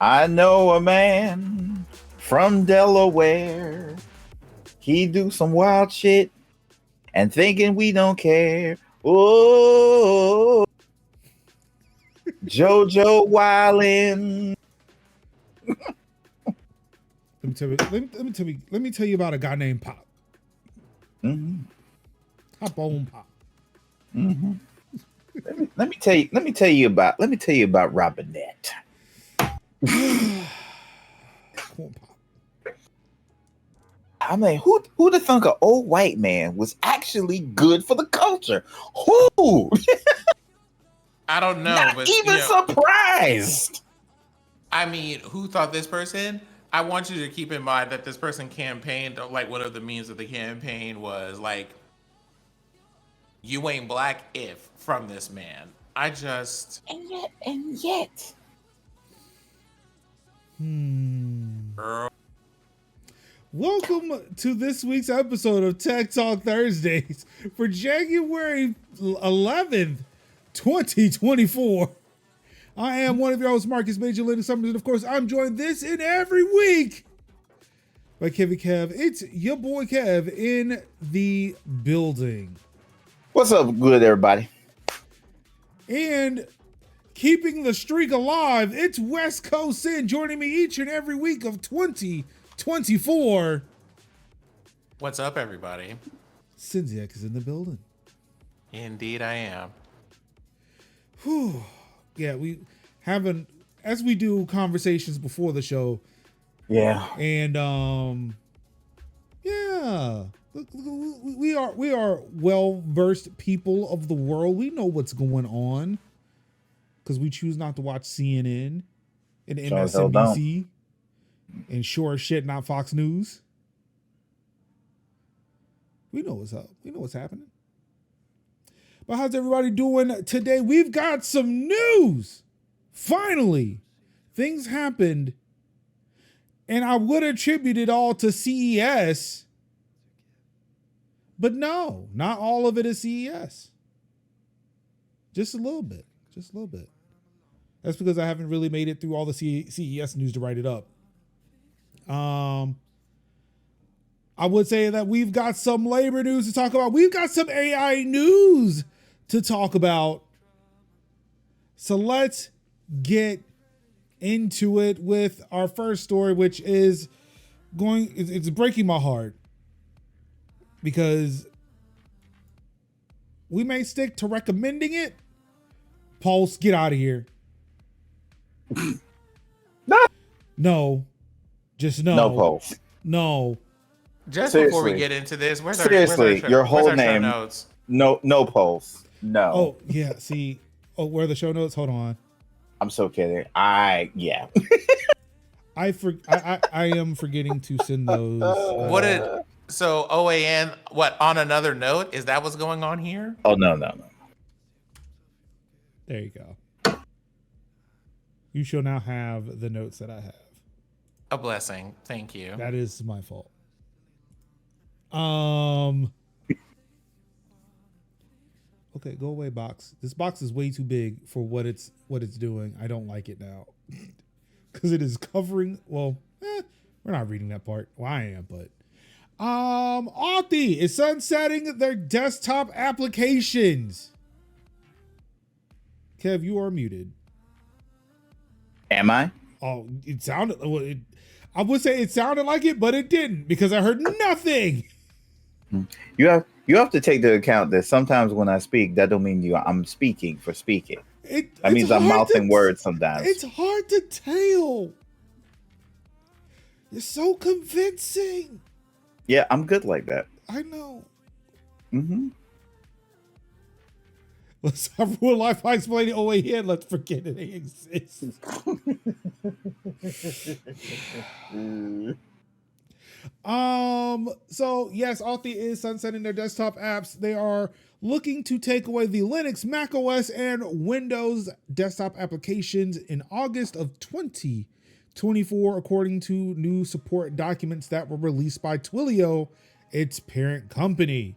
I know a man from Delaware. He do some wild shit and thinking we don't care. Oh, JoJo Wildin'. Let me tell you about a guy named Pop. Mm-hmm. Pop on Pop. Mm-hmm. Let me tell you about Robinette. Come on, Pop. I mean, who'd have thunk an old white man was actually good for the culture? Who? I don't know, Not but even surprised. I mean, who thought this person? I want you to keep in mind that this person campaigned, like one of the means of the campaign was like, "You ain't black if," from this man. And yet. Girl. Welcome to this week's episode of Tech Talk Thursdays for January 11th, 2024. I am one of your hosts, Marcus Major Linda Summers, and of course, I'm joined this and every week by Kevy Kev. It's your boy Kev in the building. What's up, good everybody? And keeping the streak alive, it's West Coast Sin joining me each and every week of 2024. What's up, everybody? Sinziak is in the building. Indeed, I am. Whew. Yeah, we haven't, as we do conversations before the show. Yeah. And yeah, we are well-versed people of the world. We know what's going on because we choose not to watch CNN and MSNBC and sure as shit not Fox News. We know what's up. We know what's happening. But how's everybody doing today? We've got some news. Finally, things happened. And I would attribute it all to CES. But no, not all of it is CES. Just a little bit. Just a little bit. That's because I haven't really made it through all the CES news to write it up. I would say that we've got some labor news to talk about. We've got some AI news to talk about. So let's get into it with our first story, which is it's breaking my heart because we may stick to recommending it. Pulse, get out of here. No. Just no. No, Pulse. No. Just Seriously. before we get into this, where's Seriously, our your whole where's our name. show notes? No, Pulse. No. Oh, yeah. See. Oh, where are the show notes? Hold on. I'm so kidding. Yeah. I am forgetting to send those. So OAN, what, on another note? Is that what's going on here? Oh, no. There you go. You shall now have the notes that I have. A blessing. Thank you. That is my fault. Okay, go away, box. This box is way too big for what it's doing. I don't like it now. Because it is covering, well, we're not reading that part. Well, I am, but Authy is sunsetting their desktop applications. Kev, you are muted. Am I? Oh, it sounded, I would say it sounded like it, but it didn't because I heard nothing. You have to take into account that sometimes when I speak, that don't mean I'm speaking for speaking. That means I'm mouthing words sometimes. It's hard to tell. You're so convincing. Yeah, I'm good like that. I know. Mm-hmm. Let's have real life by explaining OAN. Let's forget it exists. So yes, Authy is sunsetting their desktop apps. They are looking to take away the Linux, Mac OS, and Windows desktop applications in August of 2024, according to new support documents that were released by Twilio, its parent company.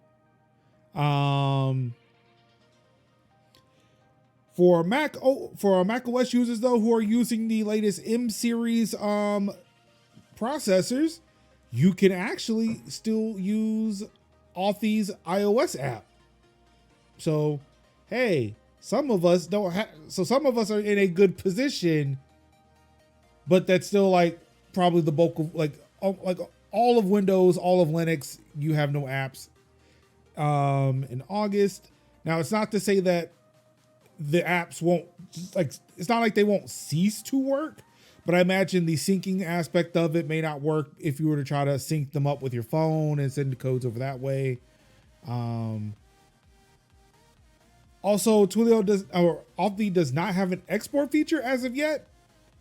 For our Mac OS users though, who are using the latest M series processors, you can actually still use Authy's iOS app. So, hey, some of us don't have. So some of us are in a good position, but that's still like probably the bulk of like all of Windows, all of Linux. You have no apps in August. Now, it's not to say that the apps won't, like, it's not like they won't cease to work, but I imagine the syncing aspect of it may not work if you were to try to sync them up with your phone and send the codes over that way. Also, Authy does not have an export feature as of yet.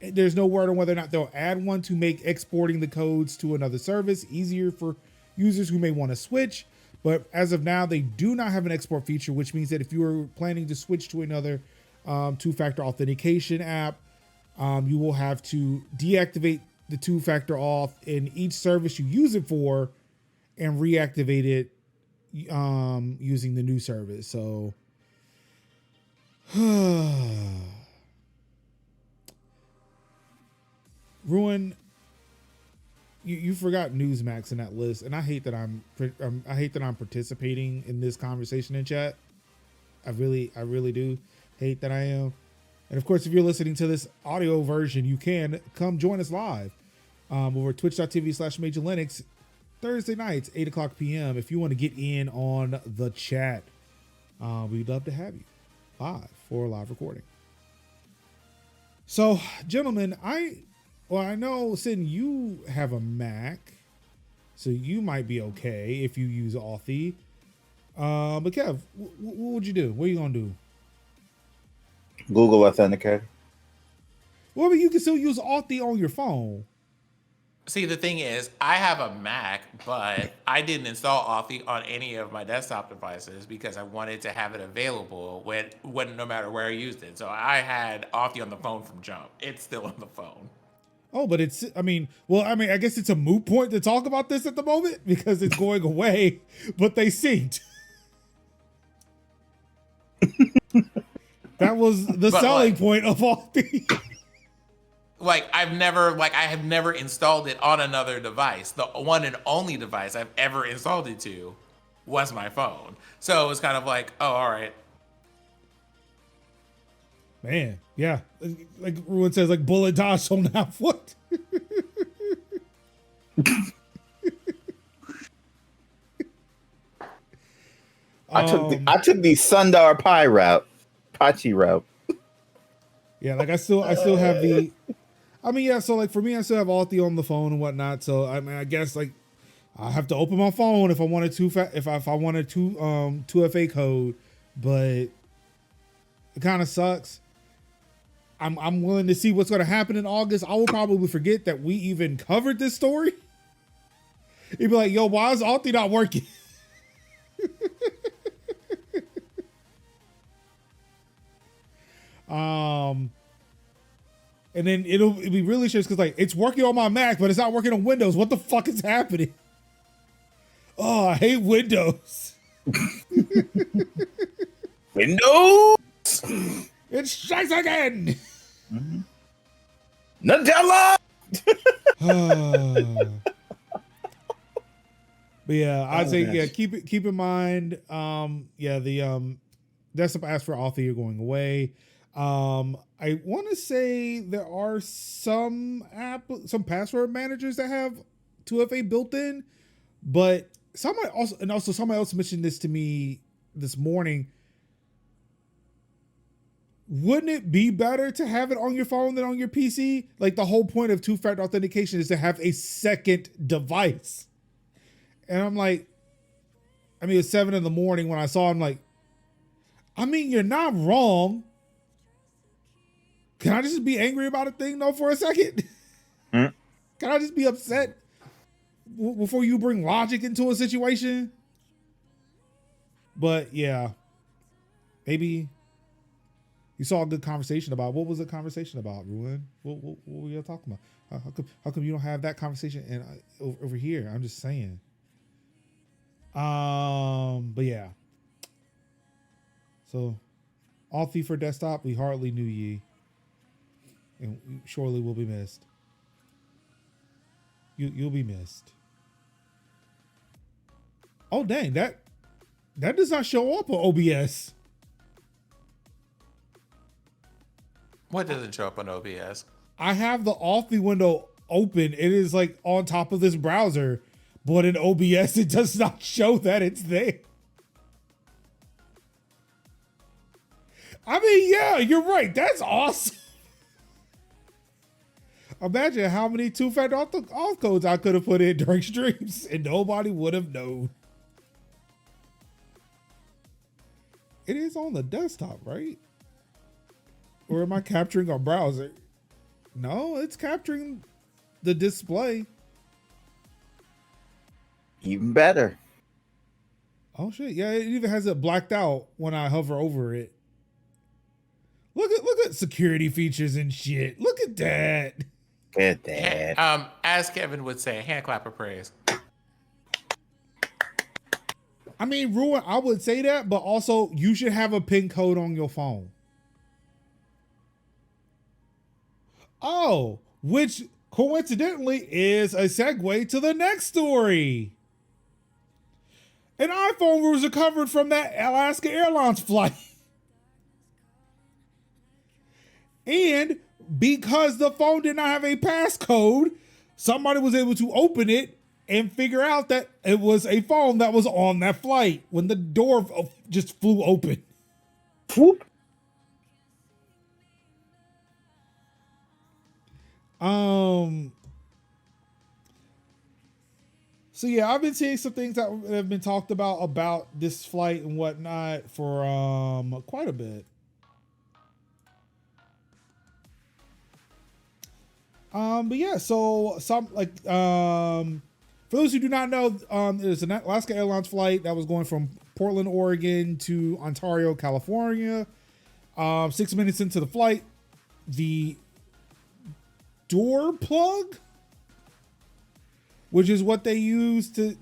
There's no word on whether or not they'll add one to make exporting the codes to another service easier for users who may want to switch. But as of now, they do not have an export feature, which means that if you are planning to switch to another two-factor authentication app, you will have to deactivate the two-factor auth in each service you use it for and reactivate it using the new service. So, Ruin, you forgot Newsmax in that list, and I hate that I'm participating in this conversation in chat. I really do hate that I am. And of course, if you're listening to this audio version, you can come join us live over twitch.tv/Major Linux Thursday nights, 8:00 p.m. If you want to get in on the chat, we'd love to have you live for a live recording. So, gentlemen, I know, Sin, you have a Mac, so you might be okay if you use Authy. But Kev, what would you do? What are you gonna do? Google Authenticator. Well, but you can still use Authy on your phone. See, the thing is, I have a Mac, but I didn't install Authy on any of my desktop devices because I wanted to have it available when no matter where I used it. So I had Authy on the phone from jump. It's still on the phone. Oh, but I guess it's a moot point to talk about this at the moment because it's going away, but they synced. That was the selling point of Authy. I have never installed it on another device. The one and only device I've ever installed it to was my phone. So it was kind of like, oh, all right. Man, yeah. Like Ruin says, like bullet dodge on that foot. I took the Sundar Pachi route. Yeah, like I still have the. I mean, yeah. So like for me, I still have Authy on the phone and whatnot. So I mean, I guess like I have to open my phone if I wanted if I wanted to 2FA code, but it kind of sucks. I'm willing to see what's going to happen in August. I will probably forget that we even covered this story. You'd be like, yo, why is Authy not working? And then it'll be really strange because like it's working on my Mac, but it's not working on Windows. What the fuck is happening? Oh, I hate Windows. Windows. It strikes again. Mm-hmm. Nutella. But yeah, I'd say keep in mind. The desktop apps for Authy are going away. I want to say there are some password managers that have 2FA built in, but somebody else mentioned this to me this morning. Wouldn't it be better to have it on your phone than on your PC? Like the whole point of two-factor authentication is to have a second device. And I'm like, it's 7 a.m. when I saw him, like, you're not wrong. Can I just be angry about a thing though for a second? Can I just be upset before you bring logic into a situation? But yeah, maybe you saw a good conversation about, what was the conversation about, Ruin? What were you talking about? How come you don't have that conversation over here? I'm just saying. But yeah. So Authy for desktop, we hardly knew ye. And we surely will be missed. You'll be missed. Oh dang, that does not show up on OBS. What doesn't show up on OBS? I have the Authy window open. It is like on top of this browser, but in OBS it does not show that it's there. I mean, yeah, you're right. That's awesome. Imagine how many two-factor auth codes I could have put in during streams and nobody would have known. It is on the desktop, right? Or am I capturing a browser? No, it's capturing the display. Even better. Oh shit! Yeah, it even has it blacked out when I hover over it. Look at security features and shit. Look at that. Look at that. As Kevin would say, hand clap of praise. I mean, Ruin, I would say that, but also you should have a PIN code on your phone. Oh, which coincidentally is a segue to the next story. An iPhone was recovered from that Alaska Airlines flight. And because the phone did not have a passcode, somebody was able to open it and figure out that it was a phone that was on that flight when the door just flew open. Whoop. So yeah, I've been seeing some things that have been talked about this flight and whatnot for quite a bit. But yeah, so some like for those who do not know, there's an Alaska Airlines flight that was going from Portland, Oregon to Ontario, California. 6 minutes into the flight, the door plug, which is what they use to,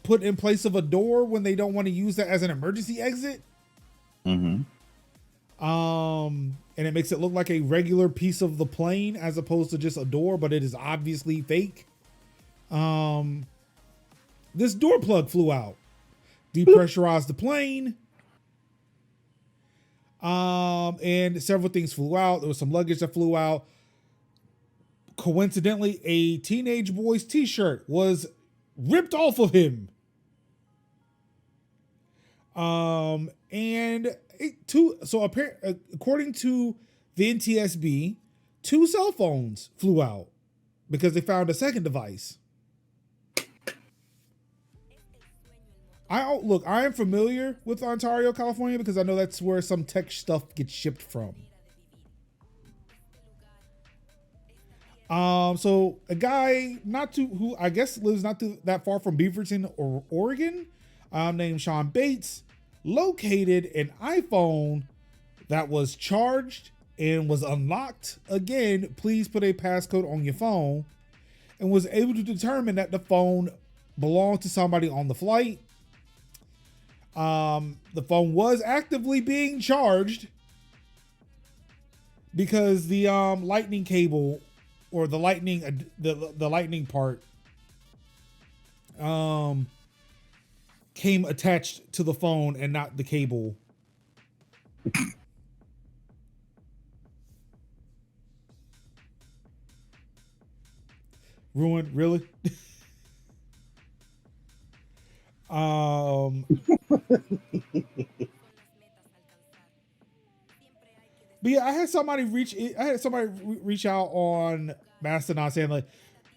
put in place of a door when they don't want to use that as an emergency exit. Mm-hmm. And it makes it look like a regular piece of the plane as opposed to just a door, but it is obviously fake. This door plug flew out, depressurized the plane. And several things flew out. There was some luggage that flew out. Coincidentally, a teenage boy's t-shirt was ripped off of him. According to the NTSB, 2 cell phones flew out because they found a second device. I am familiar with Ontario, California, because I know that's where some tech stuff gets shipped from. So a guy who I guess lives not too that far from Beaverton or Oregon, named Sean Bates, located an iPhone that was charged and was unlocked. Again, please put a passcode on your phone, and was able to determine that the phone belonged to somebody on the flight. The phone was actively being charged because the lightning cable, or the lightning the lightning part came attached to the phone and not the cable. Ruined, really? But yeah, I had somebody reach out on Mastodon saying like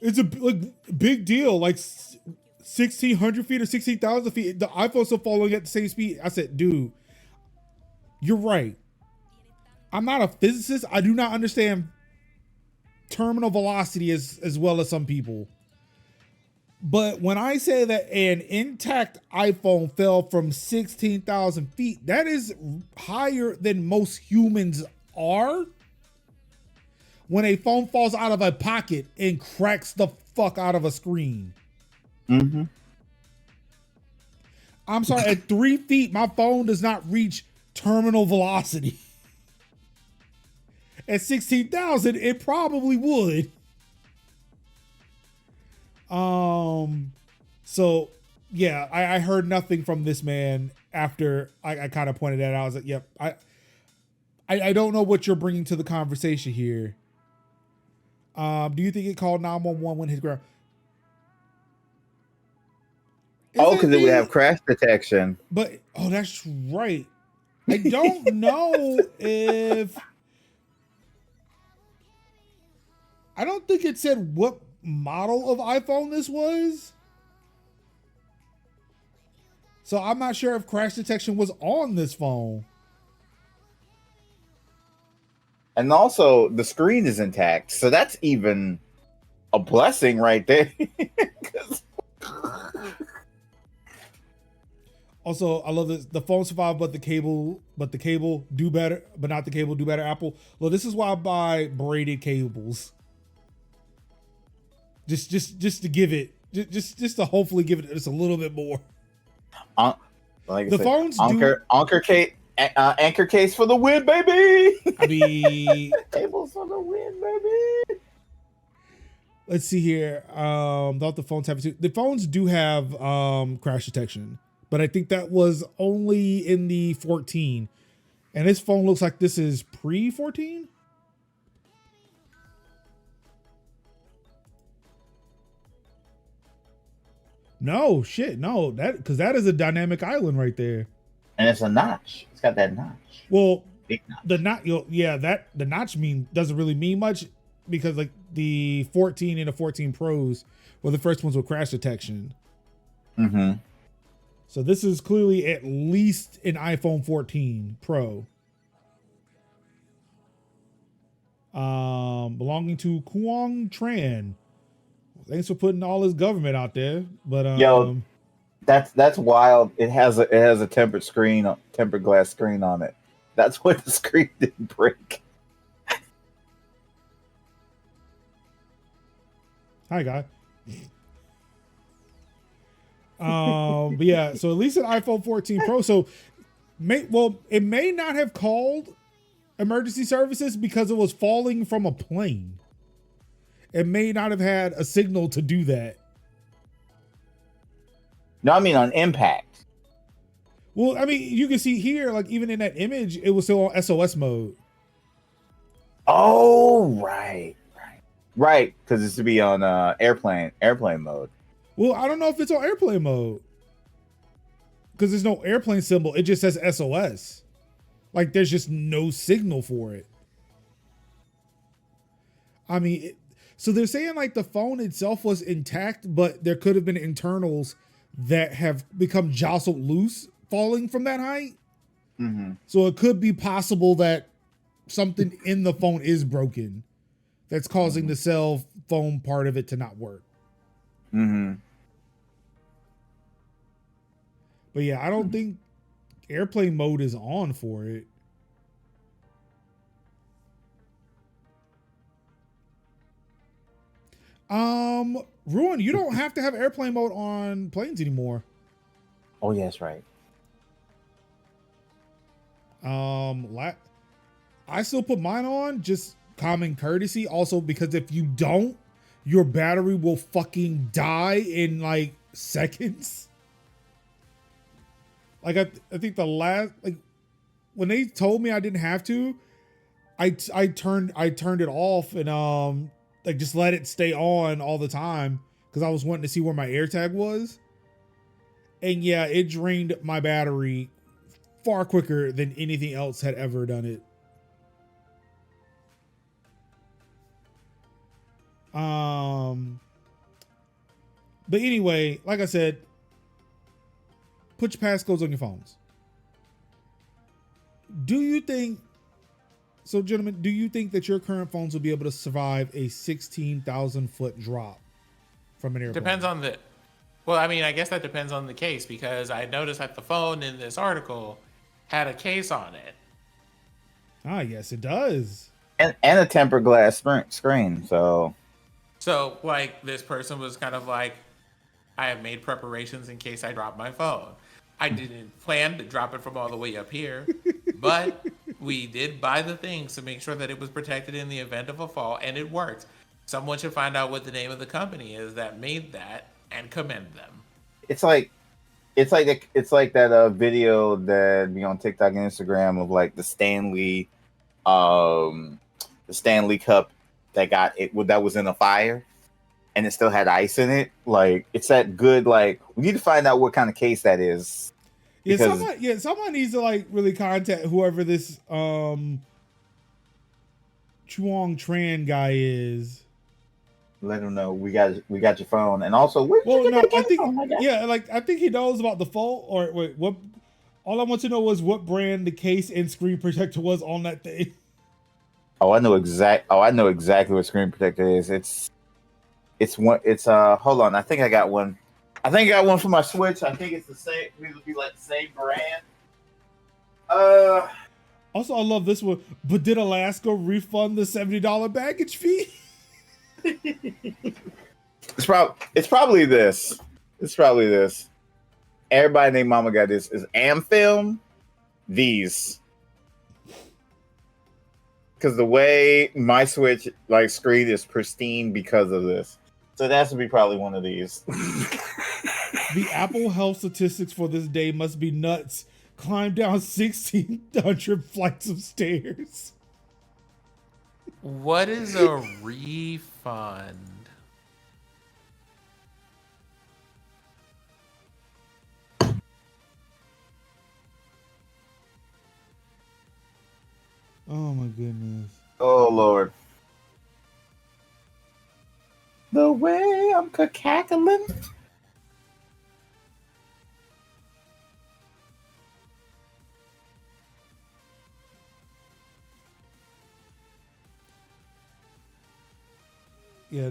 it's a big deal, like 1,600 feet or 16,000 feet. The iPhone's still following at the same speed. I said, dude, you're right. I'm not a physicist. I do not understand terminal velocity as well as some people. But when I say that an intact iPhone fell from 16,000 feet, that is higher than most humans are. When a phone falls out of a pocket and cracks the fuck out of a screen. Mm-hmm. I'm sorry, at 3 feet, my phone does not reach terminal velocity. At 16,000, it probably would. So yeah, I heard nothing from this man after I kind of pointed that out. I was like, yep, I don't know what you're bringing to the conversation here. Do you think it called 911 when his ground? Because it would have crash detection. But that's right. I don't know if I don't think it said what model of iPhone this was. So I'm not sure if crash detection was on this phone. And also, the screen is intact. So that's even a blessing right there. Also, I love this. The phone survived, but the cable do better, but not the cable do better. Apple. Well, this is why I buy braided cables. Just to give it, just to hopefully give it just a little bit more. Like the phones anchor case for the win, baby. I mean, cables for the win, baby. Let's see here. The phones do have crash detection, but I think that was only in the 14. And this phone looks like this is pre-14. No shit, no, because that is a dynamic island right there, and it's a notch. It's got that notch. Well, big notch. The notch doesn't really mean much because like the 14 and the 14 Pros were the first ones with crash detection. Mm-hmm. So this is clearly at least an iPhone 14 Pro. Belonging to Quang Tran. Thanks for putting all this government out there, but yo, that's wild. It has a tempered glass screen on it. That's why the screen didn't break. Hi, guy. But yeah, so at least an iPhone 14 Pro. So, it may not have called emergency services because it was falling from a plane. It may not have had a signal to do that. No, I mean on impact. Well, I mean, you can see here, like even in that image, it was still on SOS mode. Oh, right. Because it's to be on airplane mode. Well, I don't know if it's on airplane mode because there's no airplane symbol. It just says SOS. Like there's just no signal for it. I mean, so they're saying like the phone itself was intact, but there could have been internals that have become jostled loose falling from that height. Mm-hmm. So it could be possible that something in the phone is broken that's causing the cell phone part of it to not work. Mm-hmm. But yeah, I don't think airplane mode is on for it. Ruin, you don't have to have airplane mode on planes anymore. Oh, yes, right. I still put mine on, just common courtesy. Also, because if you don't, your battery will fucking die in like seconds. Like I think the last, like when they told me I didn't have to, I turned it off and like just let it stay on all the time because I was wanting to see where my AirTag was. And yeah, it drained my battery far quicker than anything else had ever done it. But anyway, like I said, put your passcodes on your phones. Gentlemen, do you think that your current phones will be able to survive a 16,000 foot drop from an airplane? Depends on well, I mean, I guess that depends on the case because I noticed that the phone in this article had a case on it. Ah, yes, it does. And a tempered glass screen. So like this person was kind of like, I have made preparations in case I drop my phone. I didn't plan to drop it from all the way up here, but we did buy the things to make sure that it was protected in the event of a fall, and it worked. Someone should find out what the name of the company is that made that and commend them. It's like that video that be on TikTok and Instagram of like the Stanley Cup that was in a fire and it still had ice in it. Like, it's that good. Like, we need to find out what kind of case that is. Someone needs to like really contact whoever this Chuang Tran guy is. Let him know we got your phone, and also I think he knows about the fault. Or wait, what? All I want to know was what brand the case and screen protector was on that thing. I know exactly what screen protector is. Hold on, I think I got one. I think I got one for my Switch. I think it's the same. It'll be like the same brand. Also, I love this one. But did Alaska refund the $70 baggage fee? It's probably this. Everybody named Mama got this. Is Amfilm these? Because the way my Switch like screen is pristine because of this. So that should be probably one of these. The Apple Health statistics for this day must be nuts. Climb down 1,600 flights of stairs. What is a refund? Oh my goodness. Oh Lord. The way I'm cackling. Yeah,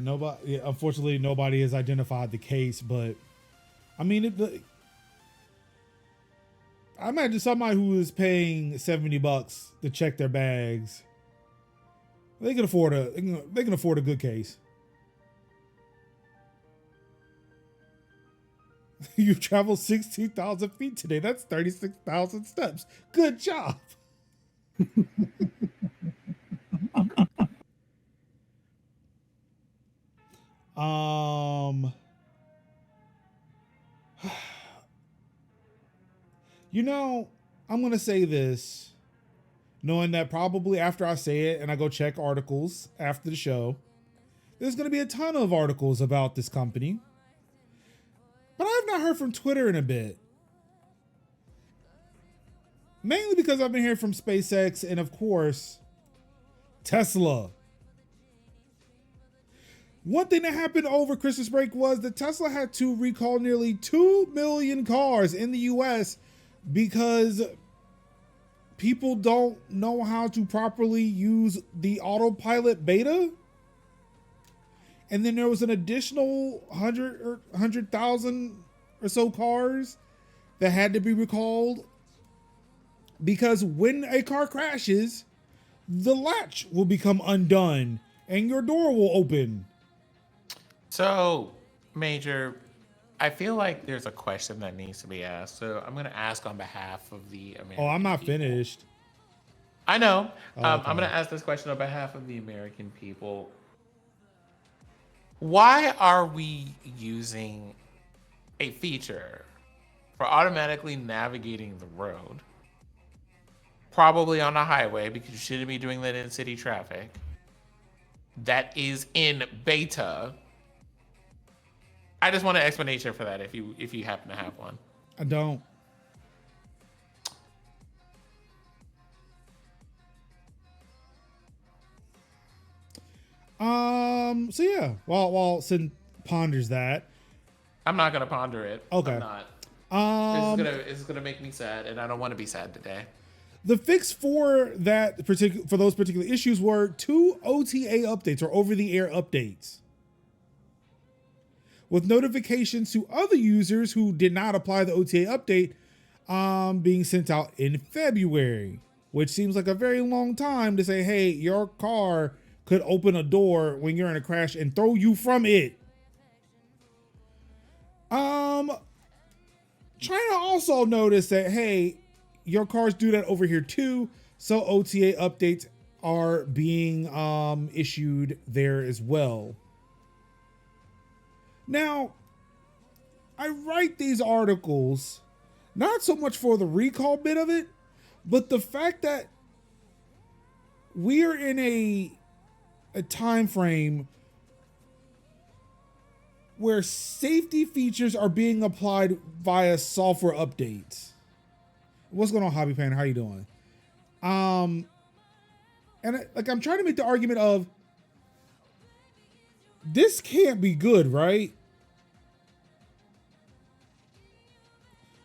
unfortunately, nobody has identified the case, but I mean, I imagine somebody who is paying $70 to check their bags, they can afford a good case. You traveled 16,000 feet today. That's 36,000 steps. Good job. I'm going to say this, knowing that probably after I say it and I go check articles after the show, there's going to be a ton of articles about this company. But I've not heard from Twitter in a bit. Mainly because I've been hearing from SpaceX and, of course, Tesla. One thing that happened over Christmas break was that Tesla had to recall nearly 2 million cars in the US because people don't know how to properly use the Autopilot beta. And then there was an additional 100,000 or so cars that had to be recalled because when a car crashes, the latch will become undone and your door will open. So, Major, I feel like there's a question that needs to be asked. So I'm going to ask on behalf of the American I'm not people. finished. I know. Okay. I'm going to ask this question on behalf of the American people. Why are we using a feature for automatically navigating the road, probably on a highway, because you shouldn't be doing that in city traffic, that is in beta? I just want an explanation for that if you happen to have one. I don't. So yeah, while Sin ponders that, I'm not gonna ponder it. Okay. I'm not. This is gonna make me sad, and I don't want to be sad today. The fix for those particular issues were 2 OTA updates or over-the-air updates, with notifications to other users who did not apply the OTA update being sent out in February, which seems like a very long time to say, hey, your car could open a door when you're in a crash and throw you from it. China also noticed that, hey, your cars do that over here too. So OTA updates are being issued there as well. Now, I write these articles not so much for the recall bit of it, but the fact that we're in a time frame where safety features are being applied via software updates. What's going on, Hobby Pan? How you doing? And I'm trying to make the argument of this can't be good, right?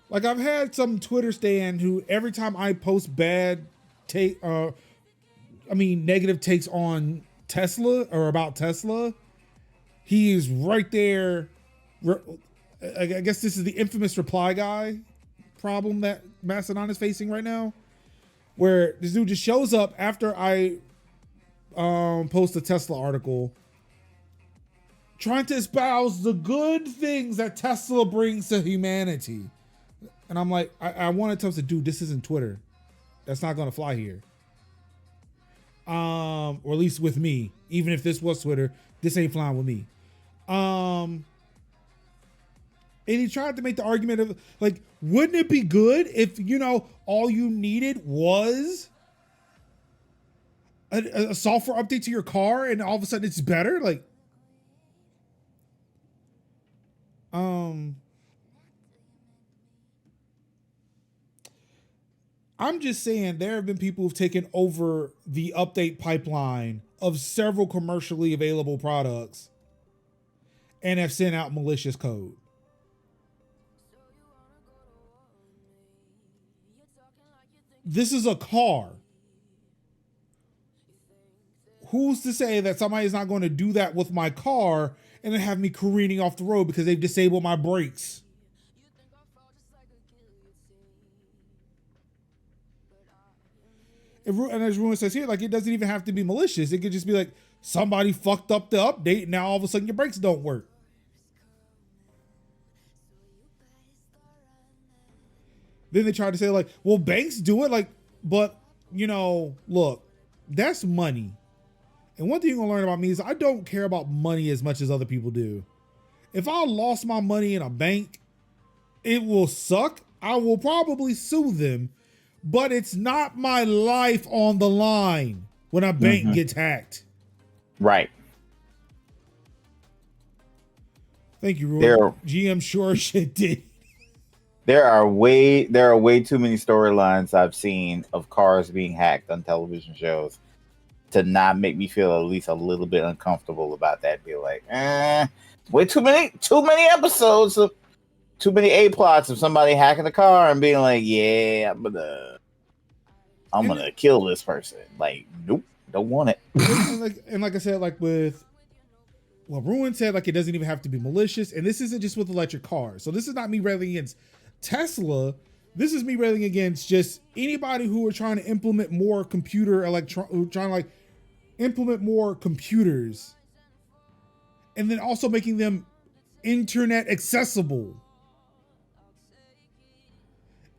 Like, I've had some Twitter stand who every time I post negative takes on Tesla or about Tesla, he is right there. I guess this is the infamous reply guy problem that Mastodon is facing right now, where this dude just shows up after I post a Tesla article trying to espouse the good things that Tesla brings to humanity. And I'm like, I wanted to tell him, dude, this isn't Twitter. That's not going to fly here. Or at least with me. Even if this was Twitter, this ain't flying with me. And he tried to make the argument of, like, wouldn't it be good if, all you needed was a software update to your car and all of a sudden it's better? Like, I'm just saying there have been people who've taken over the update pipeline of several commercially available products and have sent out malicious code. This is a car. Who's to say that somebody's not going to do that with my car and then have me careening off the road because they've disabled my brakes? And as Ruin says here, like, it doesn't even have to be malicious. It could just be like somebody fucked up the update and now all of a sudden your brakes don't work. Then they try to say, like, well, banks do it, like, but, look, that's money. And one thing you're gonna learn about me is I don't care about money as much as other people do. If I lost my money in a bank, it will suck. I will probably sue them, but it's not my life on the line when a bank gets hacked. Right. Thank you, Roy. GM sure shit did. There are way too many storylines I've seen of cars being hacked on television shows to not make me feel at least a little bit uncomfortable about that. Be like, way too many episodes of too many A plots of somebody hacking the car and being like, yeah, I'm gonna kill this person. Like, nope, don't want it. And like I said, like with what Ruin said, like, it doesn't even have to be malicious. And this isn't just with electric cars. So this is not me railing against Tesla. This is me railing against just anybody who are trying to implement more implement more computers and then also making them internet accessible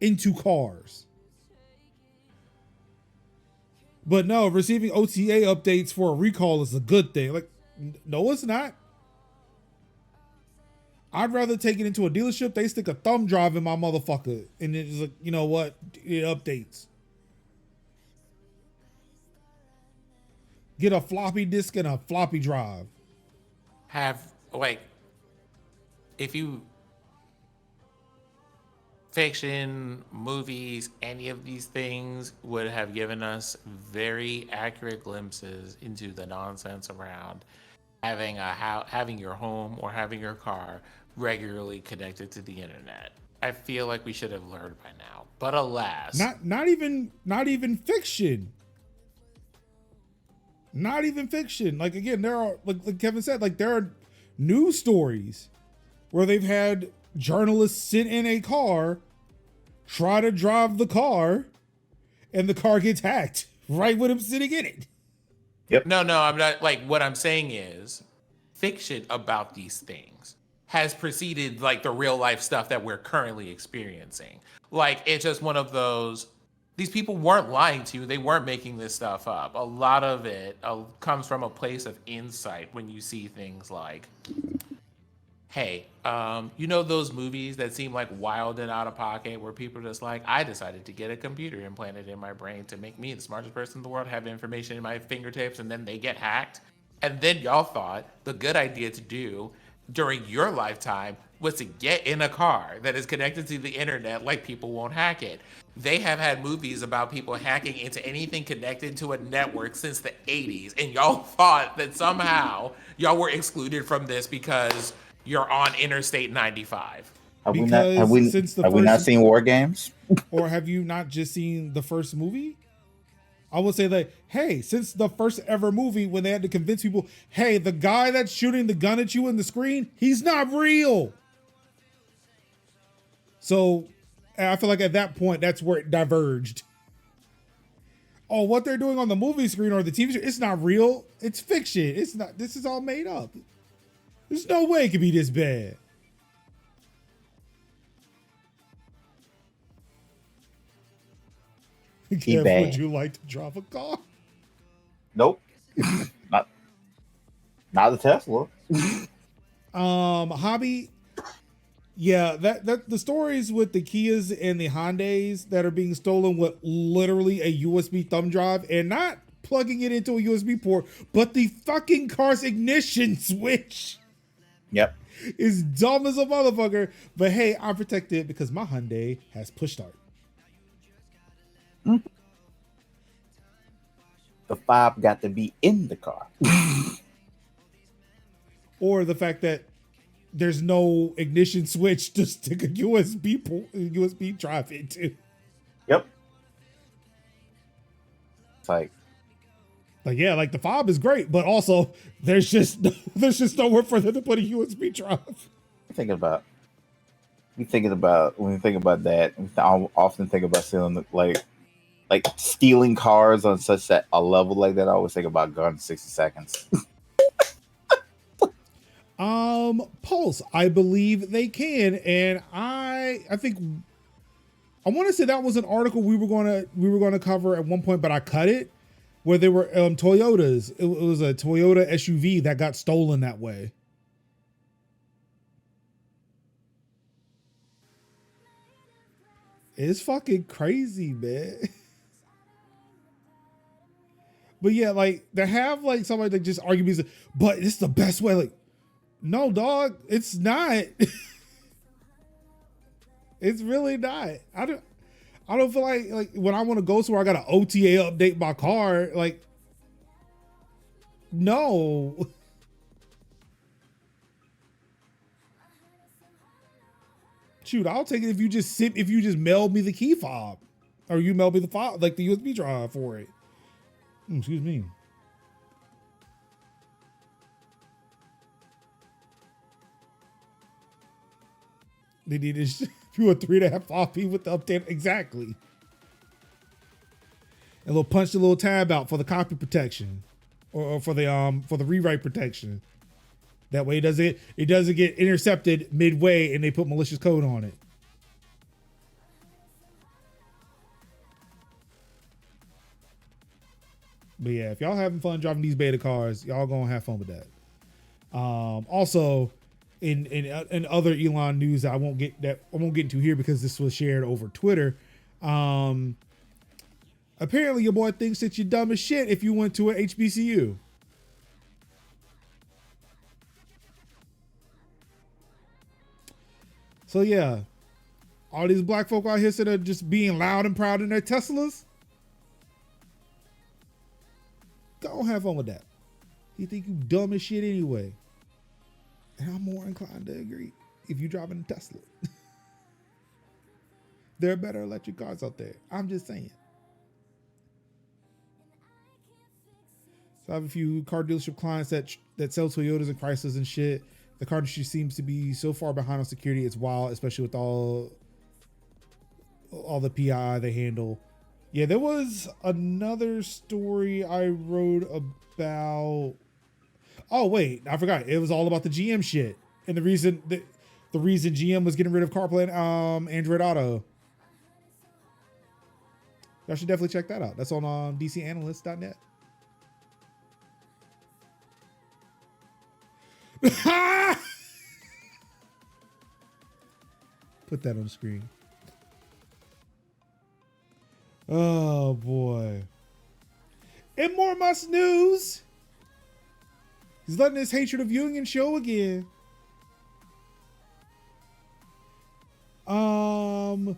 into cars. But no, receiving OTA updates for a recall is a good thing. Like, no, it's not. I'd rather take it into a dealership. They stick a thumb drive in my motherfucker. And it's like, you know what? It updates. Get a floppy disk and a floppy drive. If you fiction, movies, any of these things would have given us very accurate glimpses into the nonsense around having your home or having your car regularly connected to the internet. I feel like we should have learned by now, but alas, not even fiction. Not even fiction. Like, again, there are, like Kevin said, like, there are news stories where they've had journalists sit in a car, try to drive the car, and the car gets hacked right with him sitting in it. Yep. No, I'm not. Like, what I'm saying is fiction about these things has preceded like the real life stuff that we're currently experiencing. Like it's just one of those. These people weren't lying to you. They weren't making this stuff up. A lot of it comes from a place of insight when you see things like, hey, you know those movies that seem like wild and out of pocket where people are just like, I decided to get a computer implanted in my brain to make me the smartest person in the world, have information in my fingertips, and then they get hacked. And then y'all thought the good idea to do during your lifetime was to get in a car that is connected to the internet like people won't hack it. They have had movies about people hacking into anything connected to a network since the 80s, and y'all thought that somehow y'all were excluded from this because you're on Interstate 95. Have we not seen War Games? Or have you not just seen the first movie? I would say that, hey, since the first ever movie, when they had to convince people, hey, the guy that's shooting the gun at you in the screen, he's not real. So I feel like at that point, that's where it diverged. Oh, what they're doing on the movie screen or the TV show, it's not real. It's fiction. It's not, this is all made up. There's no way it could be this bad. Kev, would you like to drive a car? Nope. not the Tesla. Hobby. Yeah, that the stories with the Kias and the Hyundais that are being stolen with literally a USB thumb drive and not plugging it into a USB port, but the fucking car's ignition switch. Yep. Is dumb as a motherfucker. But hey, I'm protected because my Hyundai has push start. The fob got to be in the car. Or the fact that there's no ignition switch to stick a USB drive into. Yep. It's like yeah, like the fob is great, but also there's just nowhere for them to put a USB drive. when you think about that, I often think about stealing like stealing cars on such a level like that. I always think about Gone in 60 Seconds. Pulse, I believe they can, and I think I want to say that was an article we were going to cover at one point, but I cut it, where they were Toyotas. It was a Toyota SUV that got stolen that way. It's fucking crazy, man. But yeah, like to have like somebody that just argues, but it's the best way. Like, no, dog, it's not. It's really not. I don't feel like when I want to go somewhere, I got to OTA update my car. Like, no. Shoot, I'll take it if you just mail me the key fob, or you mail me the fob, like the USB drive for it. Excuse me. They need to do a 3.5 floppy with the update. Exactly. And they'll punch the little tab out for the copy protection, or for the rewrite protection. That way it doesn't get intercepted midway and they put malicious code on it. But yeah, if y'all having fun driving these beta cars, y'all gonna have fun with that. Also, in other Elon news that I won't get into here because this was shared over Twitter. Apparently your boy thinks that you're dumb as shit if you went to an HBCU. So yeah, all these black folk out here that are just being loud and proud in their Teslas. Go have fun with that. You think you dumb as shit anyway. And I'm more inclined to agree if you're driving a Tesla. There are better electric cars out there. I'm just saying. So I have a few car dealership clients that sell Toyotas and Chryslers and shit. The car industry seems to be so far behind on security. It's wild, especially with all the PII they handle. Yeah, there was another story I wrote about. Oh, wait, I forgot. It was all about the GM shit. And the reason GM was getting rid of CarPlay and Android Auto. Y'all should definitely check that out. That's on DCAnalyst.net. Put that on the screen. Oh boy. In more Musk news, he's letting his hatred of unions show again. The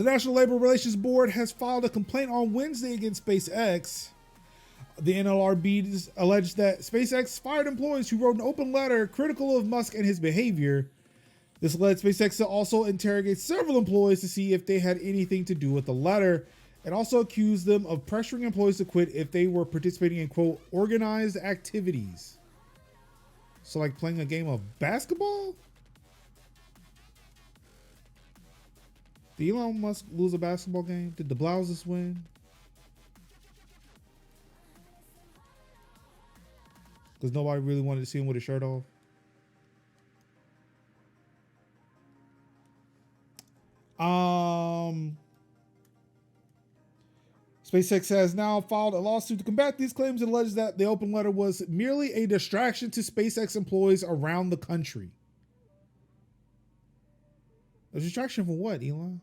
National Labor Relations Board has filed a complaint on Wednesday against SpaceX. The NLRB alleged that SpaceX fired employees who wrote an open letter critical of Musk and his behavior. This led SpaceX to also interrogate several employees to see if they had anything to do with the letter, and also accused them of pressuring employees to quit if they were participating in, quote, organized activities. So like playing a game of basketball? Did Elon Musk lose a basketball game? Did the Blouses win? Because nobody really wanted to see him with his shirt off. SpaceX has now filed a lawsuit to combat these claims and alleges that the open letter was merely a distraction to SpaceX employees around the country. A distraction from what, Elon?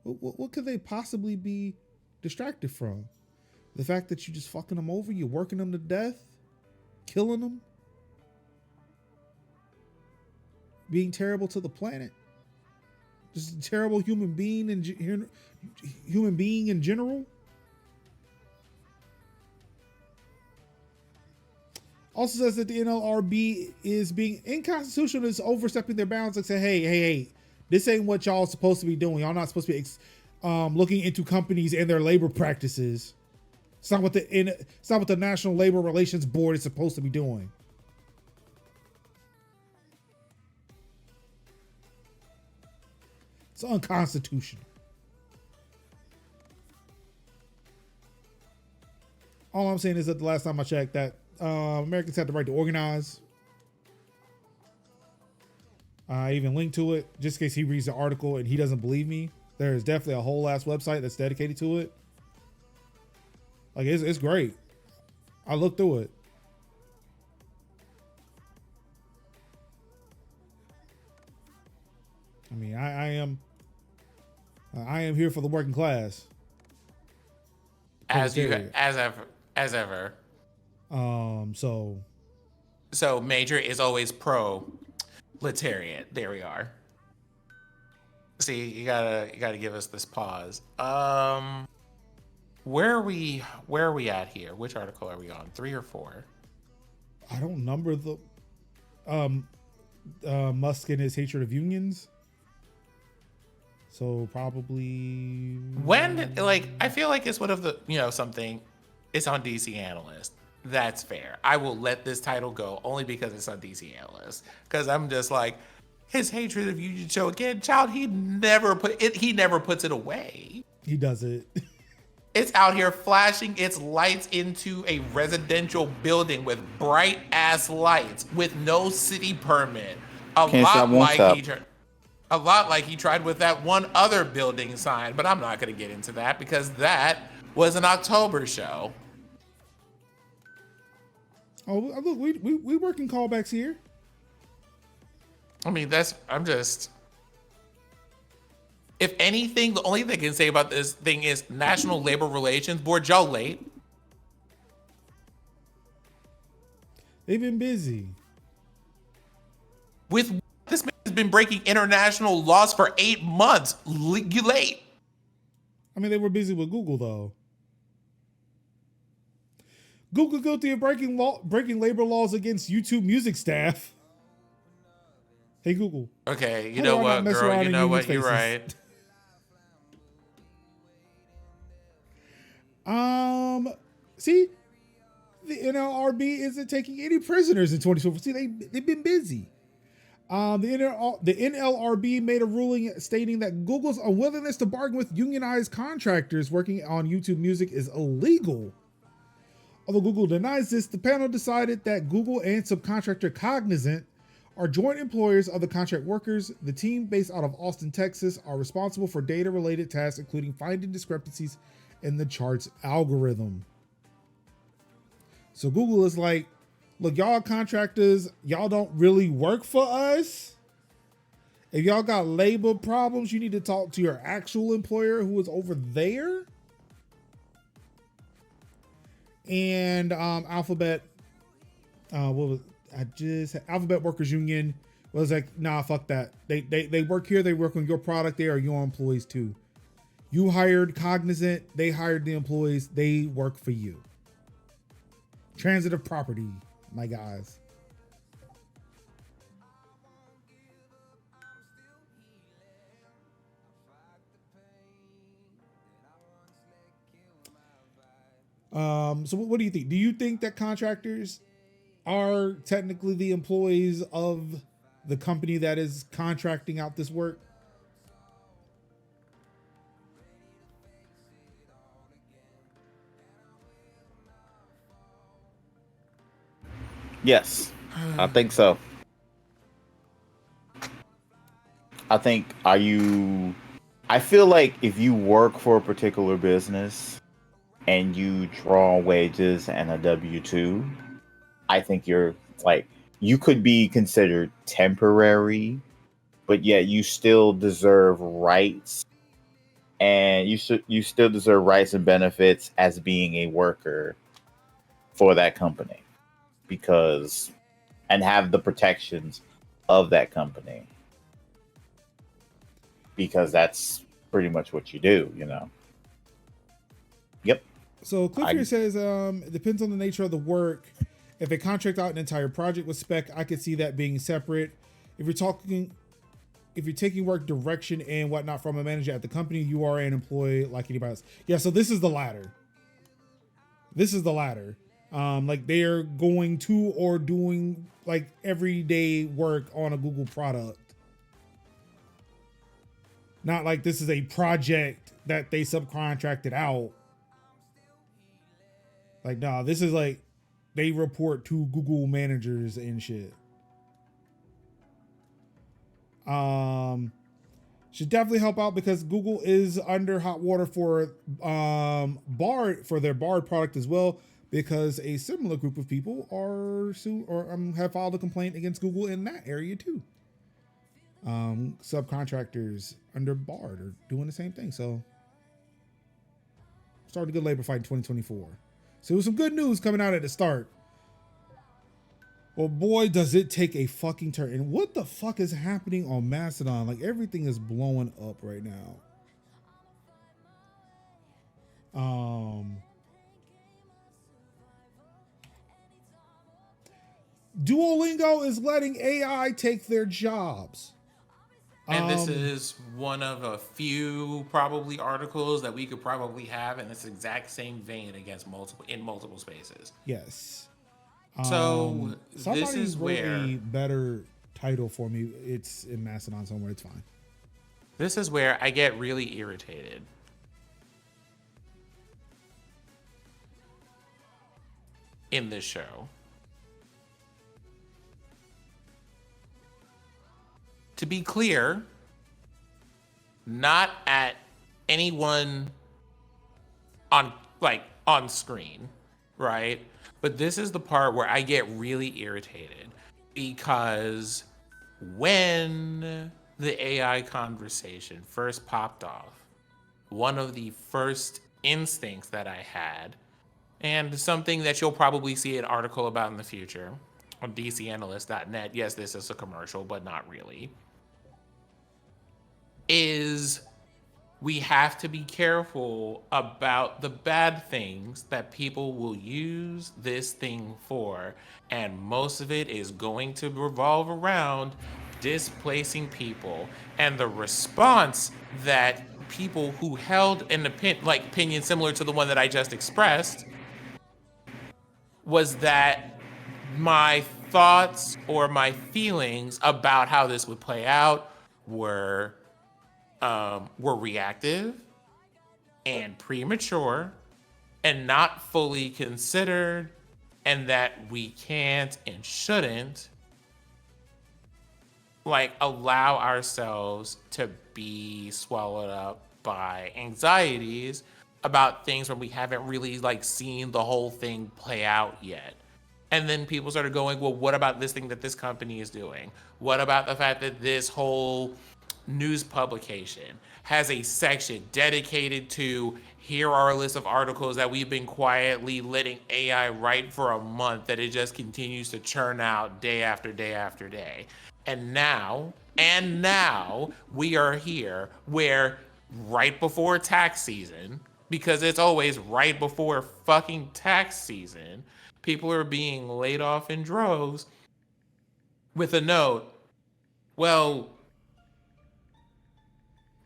What could they possibly be distracted from? The fact that you're just fucking them over, you're working them to death, killing them, being terrible to the planet, just a terrible human being in general. Also says that the NLRB is being inconstitutional, is overstepping their bounds, like say, hey, this ain't what y'all supposed to be doing. Y'all not supposed to be looking into companies and their labor practices. It's not what the National Labor Relations Board is supposed to be doing. It's unconstitutional. All I'm saying is that the last time I checked, that Americans have the right to organize. I even linked to it just in case he reads the article and he doesn't believe me. There is definitely a whole ass website that's dedicated to it. Like it's great. I looked through it. I mean, I am here for the working class. As ever. So Major is always pro-litarian. There we are. See, you gotta give us this pause. Where are we at here? Which article are we on? 3 or 4? I don't number the Musk and his hatred of unions. So probably when, like, I feel like it's one of the, something. It's on DC Analyst. That's fair. I will let this title go only because it's on DC Analyst. Because I'm just like, his hatred of union show again, child. He never puts it away. He does it. It's out here flashing its lights into a residential building with bright ass lights with no city permit. A lot like he tried with that one other building sign, but I'm not going to get into that because that was an October show. Oh, look, we working callbacks here. I mean, if anything, the only thing I can say about this thing is National Labor Relations Board, y'all late. They've been busy. With this man has been breaking international laws for 8 months. You late. I mean, they were busy with Google though. Google guilty of breaking labor laws against YouTube music staff. Hey Google. Okay, you know what, girl? You know what? You're right. See, the NLRB isn't taking any prisoners in 2024. See, they've been busy. The NLRB made a ruling stating that Google's unwillingness to bargain with unionized contractors working on YouTube music is illegal. Although Google denies this, the panel decided that Google and subcontractor Cognizant are joint employers of the contract workers. The team, based out of Austin, Texas, are responsible for data-related tasks, including finding discrepancies in the chart's algorithm. So Google is like, look, y'all contractors, y'all don't really work for us. If y'all got labor problems, you need to talk to your actual employer who is over there. And Alphabet, Alphabet Workers Union was like, nah, fuck that. They work here, they work on your product, they are your employees too. You hired Cognizant, they hired the employees, they work for you. Transitive property, my guys. So what do you think? Do you think that contractors are technically the employees of the company that is contracting out this work? Yes, I think so. I feel like if you work for a particular business and you draw wages and a W-2, I think you're like, you could be considered temporary, but yet you still deserve rights, and you still deserve rights and benefits as being a worker for that company, because and have the protections of that company, because that's pretty much what you do, you know. Yep. So Cliff here says, it depends on the nature of the work. If they contract out an entire project with spec, I could see that being separate. If you're taking work direction and whatnot from a manager at the company, you are an employee like anybody else. Yeah, so this is the latter. Like they're going to or doing like everyday work on a Google product. Not like this is a project that they subcontracted out. Like, nah, this is like they report to Google managers and shit. Should definitely help out because Google is under hot water for Bard, for their Bard product as well, because a similar group of people are have filed a complaint against Google in that area too. Subcontractors under Bard are doing the same thing. So started a good labor fight in 2024. So it was some good news coming out at the start. Well, boy, does it take a fucking turn. And what the fuck is happening on Mastodon? Like, everything is blowing up right now. Duolingo is letting AI take their jobs. And this is one of a few probably articles that we could probably have in this exact same vein against multiple spaces. Yes. So this is wrote where a better title for me. It's in Mastodon somewhere. It's fine. This is where I get really irritated. In this show. To be clear, not at anyone on screen, right? But this is the part where I get really irritated because when the AI conversation first popped off, one of the first instincts that I had, and something that you'll probably see an article about in the future on dcanalyst.net, yes, this is a commercial, but not really, is we have to be careful about the bad things that people will use this thing for. And most of it is going to revolve around displacing people. And the response that people who held an opinion similar to the one that I just expressed was that my thoughts or my feelings about how this would play out were reactive and premature and not fully considered, and that we can't and shouldn't like allow ourselves to be swallowed up by anxieties about things when we haven't really like seen the whole thing play out yet. And then people started going, well, what about this thing that this company is doing? What about the fact that this whole news publication has a section dedicated to here are a list of articles that we've been quietly letting AI write for a month that it just continues to churn out day after day after day. And now we are here where right before tax season, because it's always right before fucking tax season, people are being laid off in droves with a note. Well,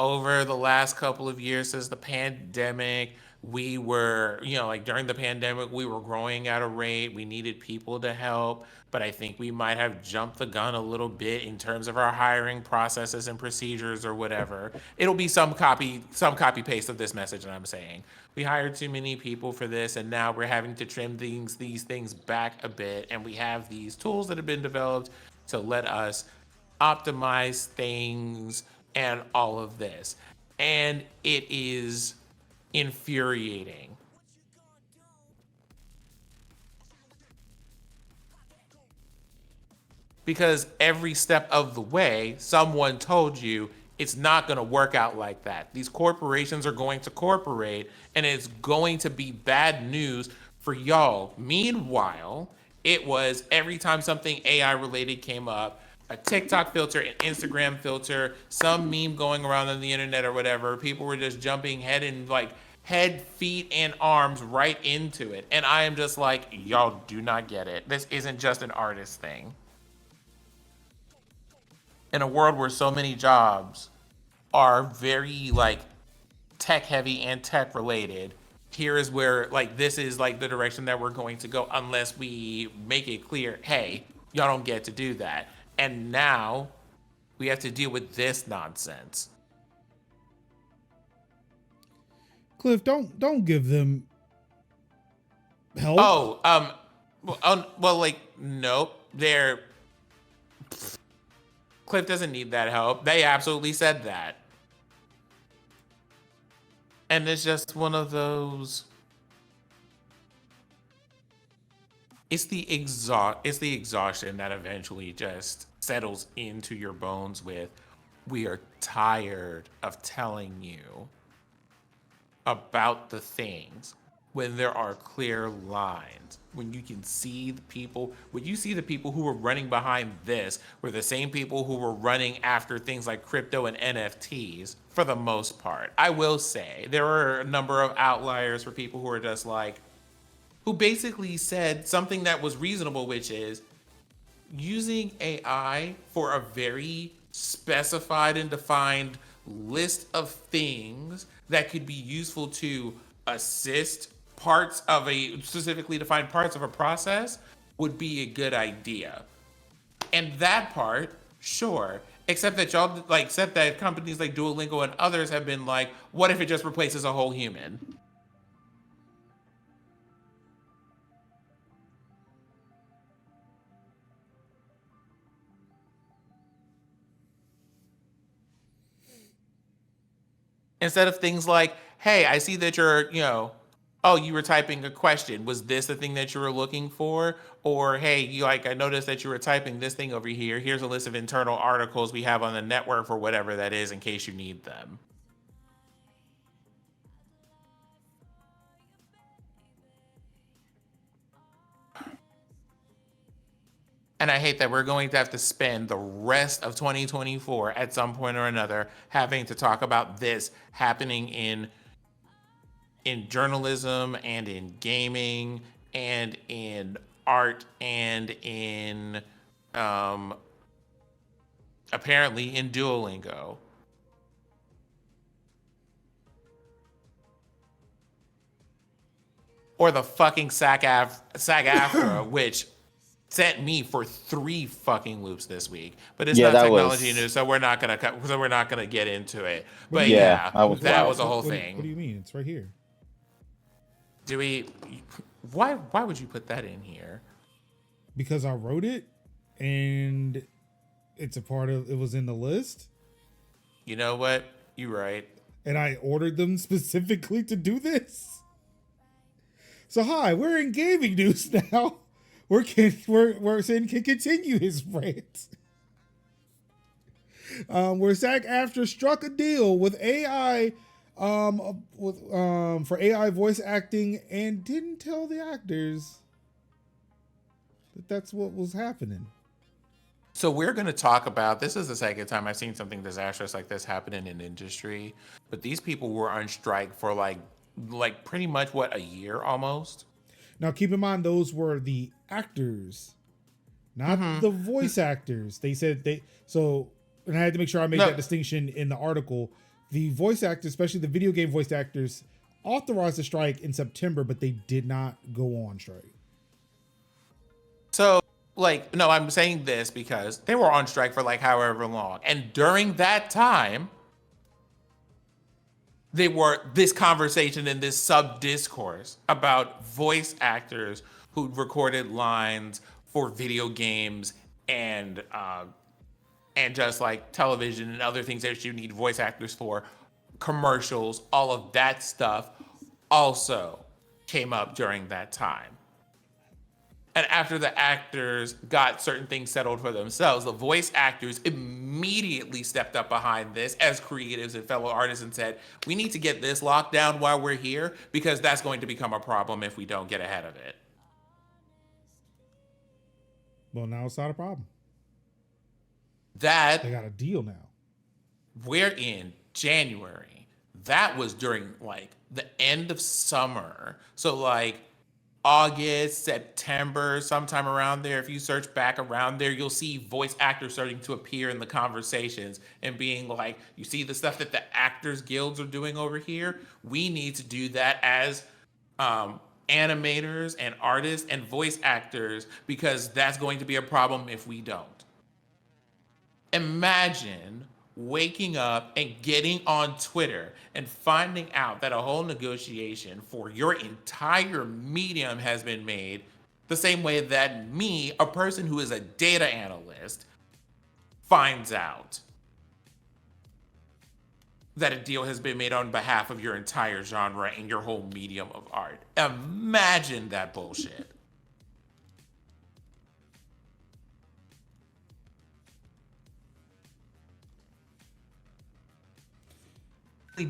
over the last couple of years since the pandemic, we were, like during the pandemic, we were growing at a rate. We needed people to help, but I think we might have jumped the gun a little bit in terms of our hiring processes and procedures or whatever. It'll be some copy paste of this message that I'm saying. We hired too many people for this, and now we're having to trim these things back a bit, and we have these tools that have been developed to let us optimize things and all of this. And it is infuriating. Because every step of the way, someone told you it's not going to work out like that. These corporations are going to corporate, and it's going to be bad news for y'all. Meanwhile, it was every time something AI related came up, a TikTok filter, an Instagram filter, some meme going around on the internet or whatever, people were just jumping head, feet, and arms right into it. And I am just like, y'all do not get it. This isn't just an artist thing. In a world where so many jobs are very like tech heavy and tech related, here is where like this is like the direction that we're going to go unless we make it clear, hey, y'all don't get to do that. And now we have to deal with this nonsense. Cliff, don't give them help. Nope. Cliff doesn't need that help. They absolutely said that. And it's just one of those. It's the exhaustion that eventually just settles into your bones with, we are tired of telling you about the things when there are clear lines, when you can see the people, when you see the people who were running behind this were the same people who were running after things like crypto and NFTs for the most part. I will say there are a number of outliers for people who are just like, who basically said something that was reasonable, which is using AI for a very specified and defined list of things that could be useful to assist parts of a specifically defined parts of a process would be a good idea. And that part, sure. Except that companies like Duolingo and others have been like, what if it just replaces a whole human? Instead of things like, hey, I see that you're, you were typing a question. Was this the thing that you were looking for? Or, hey, I noticed that you were typing this thing over here. Here's a list of internal articles we have on the network for whatever that is in case you need them. And I hate that we're going to have to spend the rest of 2024 at some point or another having to talk about this happening in journalism and in gaming and in art and in apparently in Duolingo. Or the fucking SAG-AFTRA, which sent me for 3 fucking loops this week, but it's not technology news, so we're not gonna get into it. But that was a whole thing. What do you mean? It's right here. Do we? Why would you put that in here? Because I wrote it and it's a part of it was in the list. You know what? You're right. And I ordered them specifically to do this. So hi, we're in gaming news now. We're saying can continue his rant. Where SAG-AFTRA struck a deal with AI for AI voice acting and didn't tell the actors that that's what was happening. So we're going to talk about, this is the second time I've seen something disastrous like this happen in an industry, but these people were on strike for like pretty much what, a year almost? Now keep in mind those were the actors, not the voice actors. They said and I had to make sure I made that distinction in the article. The voice actors, especially the video game voice actors, authorized the strike in September, but they did not go on strike. So, no, I'm saying this because they were on strike for however long. And during that time, this conversation and this sub-discourse about voice actors who recorded lines for video games and just television and other things that you need voice actors for, commercials, all of that stuff also came up during that time. And after the actors got certain things settled for themselves, the voice actors immediately stepped up behind this as creatives and fellow artists and said, we need to get this locked down while we're here because that's going to become a problem if we don't get ahead of it. Well, now it's not a problem. They got a deal now. We're in January. That was during the end of summer. So August, September, sometime around there. If you search back around there, you'll see voice actors starting to appear in the conversations and being you see the stuff that the actors guilds are doing over here? We need to do that as animators and artists and voice actors because that's going to be a problem if we don't. Imagine waking up and getting on Twitter and finding out that a whole negotiation for your entire medium has been made the same way that me, a person who is a data analyst, finds out that a deal has been made on behalf of your entire genre and your whole medium of art. Imagine that bullshit.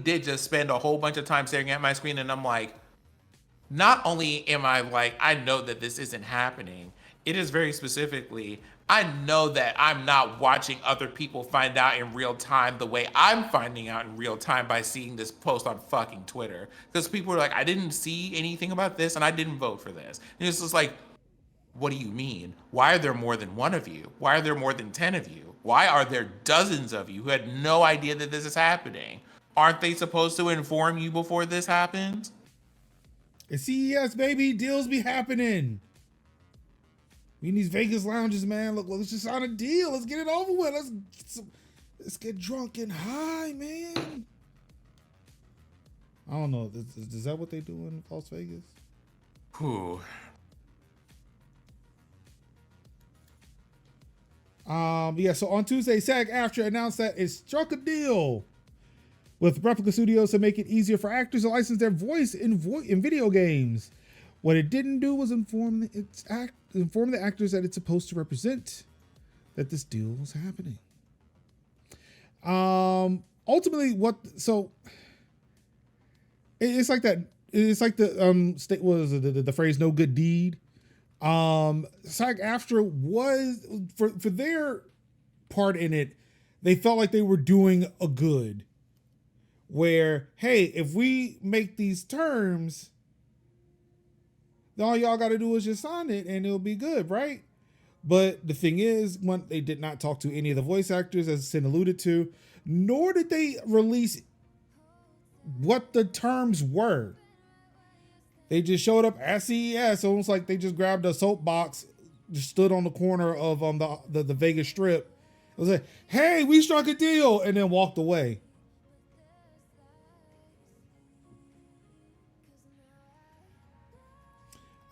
Did just spend a whole bunch of time staring at my screen and I'm not only am I know that this isn't happening, it is very specifically, I know that I'm not watching other people find out in real time the way I'm finding out in real time by seeing this post on fucking Twitter. Because people are I didn't see anything about this and I didn't vote for this. And it's just what do you mean? Why are there more than one of you? Why are there more than 10 of you? Why are there dozens of you who had no idea that this is happening? Aren't they supposed to inform you before this happens? It's CES, baby. Deals be happening. We in these Vegas lounges, man. Look, let's just sign a deal. Let's get it over with. Let's get drunk and high, man. I don't know. Is that what they do in Las Vegas? Whew. Yeah, so on Tuesday, SAG-AFTRA announced that it struck a deal with Replica Studios to make it easier for actors to license their voice in video games. What it didn't do was inform the actors that it's supposed to represent that this deal was happening. Ultimately, it's like that. It's like the phrase "no good deed." SAG-AFTRA was for their part in it. They felt like they were doing a good. Where, hey, if we make these terms, then all y'all got to do is just sign it and it'll be good, right? But the thing is, one, they did not talk to any of the voice actors, as Sin alluded to, nor did they release what the terms were. They just showed up at CES, almost like they just grabbed a soapbox, just stood on the corner of the Vegas Strip. It was like, hey, we struck a deal, and then walked away.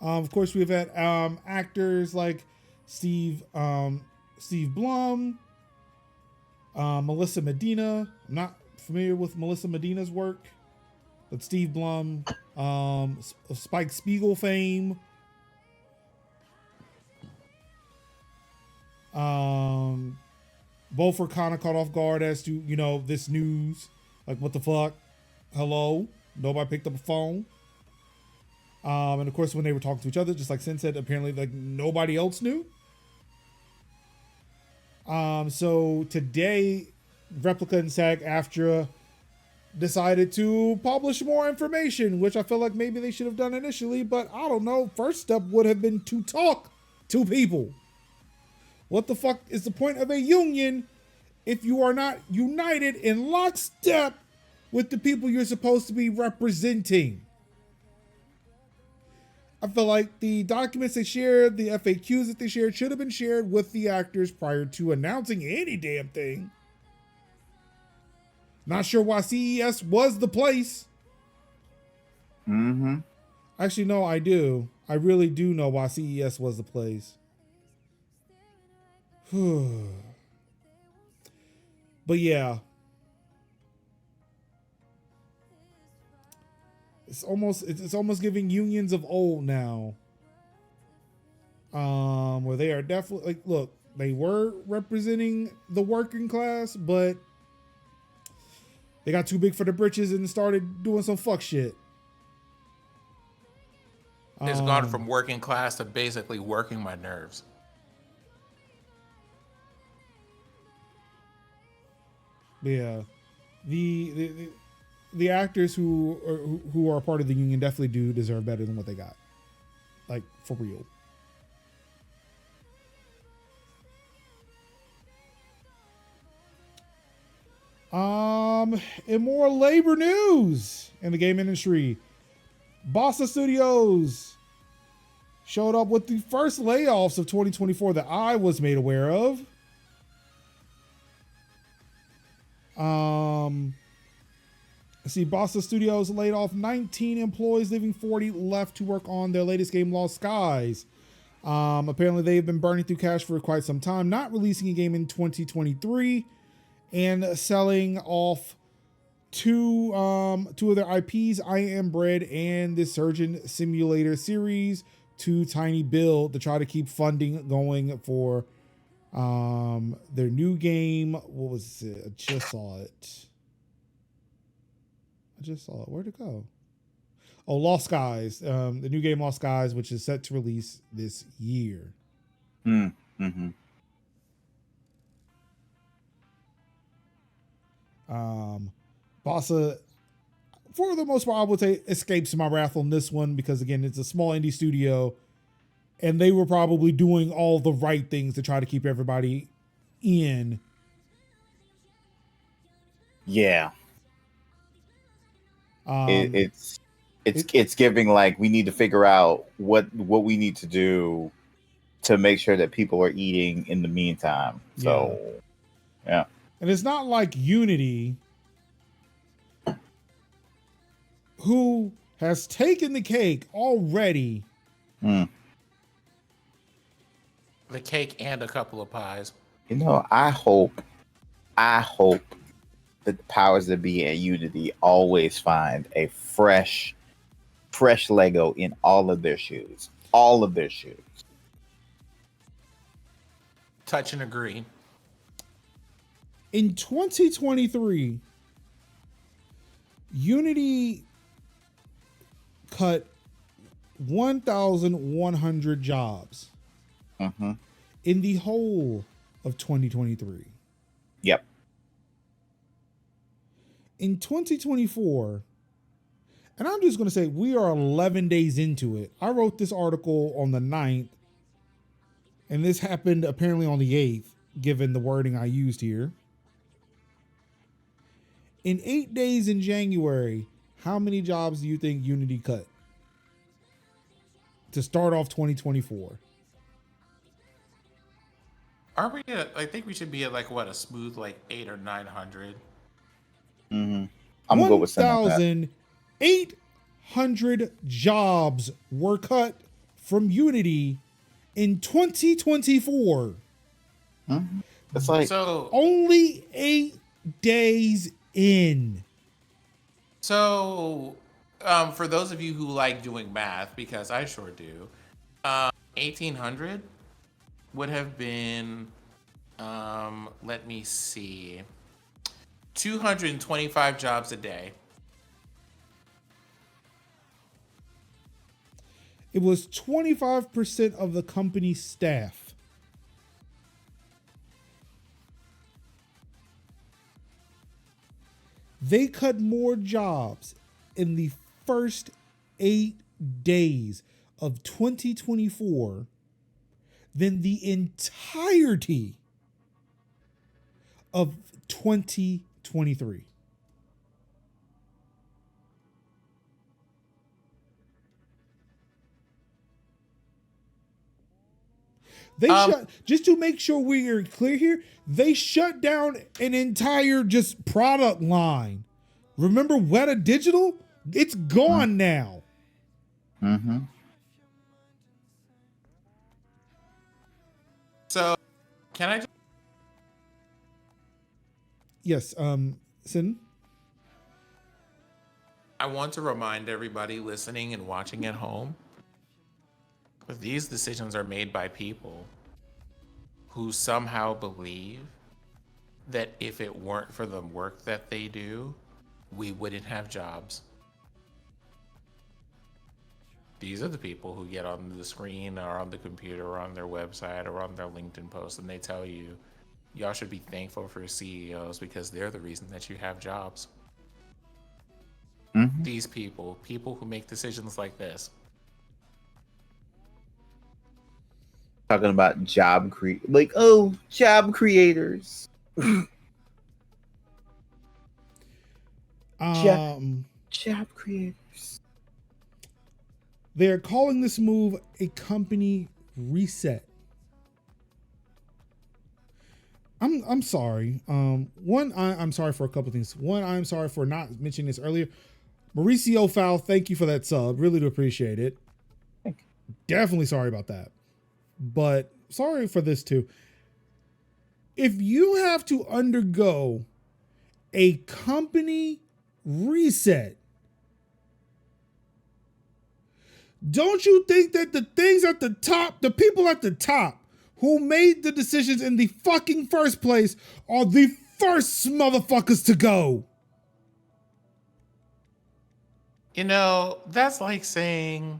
Of course, we've had actors like Steve Blum, Melissa Medina. I'm not familiar with Melissa Medina's work, but Steve Blum, of Spike Spiegel fame. Both were kind of caught off guard as to, this news. Like, what the fuck? Hello? Nobody picked up a phone. And of course, when they were talking to each other, just like Sin said, apparently like nobody else knew. So today, Replica and SAG-AFTRA decided to publish more information, which I feel like maybe they should have done initially, but I don't know. First step would have been to talk to people. What the fuck is the point of a union if you are not united in lockstep with the people you're supposed to be representing? I feel like the documents they shared, the FAQs that they shared, should have been shared with the actors prior to announcing any damn thing. Not sure why CES was the place. Mm-hmm. Actually, no, I do. I really do know why CES was the place. But yeah. It's almost giving unions of old now. Where they are definitely like, look, they were representing the working class, but they got too big for the britches and started doing some fuck shit. It's gone from working class to basically working my nerves. Yeah, the actors who are part of the union definitely do deserve better than what they got, like for real. In more labor news in the game industry, Bossa Studios showed up with the first layoffs of 2024 that I was made aware of. Let's see, Bossa Studios laid off 19 employees, leaving 40 left to work on their latest game, Lost Skies. Apparently, they've been burning through cash for quite some time, not releasing a game in 2023, and selling off two of their IPs, I Am Bread and the Surgeon Simulator series, to Tiny Build to try to keep funding going for their new game. What was it? I just saw it. Where'd it go? Oh, Lost Skies. The new game Lost Skies, which is set to release this year. Mm-hmm. Bossa, for the most part, I would say escapes my wrath on this one because, again, it's a small indie studio and they were probably doing all the right things to try to keep everybody in. Yeah. It's giving like we need to figure out what we need to do to make sure that people are eating in the meantime. So, yeah. And it's not like Unity, who has taken the cake already. The cake and a couple of pies. I hope the powers that be at Unity always find a fresh Lego in all of their shoes. All of their shoes. Touch and agree. In 2023, Unity cut 1,100 jobs in the whole of 2023. Yep. In 2024, and I'm just going to say we are 11 days into it. I wrote this article on the 9th, and this happened apparently on the 8th, given the wording I used here. In 8 days in January, how many jobs do you think Unity cut to start off 2024? Aren't we I think we should be at like what, a smooth like 800 or 900. I'm gonna go with 1,800 jobs were cut from Unity in 2024. It's like So only 8 days in. So, for those of you who like doing math, because I sure do, 1800 would have been, let me see, 225 jobs a day. It was 25% of the company's staff. They cut more jobs in the first 8 days of 2024 than the entirety of 2023. They shut, just to make sure we are clear here, they shut down an entire just product line. Remember Weta Digital? It's gone now. Mm-hmm. So, can I just... Yes, Sin? I want to remind everybody listening and watching at home that these decisions are made by people who somehow believe that if it weren't for the work that they do, we wouldn't have jobs. These are the people who get on the screen or on the computer or on their website or on their LinkedIn post and they tell you, y'all should be thankful for CEOs because they're the reason that you have jobs. Mm-hmm. These people who make decisions like this. Talking about job creators. Job creators. They're calling this move a company reset. I'm sorry. I'm sorry for a couple things. One, I'm sorry for not mentioning this earlier. Mauricio Fowl, thank you for that sub. Really do appreciate it. Thank you. Definitely sorry about that. But sorry for this too. If you have to undergo a company reset, don't you think that the things at the top, the people at the top who made the decisions in the fucking first place are the first motherfuckers to go? You know, that's like saying,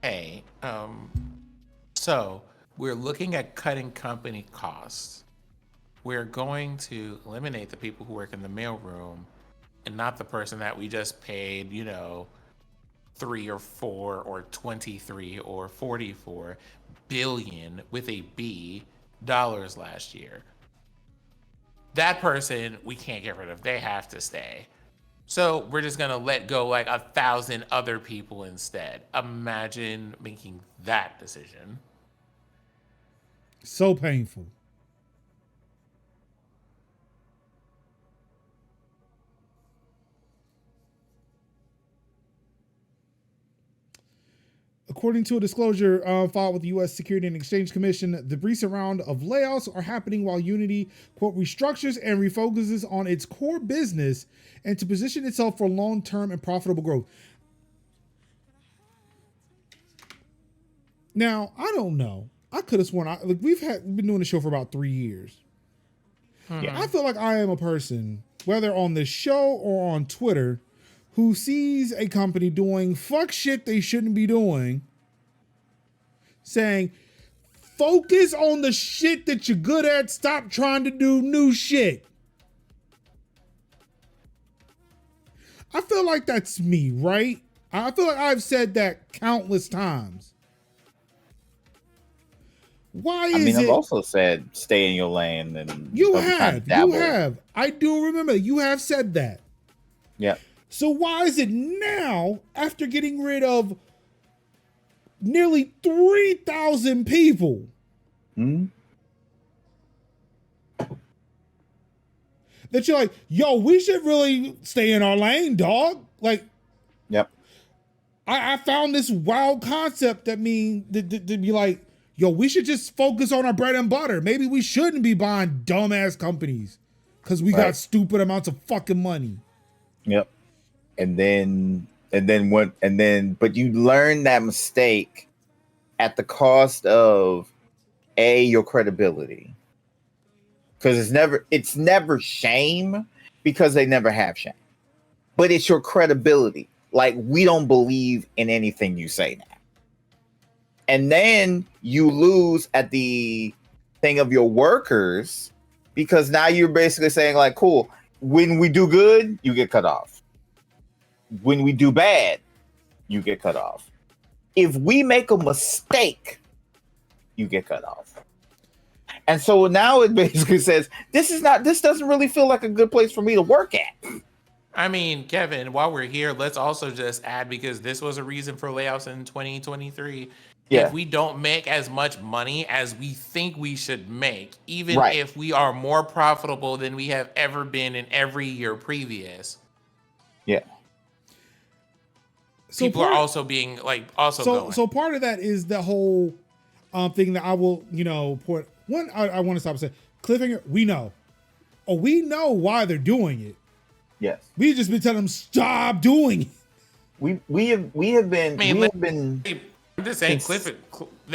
hey, so we're looking at cutting company costs. We're going to eliminate the people who work in the mailroom and not the person that we just paid, 3 or 4 or 23 or 44 billion with a B dollars last year. That person we can't get rid of. They have to stay. So we're just going to let go like 1,000 other people instead. Imagine making that decision. So painful. According to a disclosure filed with the U.S. Security and Exchange Commission, the recent round of layoffs are happening while Unity, quote, restructures and refocuses on its core business and to position itself for long-term and profitable growth. Now, I don't know. I could have sworn we've been doing the show for about 3 years. Yeah. I feel like I am a person, whether on this show or on Twitter, who sees a company doing fuck shit they shouldn't be doing, saying, focus on the shit that you're good at, stop trying to do new shit. I feel like that's me, right? I feel like I've said that countless times. Why is it? I've also said stay in your lane and You don't be trying to have. dabble. I do remember you have said that. Yeah. So why is it now, after getting rid of nearly 3,000 people, that you're like, yo, we should really stay in our lane, dog? Like, yep. I found this wild concept that to be like, yo, we should just focus on our bread and butter. Maybe we shouldn't be buying dumbass companies because we got stupid amounts of fucking money. Yep. But you learn that mistake at the cost of your credibility. Because it's never shame, because they never have shame. But it's your credibility. Like, we don't believe in anything you say now. And then you lose at the thing of your workers, because now you're basically saying, like, cool, when we do good, you get cut off. When we do bad, you get cut off. If we make a mistake, you get cut off. And so now it basically says, this doesn't really feel like a good place for me to work at. I mean, Kevin, while we're here, let's also just add, because this was a reason for layoffs in 2023. Yeah. If we don't make as much money as we think we should make, even if we are more profitable than we have ever been in every year previous. Yeah. So people are also being like, going. So part of that is the whole thing that I will, point. One, I want to stop and say, cliffhanger, we know why they're doing it. Yes. We've just been telling them, stop doing it. We have been. I'm just saying,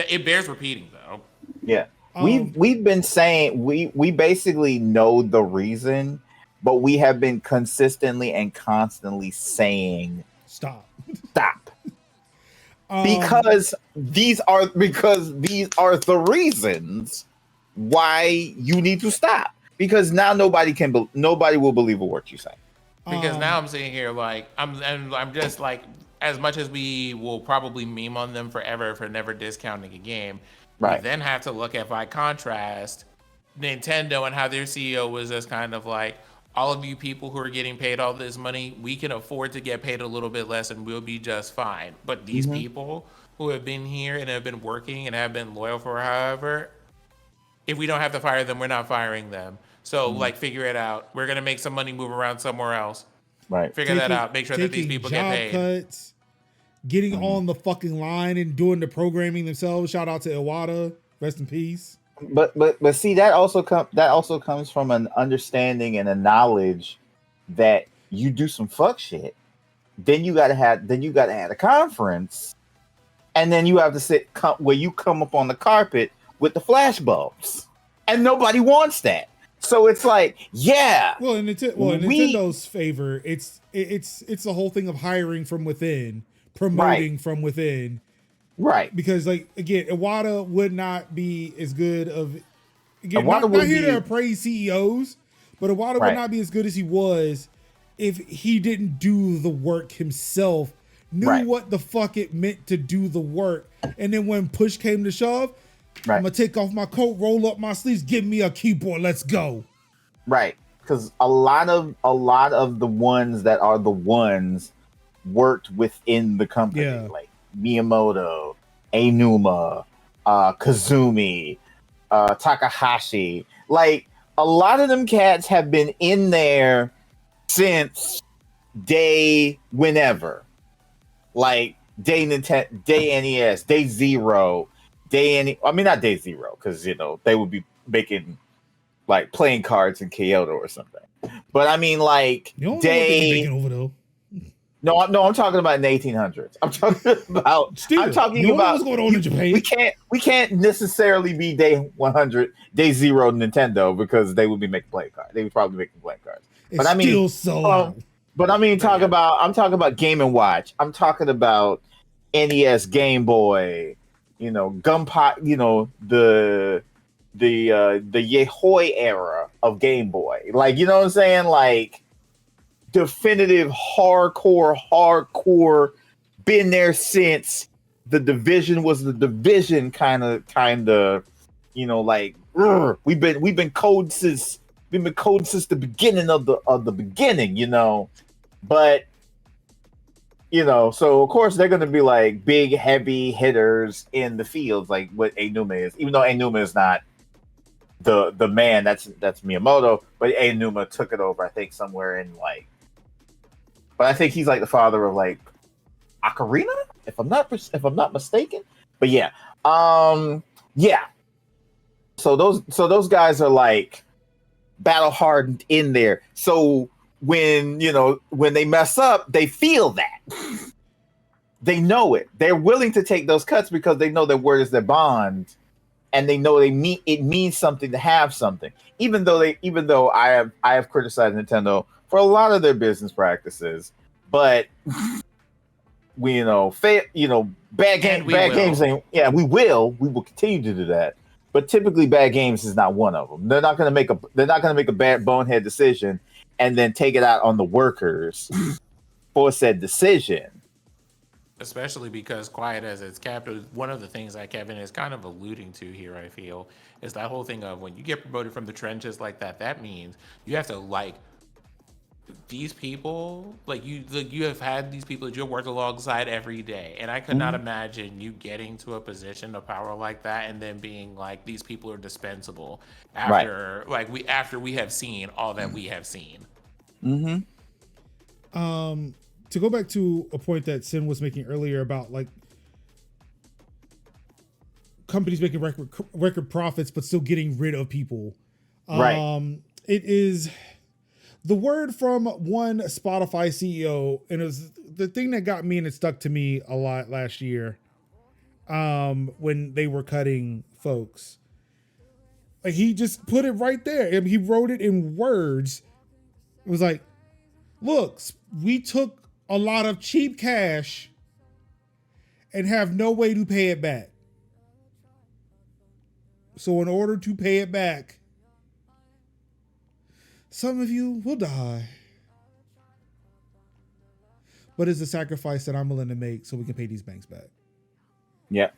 it bears repeating though. Yeah. We've been saying, we basically know the reason, but we have been consistently and constantly saying, stop. Because these are the reasons why you need to stop. Because now nobody will believe a word you say. Because now I'm sitting here like I'm just like, as much as we will probably meme on them forever for never discounting a game, we then have to look at, by contrast, Nintendo and how their CEO was just kind of like, all of you people who are getting paid all this money, we can afford to get paid a little bit less and we'll be just fine. But these people who have been here and have been working and have been loyal for however, if we don't have to fire them, we're not firing them. So like, figure it out. We're going to make some money, move around somewhere else. Right. Figure that out. Make sure that these people get paid. Cuts, getting on the fucking line and doing the programming themselves. Shout out to Iwata. Rest in peace. But see, that also comes from an understanding and a knowledge that you do some fuck shit. Then you gotta have a conference, and then you have to where you come up on the carpet with the flash bulbs, and nobody wants that. So it's like, yeah. Well, in Nintendo's favor, it's the whole thing of hiring from within, promoting from within. Right. Because, like, again, Iwata would not be as good of... Again, not here to praise CEOs, but Iwata would not be as good as he was if he didn't do the work himself, knew what the fuck it meant to do the work, and then when push came to shove, I'm going to take off my coat, roll up my sleeves, give me a keyboard, let's go. Right. Because a lot of the ones that are the ones worked within the company. Yeah. Like Miyamoto, Aonuma, Kazumi, Takahashi. Like, a lot of them cats have been in there since day whenever. Like, day NES, day zero, not day zero, because, they would be making, like, playing cards in Kyoto or something. But I mean, like, day... No, I'm talking about in the 1800s. I'm talking about. What's going on in Japan. We can't necessarily be day 100, day zero Nintendo, because they would be making playing cards. They would probably be making playing cards. But I mean, I'm talking about Game and Watch. I'm talking about NES, Game Boy, Gunpot, the Yehoi era of Game Boy. Like, you know what I'm saying? Like, definitive hardcore, been there since the division was the division, kind of, like, we've been code since the beginning of the beginning, but so of course they're going to be like big heavy hitters in the fields, like what Aonuma is, even though Aonuma is not the man, that's Miyamoto, but Aonuma took it over, I think, somewhere in like. But I think he's like the father of like Ocarina. if I'm not mistaken. But yeah, yeah. So those guys are like battle hardened in there. So when they mess up, they feel that. They know it. They're willing to take those cuts because they know that word is their bond, and they know it means something to have something. Even though I have criticized Nintendo for a lot of their business practices, but bad games ain't. Yeah, we will continue to do that. But typically, bad games is not one of them. They're not going to make a bad bonehead decision and then take it out on the workers for said decision. Especially because, quiet as it's kept, one of the things that Kevin is kind of alluding to here, I feel, is that whole thing of when you get promoted from the trenches like that, that means you have to like these people, you have had these people that you work alongside every day, and I could not imagine you getting to a position of power like that and then being like, these people are dispensable after after we have seen all that we have seen. To go back to a point that Sin was making earlier about like companies making record profits but still getting rid of people. It is the word from one Spotify CEO, and it was the thing that got me and it stuck to me a lot last year when they were cutting folks. Like, he just put it right there. I mean, he wrote it in words. It was like, look, we took a lot of cheap cash and have no way to pay it back. So in order to pay it back, some of you will die. But it's a sacrifice that I'm willing to make so we can pay these banks back. Yeah.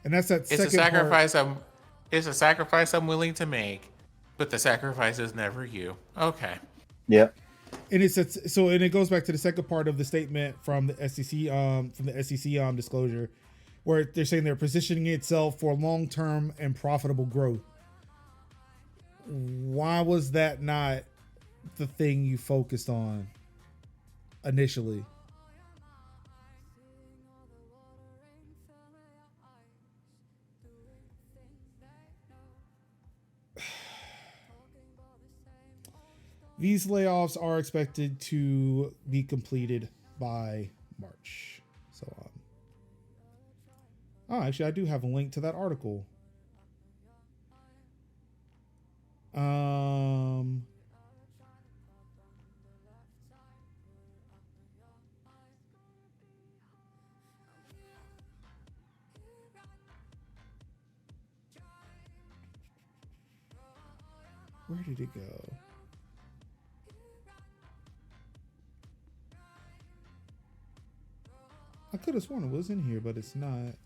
And that's that second part. It's a sacrifice I'm willing to make, but the sacrifice is never you. Okay. Yeah. And it goes back to the second part of the statement from the SEC disclosure, where they're saying they're positioning itself for long-term and profitable growth. Why was that not the thing you focused on initially? These layoffs are expected to be completed by March. So, actually, I do have a link to that article. Where did it go? I could have sworn it was in here, but it's not.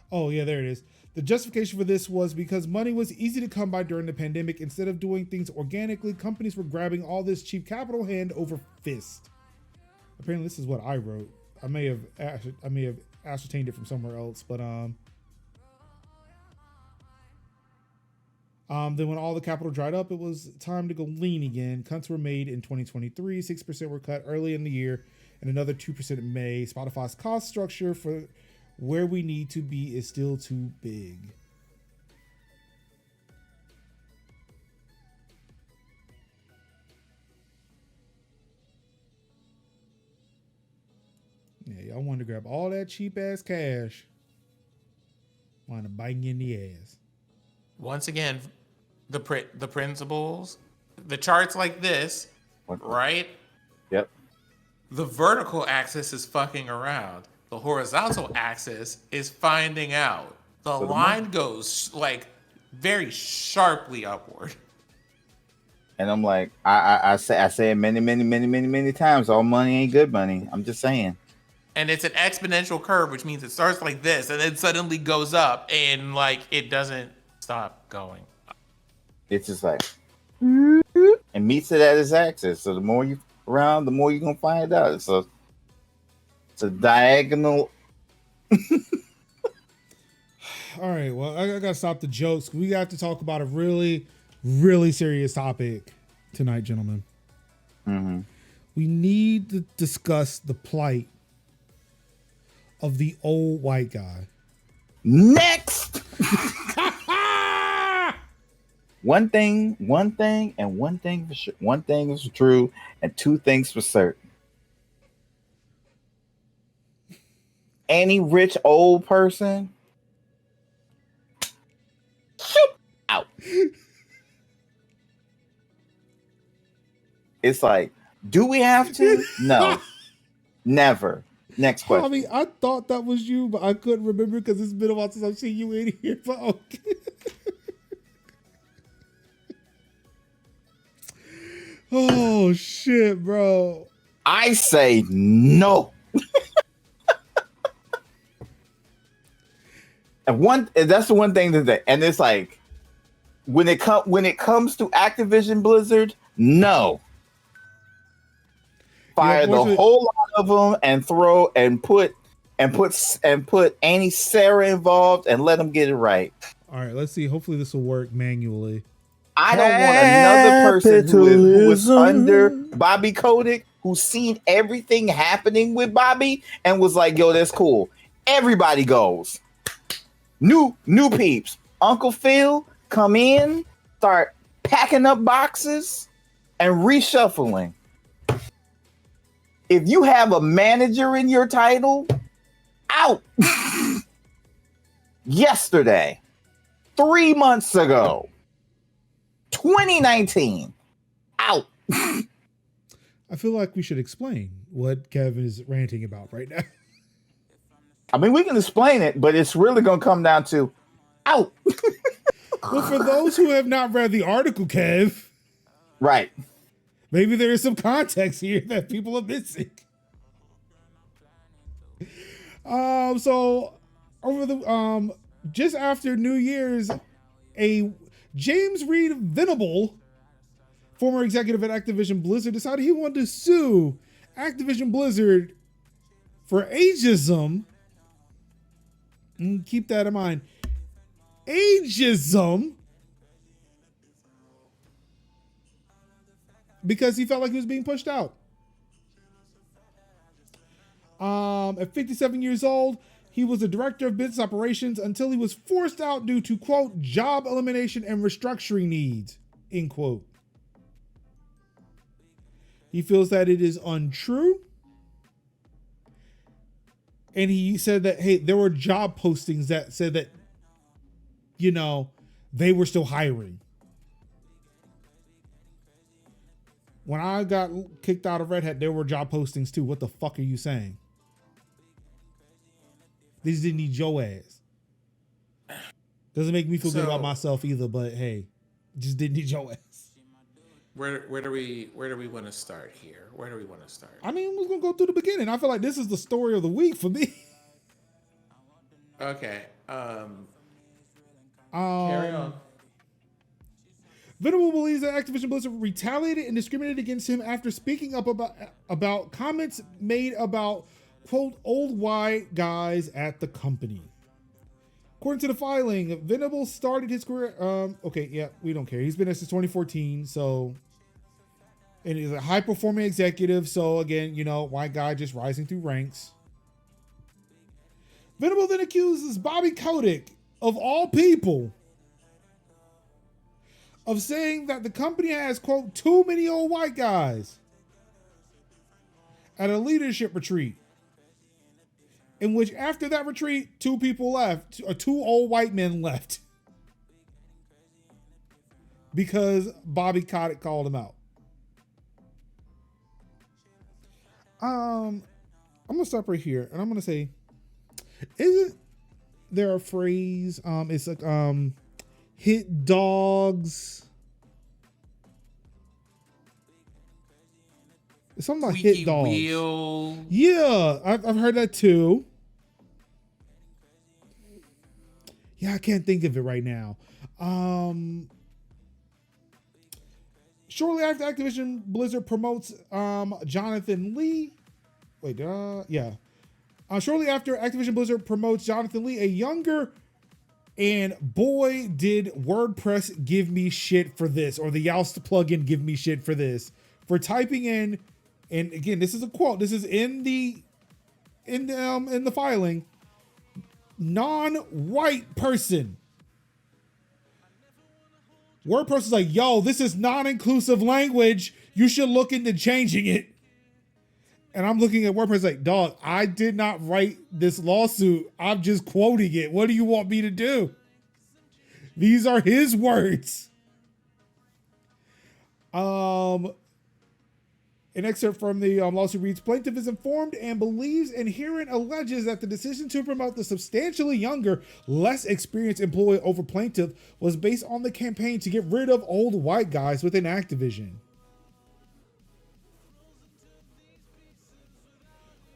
Oh, yeah, there it is. The justification for this was because money was easy to come by during the pandemic. Instead of doing things organically, companies were grabbing all this cheap capital hand over fist. Apparently, this is what I wrote. I may have ascertained it from somewhere else, but then when all the capital dried up, it was time to go lean again. Cuts were made in 2023. 6% were cut early in the year, and another 2% in May. Spotify's cost structure for where we need to be is still too big. Yeah, y'all wanted to grab all that cheap ass cash. Want to bite you in the ass. Once again, the principles, the charts like this, right? Yep. The vertical axis is fucking around. The horizontal axis is finding out. The line goes like very sharply upward. And I'm like, I say it many times. All money ain't good money. I'm just saying. And it's an exponential curve, which means it starts like this and then suddenly goes up, and like it doesn't stop going up. It's just like, and meets it at its axis. So the more you around, the more you're gonna find out. So It's a diagonal. All right, well, I gotta stop the jokes. We got to talk about a really, really serious topic tonight, gentlemen. Mm-hmm. We need to discuss the plight of the old white guy. Next. One thing, and one thing for sure. One thing is true, and two things for certain. Any rich old person, shoot out. It's like, do we have to? No, never. Next question. I mean, I thought that was you, but I couldn't remember because it's been a while since I've seen you in here. But okay. Oh shit, bro. I say no. And that's the one thing and it's like when it comes to Activision Blizzard, no. Fire the whole lot of them and put Annie Sarah involved and let them get it right. All right, let's see. Hopefully this will work manually. I don't want another person who is under Bobby Kotick, who's seen everything happening with Bobby and was like, yo, that's cool. Everybody goes. New peeps. Uncle Phil, come in, start packing up boxes and reshuffling. If you have a manager in your title, out. Yesterday, 3 months ago, 2019, out. I feel like we should explain what Kevin is ranting about right now. I mean, we can explain it, but it's really going to come down to out. Well, for those who have not read the article, Kev, right. Maybe there is some context here that people are missing. So over the just after New Year's, a James Reed Venable, former executive at Activision Blizzard, decided he wanted to sue Activision Blizzard for ageism. And keep that in mind. Ageism. Because he felt like he was being pushed out. At 57 years old, he was the director of business operations until he was forced out due to, quote, job elimination and restructuring needs, end quote. He feels that it is untrue. And he said that, hey, there were job postings that said that, you know, they were still hiring. When I got kicked out of Red Hat, there were job postings too. What the fuck are you saying? These didn't need your ass. Doesn't make me feel good about myself either, but hey, just didn't need your ass. Where do we want to start here? Where do we want to start? I mean, we're gonna go through the beginning. I feel like this is the story of the week for me. Okay. Carry on. Venable believes that Activision Blizzard retaliated and discriminated against him after speaking up about comments made about, quote, old white guys at the company. According to the filing, Venable started his career. We don't care. He's been there since 2014, so, and he's a high-performing executive. So again, you know, white guy just rising through ranks. Venable then accuses Bobby Kotick, of all people, of saying that the company has, quote, too many old white guys at a leadership retreat, in which after that retreat, two people left, or two old white men left because Bobby Kotick called him out. I'm gonna stop right here and I'm gonna say, isn't there a phrase? It's like hit dogs. It's something about hit dogs. Wheel. Yeah, I've heard that too. Yeah, I can't think of it right now. Shortly after Activision Blizzard promotes Jonathan Lee. Shortly after, Activision Blizzard promotes Jonathan Lee, a younger, and boy, did WordPress give me shit for this, or the Yoast plugin give me shit for this, for typing in, and again, this is a quote. This is in the filing. Non-white person. WordPress is like, yo, this is non-inclusive language. You should look into changing it. And I'm looking at WordPress like, dog, I did not write this lawsuit. I'm just quoting it. What do you want me to do? These are his words. An excerpt from the lawsuit reads, plaintiff is informed and believes inherent alleges that the decision to promote the substantially younger, less experienced employee over plaintiff was based on the campaign to get rid of old white guys within Activision.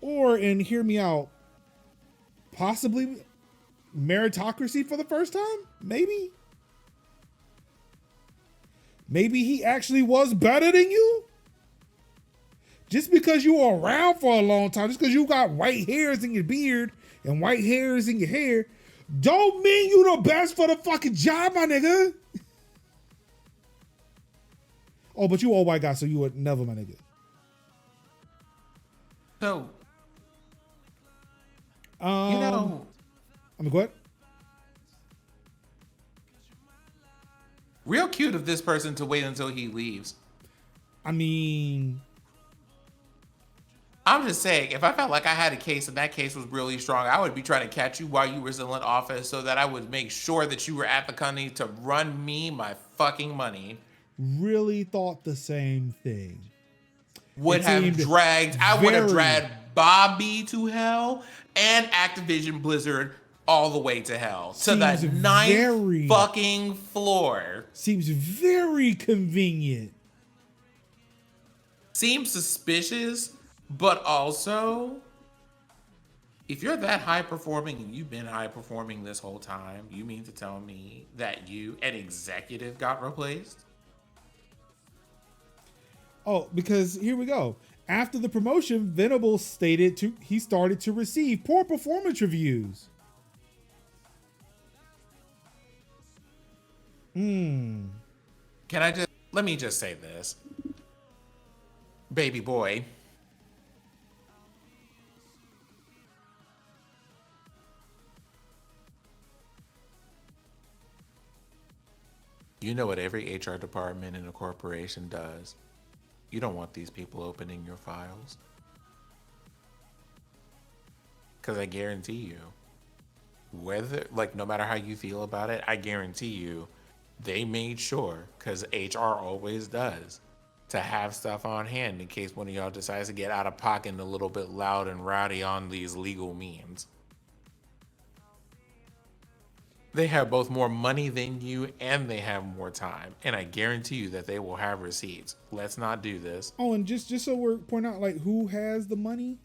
Or, and hear me out, possibly meritocracy for the first time? Maybe? Maybe he actually was better than you? Just because you were around for a long time, just because you got white hairs in your beard and white hairs in your hair, don't mean you the best for the fucking job, my nigga. Oh, but you all white guy, so you would never, my nigga. So, go ahead. Real cute of this person to wait until he leaves. I mean, I'm just saying, if I felt like I had a case and that case was really strong, I would be trying to catch you while you were still in office so that I would make sure that you were at the company to run me my fucking money. Really thought the same thing. I would have dragged Bobby to hell and Activision Blizzard all the way to hell. To the ninth fucking floor. Seems very convenient. Seems suspicious, but also, if you're that high performing and you've been high performing this whole time, you mean to tell me that you, an executive, got replaced? Oh, because here we go. After the promotion, Venable stated he started to receive poor performance reviews. Let me just say this. Baby boy. You know what every HR department in a corporation does. You don't want these people opening your files. Because I guarantee you, no matter how you feel about it, I guarantee you, they made sure, because HR always does, to have stuff on hand in case one of y'all decides to get out of pocket and a little bit loud and rowdy on these legal means. They have both more money than you and they have more time. And I guarantee you that they will have receipts. Let's not do this. Oh, and just so we're pointing out, like, who has the money?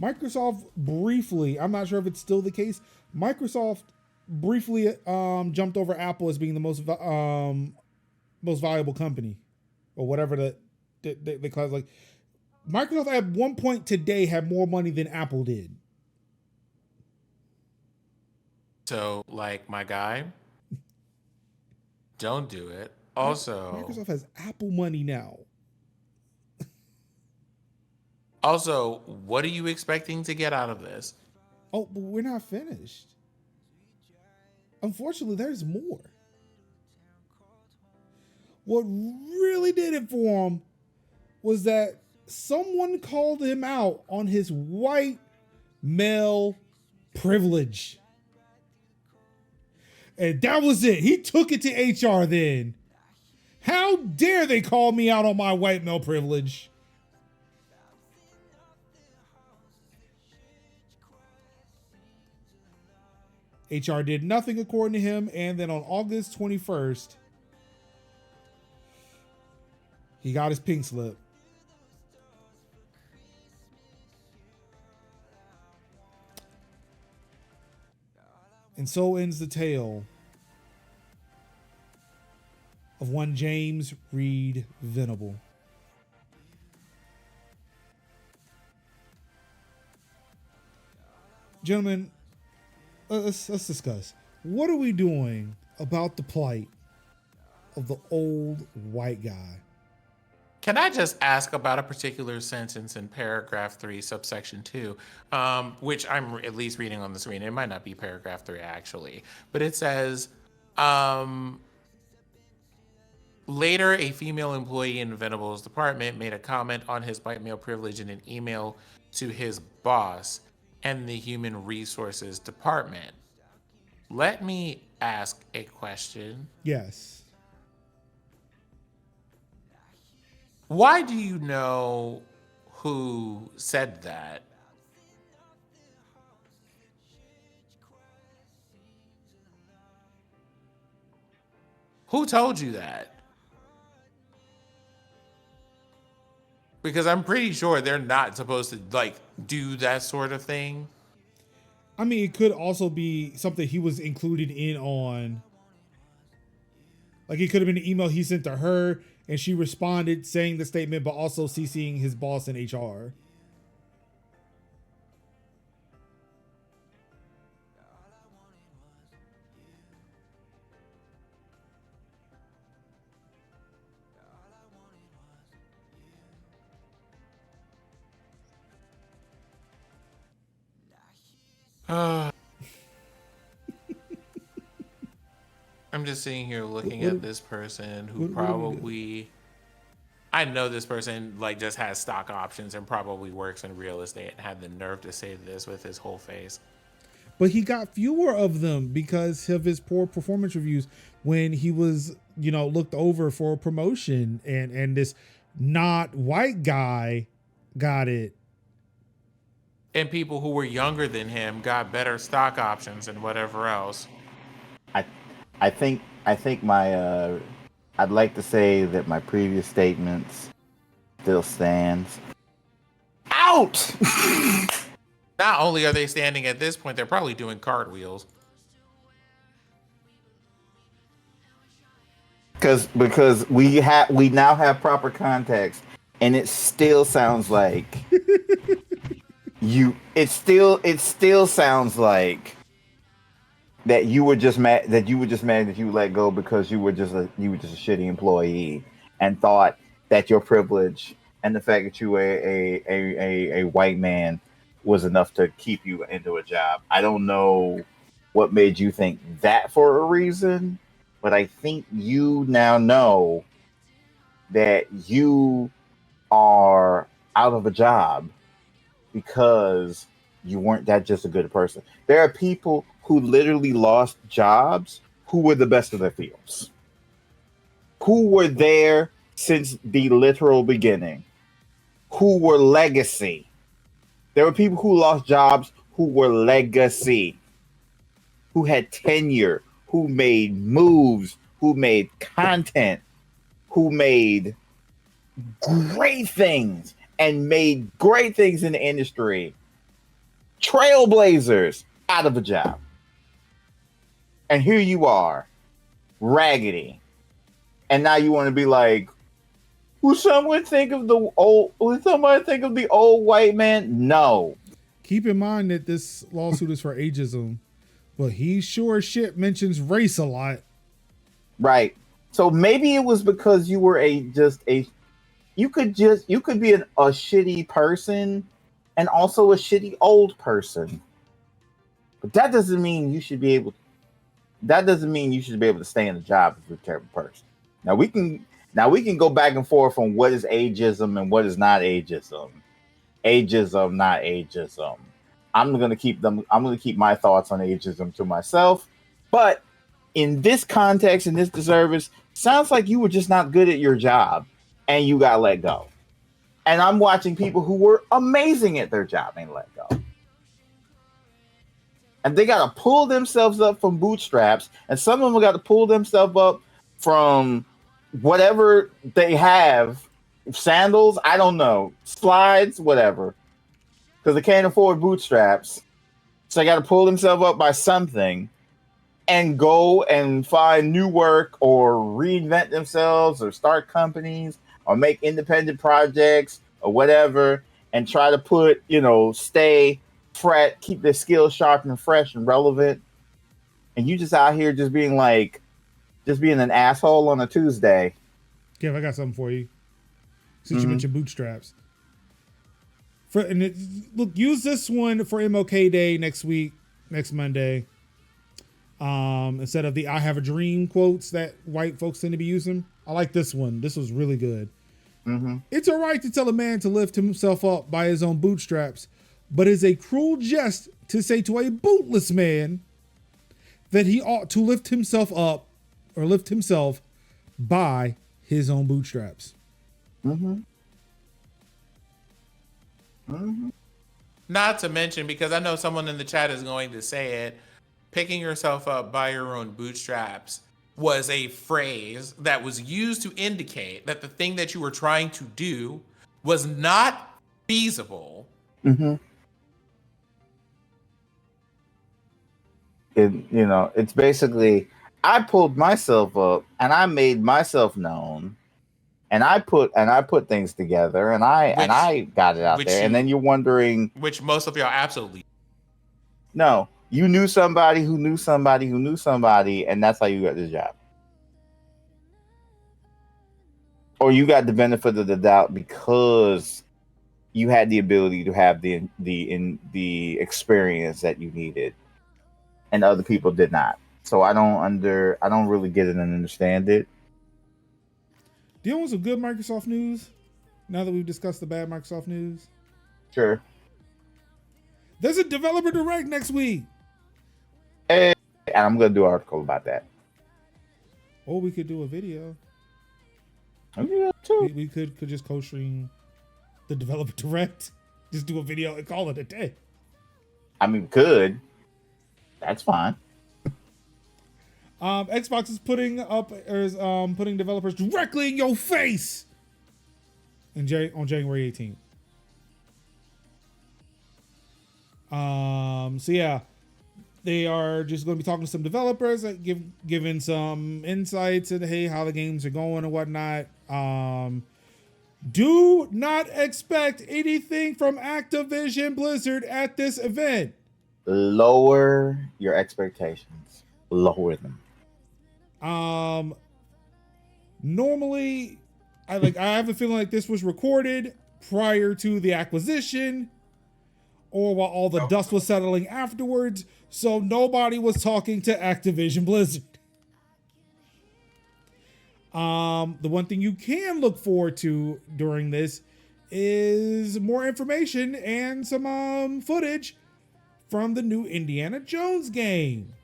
Microsoft briefly, I'm not sure if it's still the case, Microsoft briefly jumped over Apple as being the most valuable company, or whatever they call it. Like, Microsoft at one point today had more money than Apple did. So, like, my guy, don't do it. Also, Microsoft has Apple money now. Also, what are you expecting to get out of this? Oh, but we're not finished. Unfortunately, there's more. What really did it for him was that someone called him out on his white male privilege. And that was it. He took it to HR then. How dare they call me out on my white male privilege? HR did nothing according to him, and then on August 21st, he got his pink slip. And so ends the tale of one James Reed Venable. Gentlemen, let's discuss. What are we doing about the plight of the old white guy? Can I just ask about a particular sentence in paragraph 3, subsection 2, which I'm at least reading on the screen. It might not be paragraph 3 actually, but it says, later a female employee in Venable's department made a comment on his white male privilege in an email to his boss and the human resources department. Let me ask a question. Yes. Why do you know who said that? Who told you that? Because I'm pretty sure they're not supposed to like do that sort of thing. I mean, it could also be something he was included in on. Like, it could have been an email he sent to her and she responded saying the statement, but also CCing his boss in HR. I'm just sitting here looking at this person who probably, I know this person like just has stock options and probably works in real estate and had the nerve to say this with his whole face. But he got fewer of them because of his poor performance reviews when he was, looked over for a promotion, and this not white guy got it. And people who were younger than him got better stock options and whatever else. I think my I'd like to say that my previous statements still stands. Out. Not only are they standing at this point, they're probably doing cartwheels. Because we now have proper context, and it still sounds like it still sounds like that you were just mad that you let go because you were just a shitty employee and thought that your privilege and the fact that you were a white man was enough to keep you into a job. I don't know what made you think that for a reason, but I think you now know that you are out of a job because you weren't that just a good person. There are people who literally lost jobs who were the best of their fields, who were there since the literal beginning, who were legacy. There were people who lost jobs who were legacy, who had tenure, who made moves, who made content, who made great things and made great things in the industry. Trailblazers out of a job. And here you are, raggedy. And now you want to be like, will someone think of the old white man? No. Keep in mind that this lawsuit is for ageism, but he sure as shit mentions race a lot. Right. So maybe it was because you were you could be a shitty person and also a shitty old person. But that doesn't mean you should be able to stay in the job if you're a terrible person. Now we can go back and forth on what is ageism and what is not ageism. Ageism, not ageism. I'm gonna keep my thoughts on ageism to myself. But in this context, in this disservice, sounds like you were just not good at your job and you got let go. And I'm watching people who were amazing at their job and let go. And they got to pull themselves up from bootstraps. And some of them got to pull themselves up from whatever they have. Sandals, I don't know. Slides, whatever. Because they can't afford bootstraps. So they got to pull themselves up by something and go and find new work or reinvent themselves or start companies or make independent projects or whatever and try to stay keep their skills sharp and fresh and relevant, and you just out here just being an asshole on a Tuesday. Kev, I got something for you. Since you mentioned bootstraps. Look, use this one for MLK Day next Monday. Instead of the "I have a dream" quotes that white folks tend to be using. I like this one. This was really good. It's all right to tell a man to lift himself up by his own bootstraps, but it's a cruel jest to say to a bootless man that he ought to lift himself up or lift himself by his own bootstraps. Not to mention, because I know someone in the chat is going to say it, picking yourself up by your own bootstraps was a phrase that was used to indicate that the thing that you were trying to do was not feasible. It's basically, I pulled myself up and I made myself known, and I put things together, and I got it out there. And then you're wondering, which most of y'all absolutely. No, you knew somebody who knew somebody who knew somebody, and that's how you got this job. Or you got the benefit of the doubt because you had the ability to have the experience that you needed, and other people did not. So I don't really get it and understand it. Do you want some good Microsoft news? Now that we've discussed the bad Microsoft news? Sure. There's a developer direct next week. And I'm going to do an article about that. Or we could do a video. Yeah, too. We could just co-stream the developer direct. Just do a video and call it a day. I mean, could. That's fine. Xbox is putting developers directly in your face on January 18th. So yeah, they are just going to be talking to some developers, giving some insights into how the games are going and whatnot. Do not expect anything from Activision Blizzard at this event. Lower your expectations. Lower them. Normally, I have a feeling like this was recorded prior to the acquisition, or while all the dust was settling afterwards, so nobody was talking to Activision Blizzard. The one thing you can look forward to during this is more information and some footage from the new Indiana Jones game.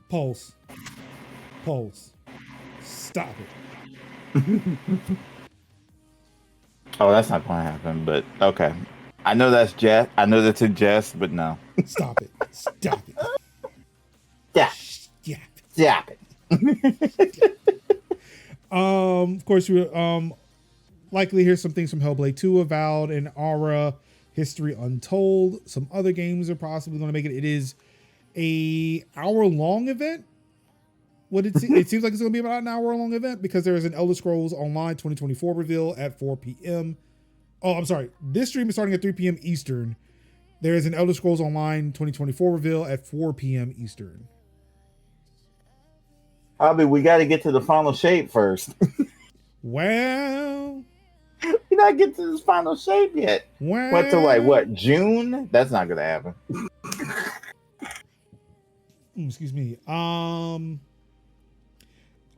Pulse. Stop it. Oh, that's not going to happen, but okay. I know that's jest. I know that's a jest, but no. Stop it. Stop it. Stop it. Of course, we likely hear some things from Hellblade 2, Avowed, and Aura, History Untold. Some other games are possibly going to make it. It is a hour-long event. It seems like it's going to be about an hour-long event because there is an Elder Scrolls Online 2024 reveal at 4 p.m. Oh, I'm sorry. This stream is starting at 3 p.m. Eastern. There is an Elder Scrolls Online 2024 reveal at 4 p.m. Eastern. Hobby, we got to get to the final shape first. Well, we not get to this final shape yet. Well, what to what? June? That's not gonna happen. Excuse me.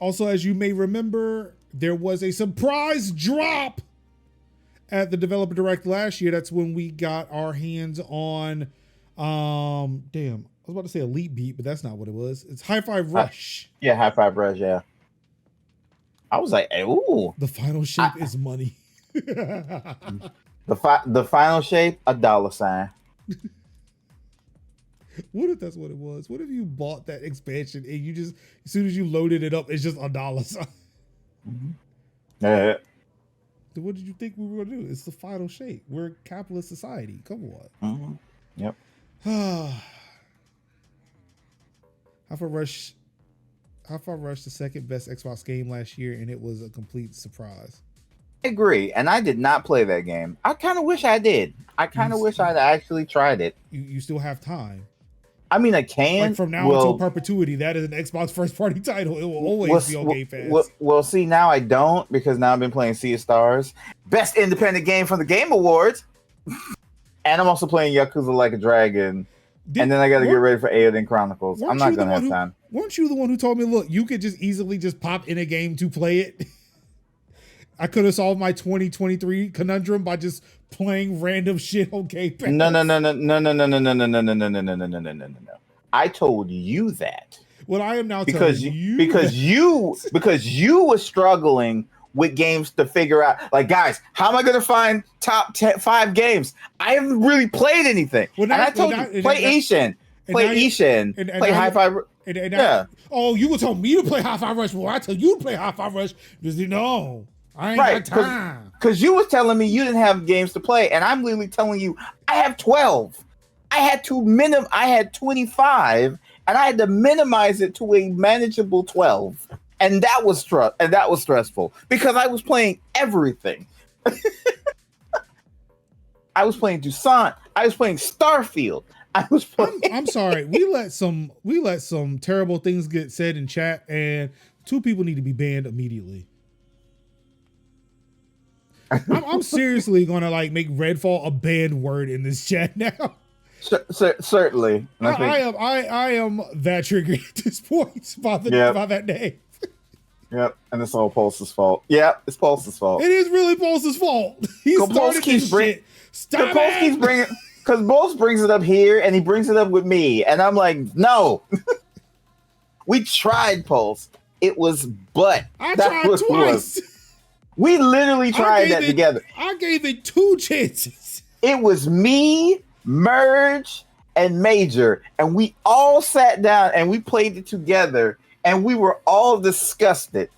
Also, as you may remember, there was a surprise drop at the Developer Direct last year. That's when we got our hands on damn, I was about to say Elite Beat, but that's not what it was. It's Hi-Fi Rush. Yeah, Hi-Fi Rush, yeah. I was like, ooh. The final shape is money. The final shape, $. What if that's what it was? What if you bought that expansion and you just, as soon as you loaded it up, it's just $? Mm-hmm. Yeah. So what did you think we were going to do? It's the final shape. We're a capitalist society. Come on. Mm-hmm. Yep. Hi-Fi Rush, the second best Xbox game last year, and it was a complete surprise. agree, and I did not play that game. I kind of wish I did. I kind of wish I'd actually tried it. You still have time. I mean, I can. Like from now until perpetuity, that is an Xbox first party title. It will always be on Game Pass. Well, see, now I don't, because now I've been playing Sea of Stars, best independent game from the Game Awards, and I'm also playing Yakuza Like a Dragon, and then I got to get ready for Eiyuden Chronicles. I'm not gonna have time. Weren't you the one who told me, look, you could just easily just pop in a game to play it? I could have solved my 2023 conundrum by just playing random shit on Game Pass. No. I told you that. Well, I am now telling you because you were struggling with games to figure out, like, guys, how am I going to find top 5 games? I haven't really played anything. Well, and I told you, play Ishin, play Hi-Fi. Yeah. Oh, you were telling me to play Hi-Fi Rush. Well, I tell you to play Hi-Fi Rush. Because no, I ain't got time. Because you was telling me you didn't have games to play, and I'm literally telling you I have 12. I had 25, and I had to minimize it to a manageable 12. And that was stressful because I was playing everything. I was playing Dusant. I was playing Starfield. I was playing. I'm sorry. We let some terrible things get said in chat, and 2 people need to be banned immediately. I'm seriously gonna make Redfall a banned word in this chat now. Certainly. I am that triggered at this point by that name. Yep, and it's all Pulse's fault. Yep, it's Pulse's fault. It is really Pulse's fault. He started this shit. Stop it. Because Pulse brings it up here, and he brings it up with me, and I'm like, no. We tried Pulse. It was butt. I tried twice. We literally tried that together. I gave it 2 chances. It was me, Merge, and Major, and we all sat down and we played it together, and we were all disgusted.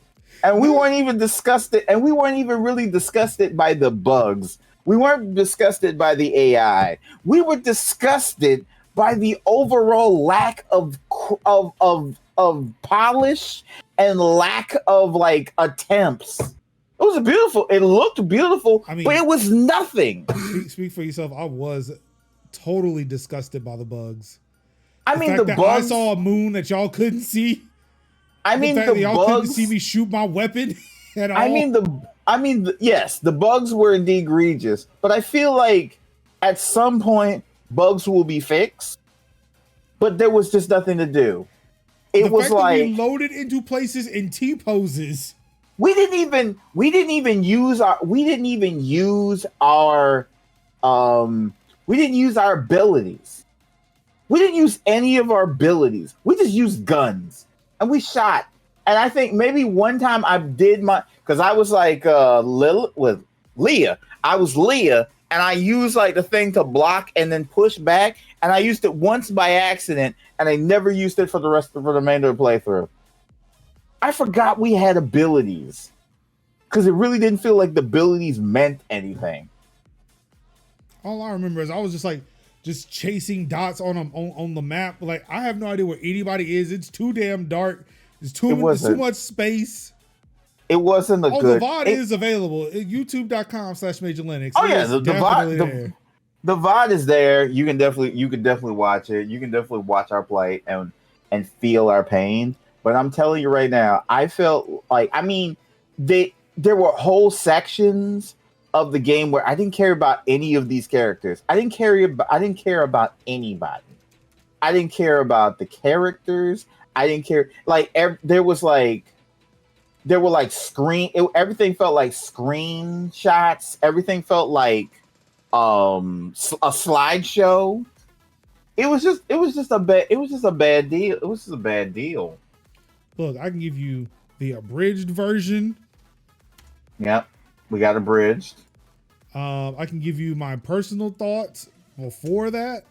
And we weren't even disgusted, and we weren't even really disgusted by the bugs. We weren't disgusted by the AI. We were disgusted by the overall lack of polish and lack of attempts. It looked beautiful, but it was nothing. Speak for yourself. I was totally disgusted by the bugs. The bugs. I saw a moon that y'all couldn't see. Y'all couldn't see me shoot my weapon at all. Yes, the bugs were indeed egregious, but I feel like at some point bugs will be fixed. But there was just nothing to do. We loaded into places in T poses. We didn't even use our abilities. We didn't use any of our abilities. We just used guns and we shot. And I think maybe one time I did because I was with Leah. I was Leah, and I used the thing to block and then push back. And I used it once by accident, and I never used it for the remainder of the playthrough. I forgot we had abilities because it really didn't feel like the abilities meant anything. All I remember is I was just chasing dots on the map. I have no idea where anybody is. It's too damn dark. There's too much space. It wasn't a good. The VOD is available at youtube.com/Major Linux. Oh yeah, the VOD. The VOD is there. You can definitely watch it. You can definitely watch our plight and feel our pain. But I'm telling you right now, I felt there were whole sections of the game where I didn't care about any of these characters. I didn't care about anybody. I didn't care about the characters. I didn't care. Everything felt like screenshots. Everything felt like a slideshow. It was just a bad deal. It was just a bad deal. Look, I can give you the abridged version. Yep, we got abridged. I can give you my personal thoughts before that.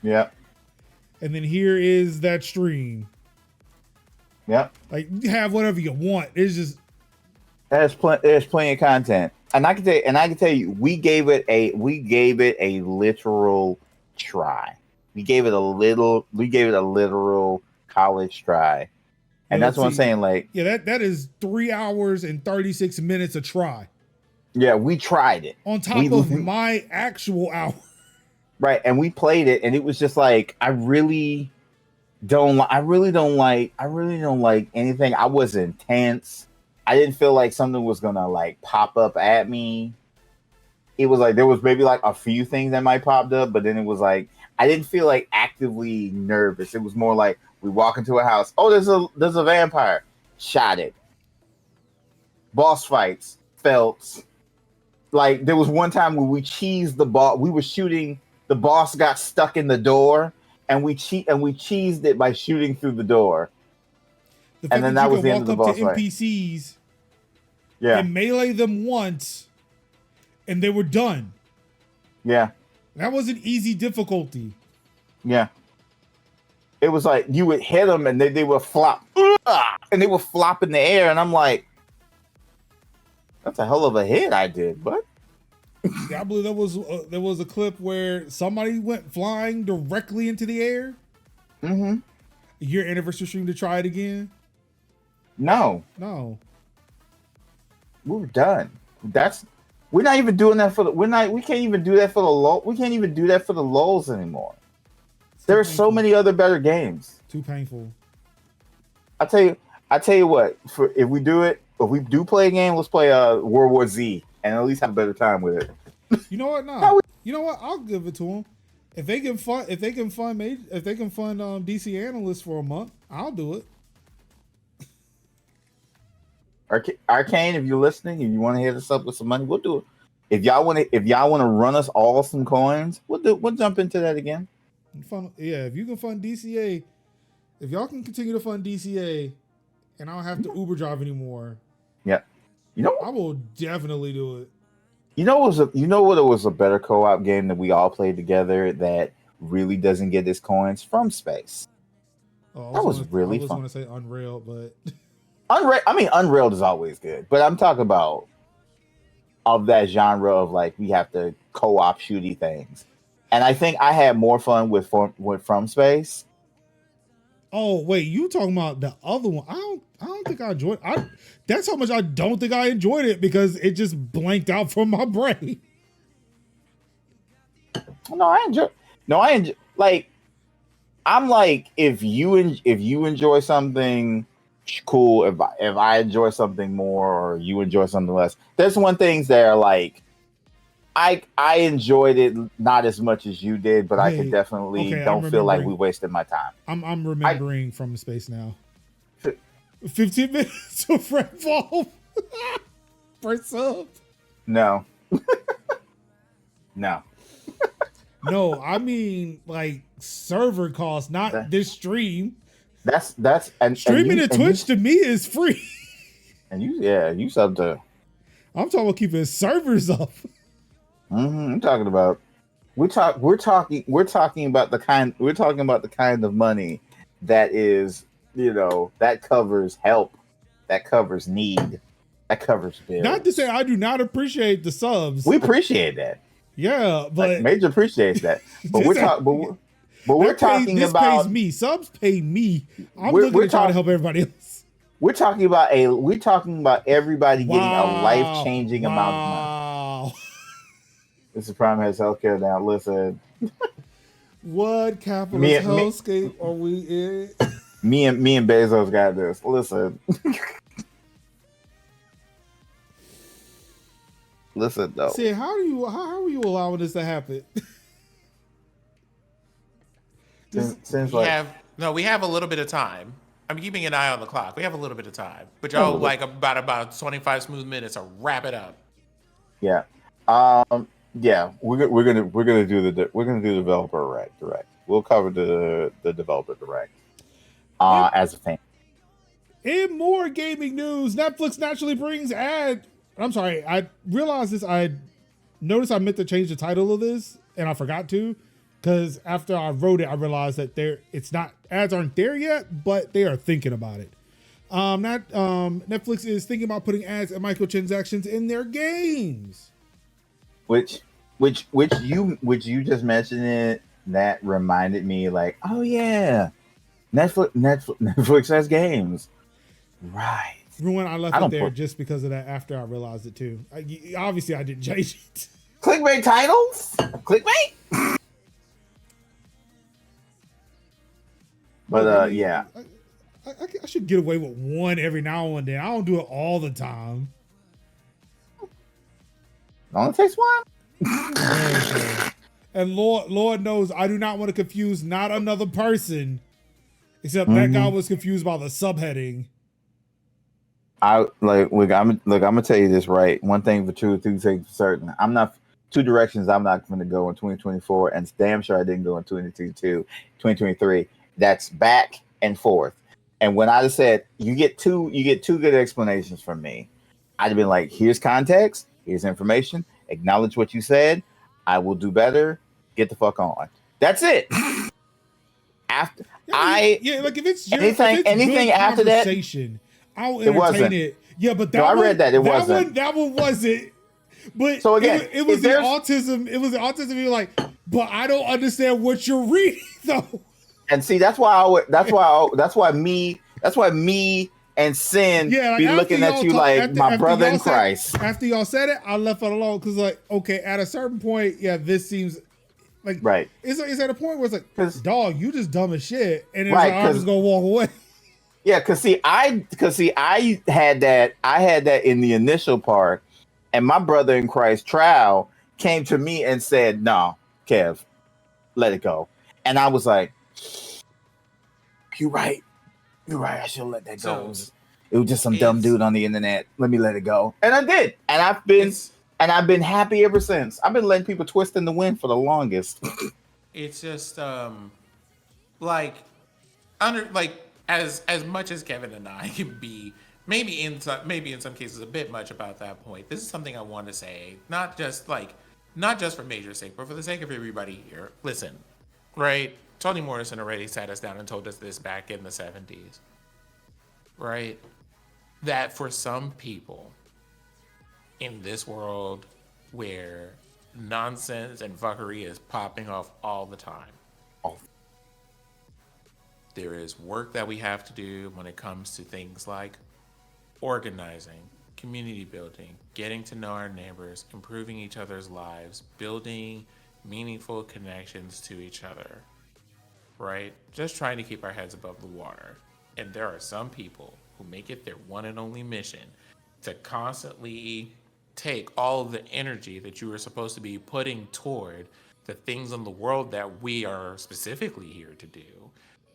Yep. And then here is that stream. Yep. You have whatever you want. It's just there's plenty of content, and I can tell you, we gave it a literal try. We gave it a literal college try. And that's what I'm saying. That is 3 hours and 36 minutes a try. Yeah, we tried it. On top of my actual hour. Right, and we played it, and it was just like I really don't like anything. I was intense. I didn't feel like something was gonna like pop up at me. It was like there was maybe like a few things that might popped up, but then it was like I didn't feel like actively nervous. It was more like we walk into a house. Oh, there's a vampire. Shot it. Boss fights felt like there was one time where we cheesed the boss. We were shooting. The boss got stuck in the door, and we cheesed it by shooting through the door. And then that was the end of the boss fight. NPCs, yeah, and melee them once, and they were done. Yeah, that was an easy difficulty. Yeah, it was like you would hit them, and they would flop, and they would flop in the air, and I'm like, that's a hell of a hit I did, but. Yeah, I believe there was a clip where somebody went flying directly into the air. Mm-hmm. Your anniversary stream to try it again? No. We're done. We're not even doing that we can't even do that for the lull. We can't even do that for the lulls anymore. There are so many other better games. Too painful. I tell you what, if we do play a game, let's play World War Z. And at least have a better time with it. You know what? No. You know what? I'll give it to them. If they can fund DC analysts for a month, I'll do it. Arcane, if you're listening, if you want to hit us up with some money, we'll do it. If y'all want to run us all some coins, we'll jump into that again. If you can fund DCA, if y'all can continue to fund DCA, and I don't have to Uber drive anymore. Yeah. You know, I will definitely do it. You know what? It was a better co-op game that we all played together that really doesn't get its coins from Space. That was really fun. I was going to say Unrail, but Unrailed is always good, but I'm talking about of that genre of like we have to co-op shooty things, and I think I had more fun with From Space. Oh wait, you talking about the other one? I don't think I enjoyed it. That's how much I don't think I enjoyed it because it just blanked out from my brain. No, I enjoy. Like, I'm like, if you enjoy something, cool. If I enjoy something more or you enjoy something less, there's one things that are like, I enjoyed it not as much as you did, but I can definitely don't feel like we wasted my time. I'm remembering From Space now. 15 minutes of Redfall for sub. No. No. No, I mean like server costs, not this stream. That's streaming to Twitch to me is free. And you sub to. I'm talking about keeping servers up. I'm talking about we're talking about the kind of money that is, that covers help, that covers need, that covers bills. Not to say I do not appreciate the subs. We appreciate that. Yeah, but like, Major appreciates that. But we're talking this about pays me. Subs pay me. I'm looking to try to help everybody else. We're talking about everybody getting a life-changing amount of money. This is Prime has healthcare now. Listen. What capitalist hellscape are we in? Me and Bezos got this. Listen. Listen though. See, how are you allowing this to happen? We have a little bit of time. I'm keeping an eye on the clock. We have a little bit of time, but y'all like about 25 smooth minutes to wrap it up. Yeah. Yeah, we're gonna do the developer direct. We'll cover the developer direct as a fan. In more gaming news, Netflix naturally brings ad. I'm sorry, I realized this. I noticed I meant to change the title of this, and I forgot to, because after I wrote it, I realized that ads aren't there yet, but they are thinking about it. Netflix is thinking about putting ads and microtransactions in their games. Which you just mentioned it, that reminded me like, oh yeah, Netflix has games, right? Ruin, I left I it don't there put just because of that after I realized it too. Obviously, I didn't change it. clickbait titles. Clickbait. But Look, I mean, yeah. I should get away with one every now and then. I don't do it all the time. It only takes one. Okay. And Lord knows I do not want to confuse not another person, except that guy was confused by the subheading. Look, I'm gonna tell you this right. One thing for true, two things for certain. I'm not two directions I'm not going to go in 2024, and it's damn sure I didn't go in 2023. That's back and forth. And when I said you get two good explanations from me, I'd have been like, here's context, here's information, acknowledge what you said, I will do better, get the fuck on. That's it. After like if it's anything good after that, I'll entertain it. Yeah, but I read that it wasn't. That one wasn't. But so again, it was the autism. It was the autism. You're like, but I don't understand what you're reading though. And see, that's why me and Sin be looking at you like my brother in Christ. After y'all said it, I left it alone because like, okay, at a certain point, yeah, this seems like right. It's at a point where it's like, dog, you just dumb as shit, and it's right, like, I'm just gonna walk away. Yeah, cause I had that in the initial part, and my brother in Christ trial came to me and said, "No, Kev, let it go," and I was like, "You're right. I should let that go. It was just some dumb dude on the internet. Let me let it go," and I did, and I've been happy ever since. I've been letting people twist in the wind for the longest. It's just as much as Kevin and I can be, maybe in some cases a bit much about that point. This is something I want to say, not just for Major's sake, but for the sake of everybody here. Listen, right? Toni Morrison already sat us down and told us this back in the 70s, right? That for some people in this world where nonsense and fuckery is popping off all the time, there is work that we have to do when it comes to things like organizing, community building, getting to know our neighbors, improving each other's lives, building meaningful connections to each other, right? Just trying to keep our heads above the water. And there are some people who make it their one and only mission to constantly take all of the energy that you are supposed to be putting toward the things in the world that we are specifically here to do,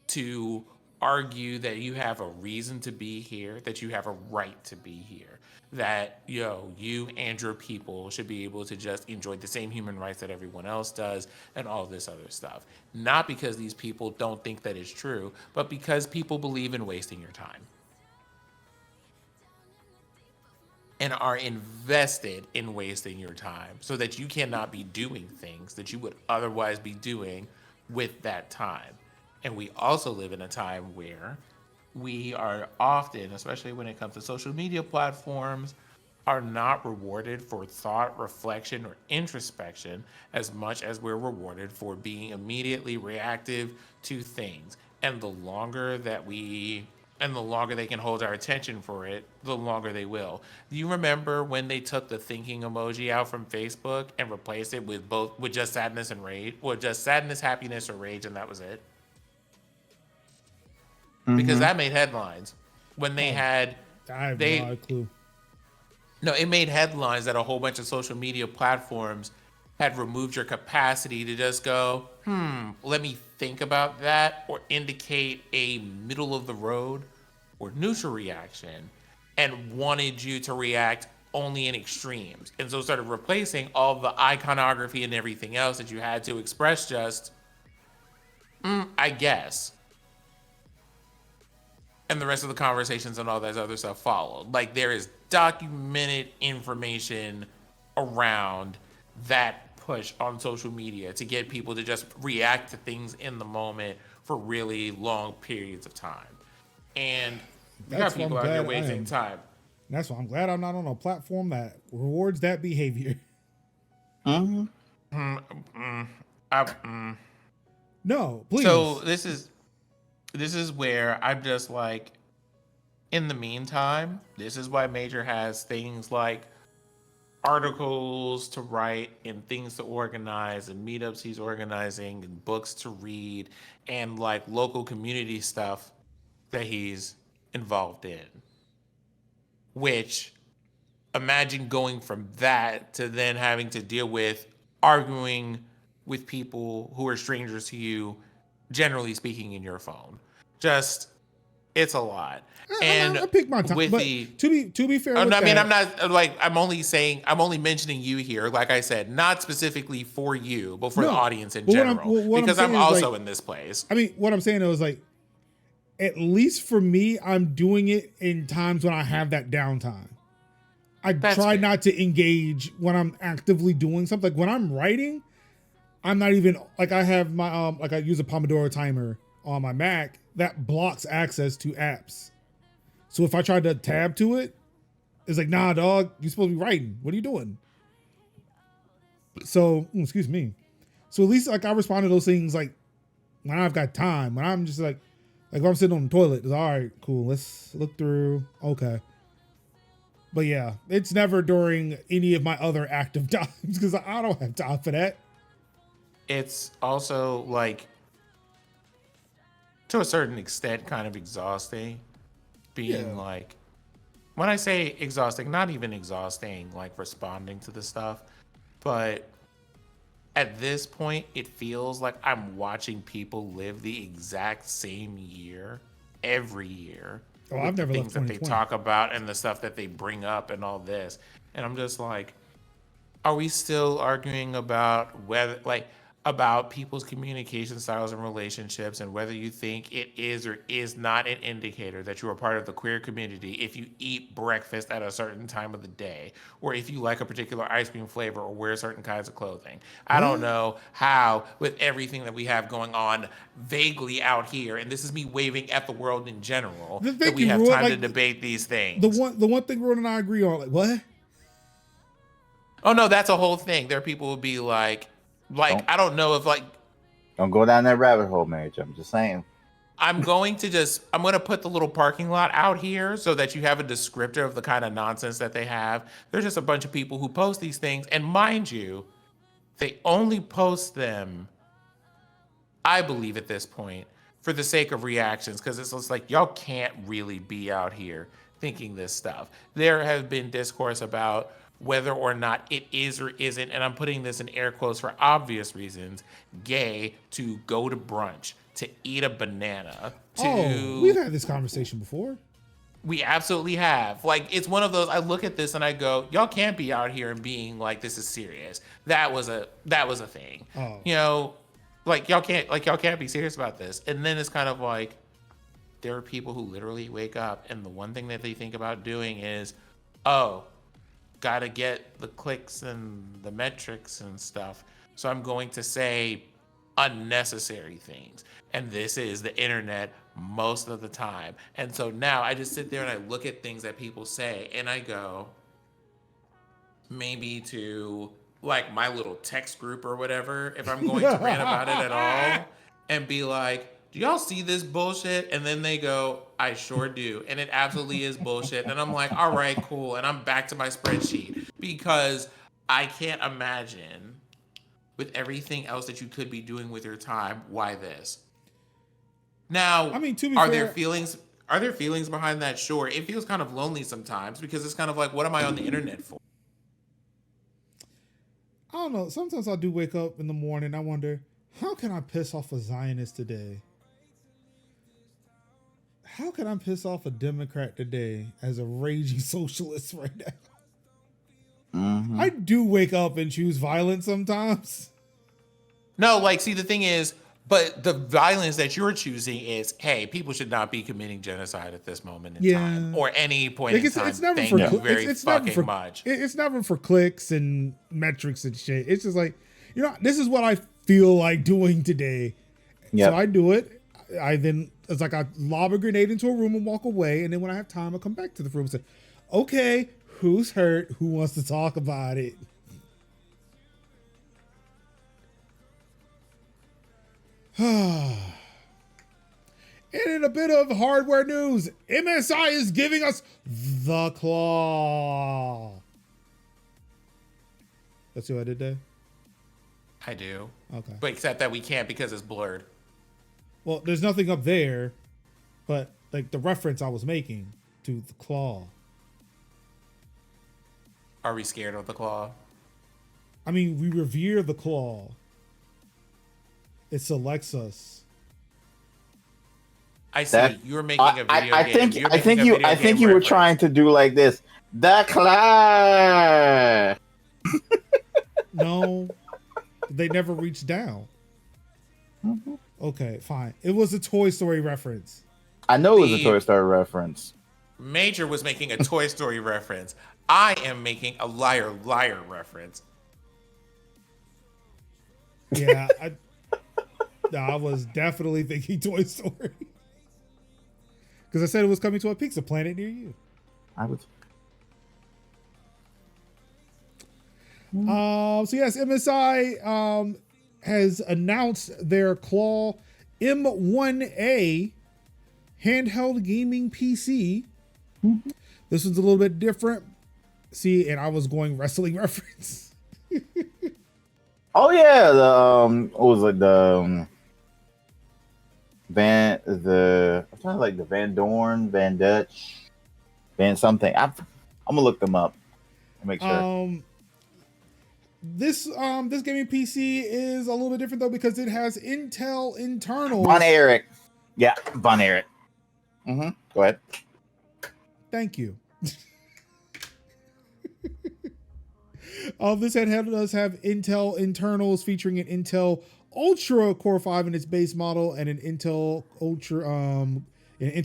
to argue that you have a reason to be here, that you have a right to be here, that you and your people should be able to just enjoy the same human rights that everyone else does, and all this other stuff. Not because these people don't think that it's true, but because people believe in wasting your time and are invested in wasting your time so that you cannot be doing things that you would otherwise be doing with that time. And we also live in a time where we are often, especially when it comes to social media platforms, are not rewarded for thought, reflection, or introspection as much as we're rewarded for being immediately reactive to things. And the longer they can hold our attention for it, the longer they will. Do you remember when they took the thinking emoji out from Facebook and replaced it with just sadness and rage? Well, just sadness, happiness, or rage, and that was it? Because that made headlines when they had. I have no clue. No, it made headlines that a whole bunch of social media platforms had removed your capacity to just go, let me think about that, or indicate a middle of the road or neutral reaction, and wanted you to react only in extremes. And so started replacing all the iconography and everything else that you had to express just, I guess. And the rest of the conversations and all that other stuff followed. Like, there is documented information around that push on social media to get people to just react to things in the moment for really long periods of time. And you got people out here wasting time. That's why I'm glad I'm not on a platform that rewards that behavior. No, please. So this is where I'm just like, In the meantime, this is why Major has things like articles to write and things to organize and meetups he's organizing and books to read and like local community stuff that he's involved in. Which imagine going from that to then having to deal with arguing with people who are strangers to you, generally speaking, in your phone. Just it's a lot. And I pick my time, with but the to be fair, I with mean, that, I'm not like I'm only mentioning you here, like I said, not specifically for you, but for the no. audience in But general, what because saying I'm is, also like, in this place. I mean, what I'm saying is like, at least for me, I'm doing it in times when I have that downtime. I That's try fair. not to engage when I'm actively doing something. Like when I'm writing, I'm not even like I have my like I use a Pomodoro timer on my Mac that blocks access to apps. So if I try to tab to it, it's like, nah, dog, you're supposed to be writing. What are you doing? So, excuse me. So at least like I respond to those things like when I've got time. When I'm just like if I'm sitting on the toilet, it's all right, cool. Let's look through. Okay. But yeah, it's never during any of my other active times because I don't have time for that. It's also like to a certain extent kind of exhausting being Yeah. like when I say exhausting, not even exhausting like responding to the stuff, but at this point it feels like I'm watching people live the exact same year every year Oh, with I've the never left things that they 2020. talk about and the stuff that they bring up and all this. And I'm just like, are we still arguing about whether like about people's communication styles and relationships and whether you think it is or is not an indicator that you are part of the queer community if you eat breakfast at a certain time of the day or if you like a particular ice cream flavor or wear certain kinds of clothing? I don't What? know how with everything that we have going on vaguely out here, and this is me waving at the world in general, that Thank we you, have Ruud. time to Like debate these the things. one thing Ruud and I agree on. Like what? Oh no, that's a whole thing. There are people who be like Don't I don't know if like don't go down that rabbit hole, Mage. I'm just saying. I'm going to put the little parking lot out here so that you have a descriptor of the kind of nonsense that they have. There's just a bunch of people who post these things, and mind you, they only post them, I believe at this point, for the sake of reactions, because it's just like y'all can't really be out here thinking this stuff. There have been discourse about whether or not it is or isn't, and I'm putting this in air quotes for obvious reasons, gay to go to brunch, to eat a banana, Oh, we've to had this conversation before. we absolutely have. Like it's one of those I look at this and I go, y'all can't be out here and being like this is serious. That was a thing. Oh. You know, y'all can't be serious about this. And then it's kind of like there are people who literally wake up and the one thing that they think about doing is, oh, gotta get the clicks and the metrics and stuff. So I'm going to say unnecessary things. And this is the internet most of the time. And so now I just sit there and I look at things that people say and I go, maybe to like my little text group or whatever, if I'm going to rant about it at all, and be like, do y'all see this bullshit? And then they go, I sure do. And it absolutely is bullshit. And I'm like, all right, cool. And I'm back to my spreadsheet because I can't imagine with everything else that you could be doing with your time, why this? Now, I mean, to be are fair, there feelings? Are there feelings behind that? Sure. It feels kind of lonely sometimes because it's kind of like, what am I on the internet for? I don't know. Sometimes I do wake up in the morning. I wonder, how can I piss off a Zionist today? How can I piss off a Democrat today as a raging socialist right now? Mm-hmm. I do wake up and choose violence sometimes. No, like, see, the thing is, but the violence that you're choosing is, hey, people should not be committing genocide at this moment in time or any point Like in time. it's never Thank for you very it's fucking never for much. It's never for clicks and metrics and shit. It's just like, you know, this is what I feel like doing today. Yep. So I do it. It's like I lob a grenade into a room and walk away, and then when I have time, I come back to the room and say, okay, who's hurt? Who wants to talk about it? And in a bit of hardware news, MSI is giving us the claw. Let's see what I did there. I do. Okay. But except that we can't because it's blurred. Well, there's nothing up there, but like the reference I was making to the claw. Are we scared of the claw? I mean, we revere the claw. It selects us. I see. You're making a video game. I think you were trying to do like this. The claw. No, they never reached down. Mm-hmm. Okay, fine. It was a Toy Story reference. I know it was a Toy Story reference. Major was making a Toy Story reference. I am making a liar reference. Yeah, I was definitely thinking Toy Story. Because I said it was coming to a pizza planet near you. I was. So yes, MSI has announced their Claw M1A handheld gaming PC. Mm-hmm. This one's a little bit different. See, and I was going wrestling reference. Oh yeah, the what was it, the I'm trying to like the Van Dorn, Van Dutch, Van something. I'm gonna look them up and make sure. This gaming PC is a little bit different though because it has Intel internals. Von Erich. Yeah, Von Erich. Mm-hmm. Go ahead. Thank you. This handheld does have Intel internals featuring an Intel Ultra Core 5 in its base model and an Intel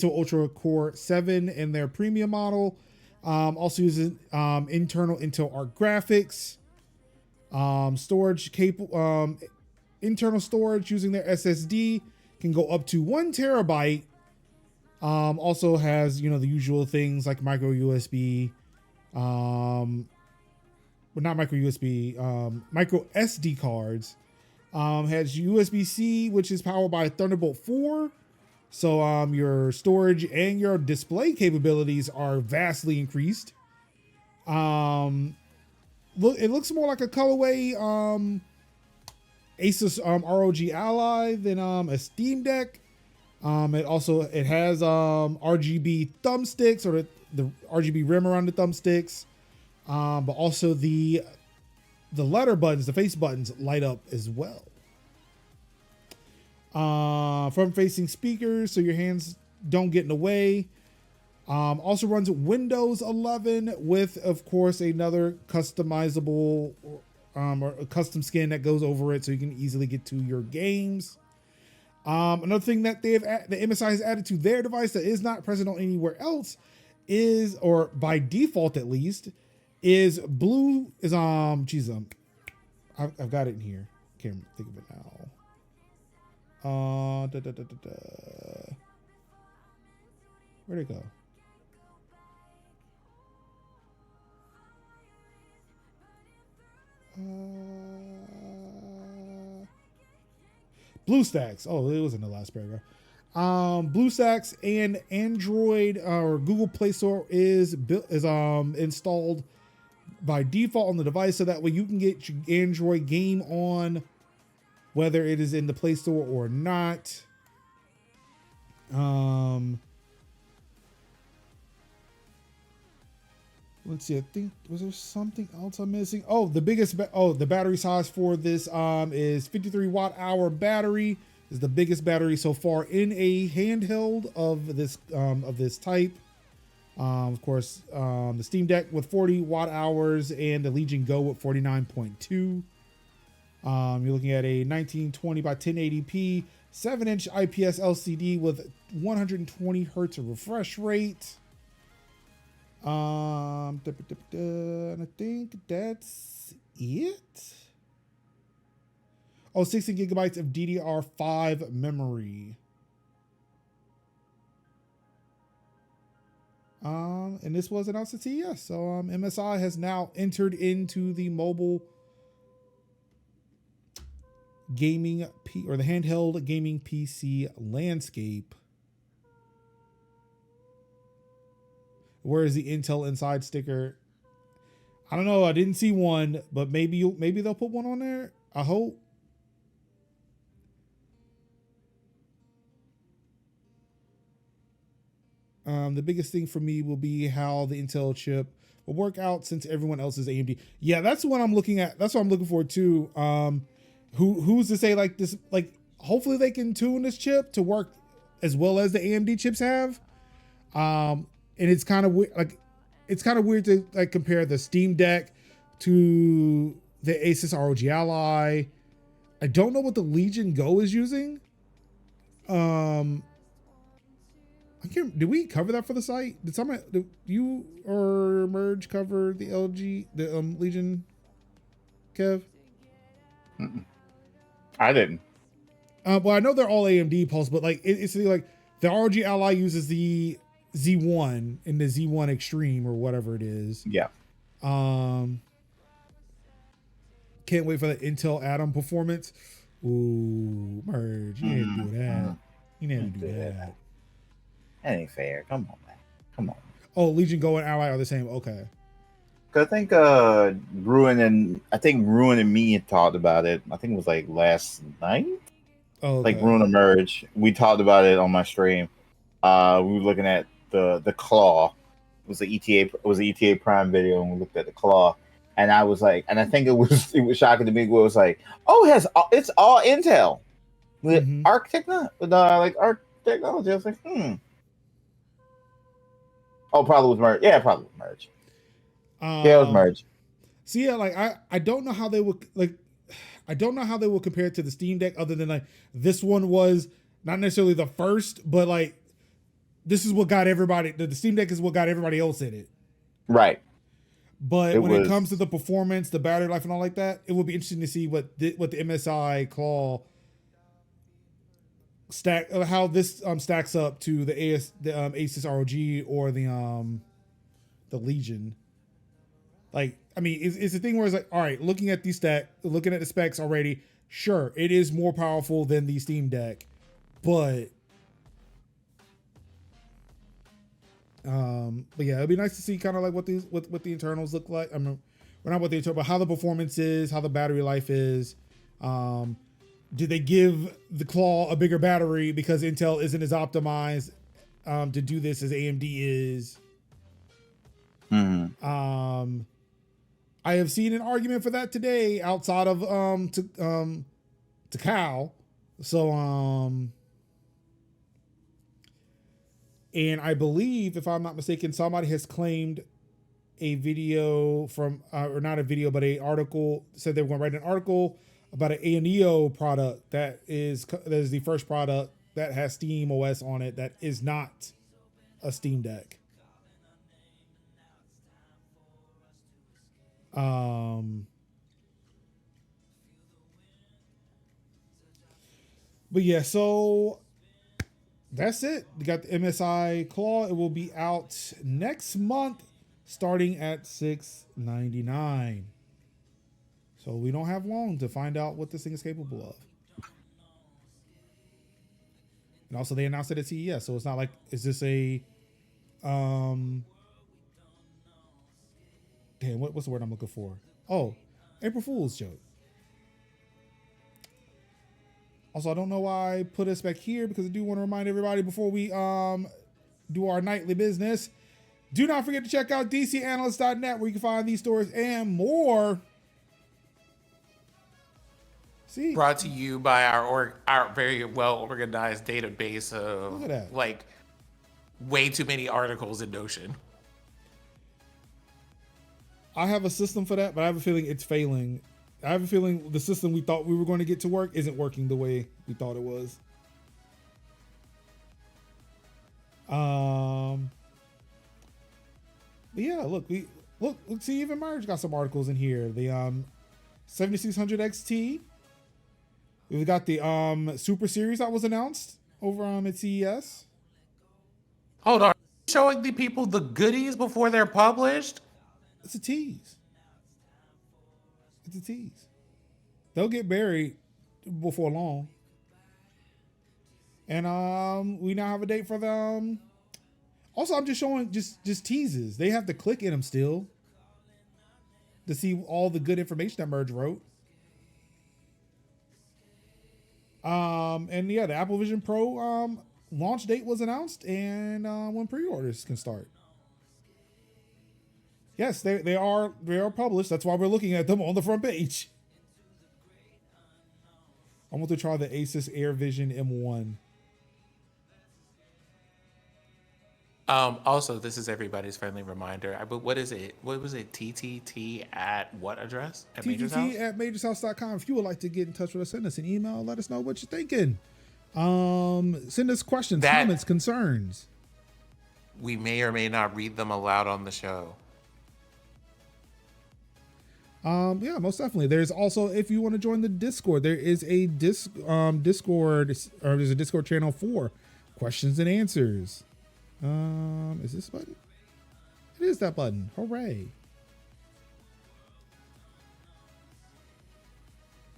Ultra Core 7 in their premium model. Also uses internal Intel Arc graphics. Storage capable, internal storage using their SSD can go up to 1 terabyte. Also has, the usual things like micro USB, but not micro USB, micro SD cards. Has USB-C, which is powered by Thunderbolt 4. So your storage and your display capabilities are vastly increased. It looks more like a colorway Asus ROG Ally than a Steam Deck. It has RGB thumbsticks, or the RGB rim around the thumbsticks. But also the letter buttons, the face buttons light up as well. Front-facing speakers, so your hands don't get in the way. Also runs Windows 11 with, of course, another customizable or a custom skin that goes over it, so you can easily get to your games. Another thing that the MSI has added to their device that is not present on anywhere else is, or by default at least, is I've got it in here. Can't think of it now. Where'd it go? BlueStacks. Oh, it was in the last paragraph. BlueStacks and Android or Google Play Store is installed by default on the device, so that way you can get your Android game on, whether it is in the Play Store or not. Let's see. I think, was there something else I'm missing? Oh, the battery size for this is 53 watt hour battery. Is the biggest battery so far in a handheld of this type. Of course, the Steam Deck with 40 watt hours and the Legion Go with 49.2. You're looking at a 1920 by 1080p 7-inch IPS LCD with 120 hertz of refresh rate. And I think that's it. Oh, 16 gigabytes of DDR5 memory. And this was announced at CES. So MSI has now entered into the mobile gaming or the handheld gaming PC landscape. Where is the Intel Inside sticker? I don't know. I didn't see one, but maybe they'll put one on there. I hope. The biggest thing for me will be how the Intel chip will work out since everyone else is AMD. Yeah, that's what I'm looking at. That's what I'm looking for too. Who's to say like this? Like, hopefully they can tune this chip to work as well as the AMD chips have. And it's kind of like, it's kind of weird to like compare the Steam Deck to the Asus ROG Ally. I don't know what the Legion Go is using. Did we cover that for the site? Did you or Merge cover the Legion, Kev? I didn't. Well, I know they're all AMD pulse, but like it's like the ROG Ally uses the Z1 and the Z1 Extreme or whatever it is. Yeah. Can't wait for the Intel Atom performance. Ooh, Merge, you need to do that. You need to do that. That ain't fair. Come on, man. Come on. Oh, Legion Go and Ally are the same. Okay. Cause I think Ruin and me had talked about it. I think it was like last night. Oh, okay. Like Ruin and Merge. We talked about it on my stream. We were looking at the claw. It was the ETA Prime video, and we looked at the claw. And I was like, and I think it was shocking to me. Where it was like, oh, it's all Intel with Arc technology. I was like, Oh, probably was Merge. Yeah, probably was Merge. Yeah, it was Merge. So yeah, like I don't know how they would like. I don't know how they will compare it to the Steam Deck, other than like this one was not necessarily the first, but like this is what got everybody. The Steam Deck is what got everybody else in it. Right. But when it comes to the performance, the battery life, and all like that, it will be interesting to see what the MSI Claw how this stacks up to the Asus ROG or the Legion. Like, I mean, it's a thing where it's like, all right, looking at the specs already, sure, it is more powerful than the Steam Deck, but yeah, it'd be nice to see kind of like what the internals look like. I mean, we're not what the internal, but how the performance is, how the battery life is. Did they give the Claw a bigger battery because Intel isn't as optimized to do this as AMD is? I have seen an argument for that today outside of to Cal. So and I believe, if I'm not mistaken, somebody has claimed a video from or not a video, but a article said they were going to write an article about an ANEO product that is the first product that has Steam OS on it that is not a Steam Deck. But yeah, so that's it. We got the MSI Claw. It will be out next month, starting at $699. So we don't have long to find out what this thing is capable of. And also they announced it at CES, so it's not like, is this a damn, what's the word I'm looking for? Oh, April Fool's joke. Also, I don't know why I put us back here, because I do want to remind everybody before we do our nightly business, do not forget to check out DCAnalyst.net, where you can find these stories and more. See? Brought to you by our very well organized database of like way too many articles in Notion. I have a system for that, but I have a feeling it's failing. I have a feeling the system we thought we were going to get to work isn't working the way we thought it was. But yeah, look, see, even Merge got some articles in here. The 7600 XT. We've got the Super Series that was announced over at CES. Hold on, showing the people the goodies before they're published? It's a tease. It's a tease. They'll get buried before long. And we now have a date for them. Also, I'm just showing just teases. They have to click in them still to see all the good information that Merge wrote. And yeah, the Apple Vision Pro launch date was announced, and when pre-orders can start. Yes, they are published. That's why we're looking at them on the front page. I want to try the Asus Air Vision M1. Also, this is everybody's friendly reminder. But what is it? What was it? TTT at what address? At Major's House? TTT at majorshouse.com. If you would like to get in touch with us, send us an email. Let us know what you're thinking. Send us questions, comments, concerns. We may or may not read them aloud on the show. Yeah, most definitely. There's also, if you want to join the Discord, there is a Discord, or there's a Discord channel for questions and answers. Is this button? It is that button. Hooray.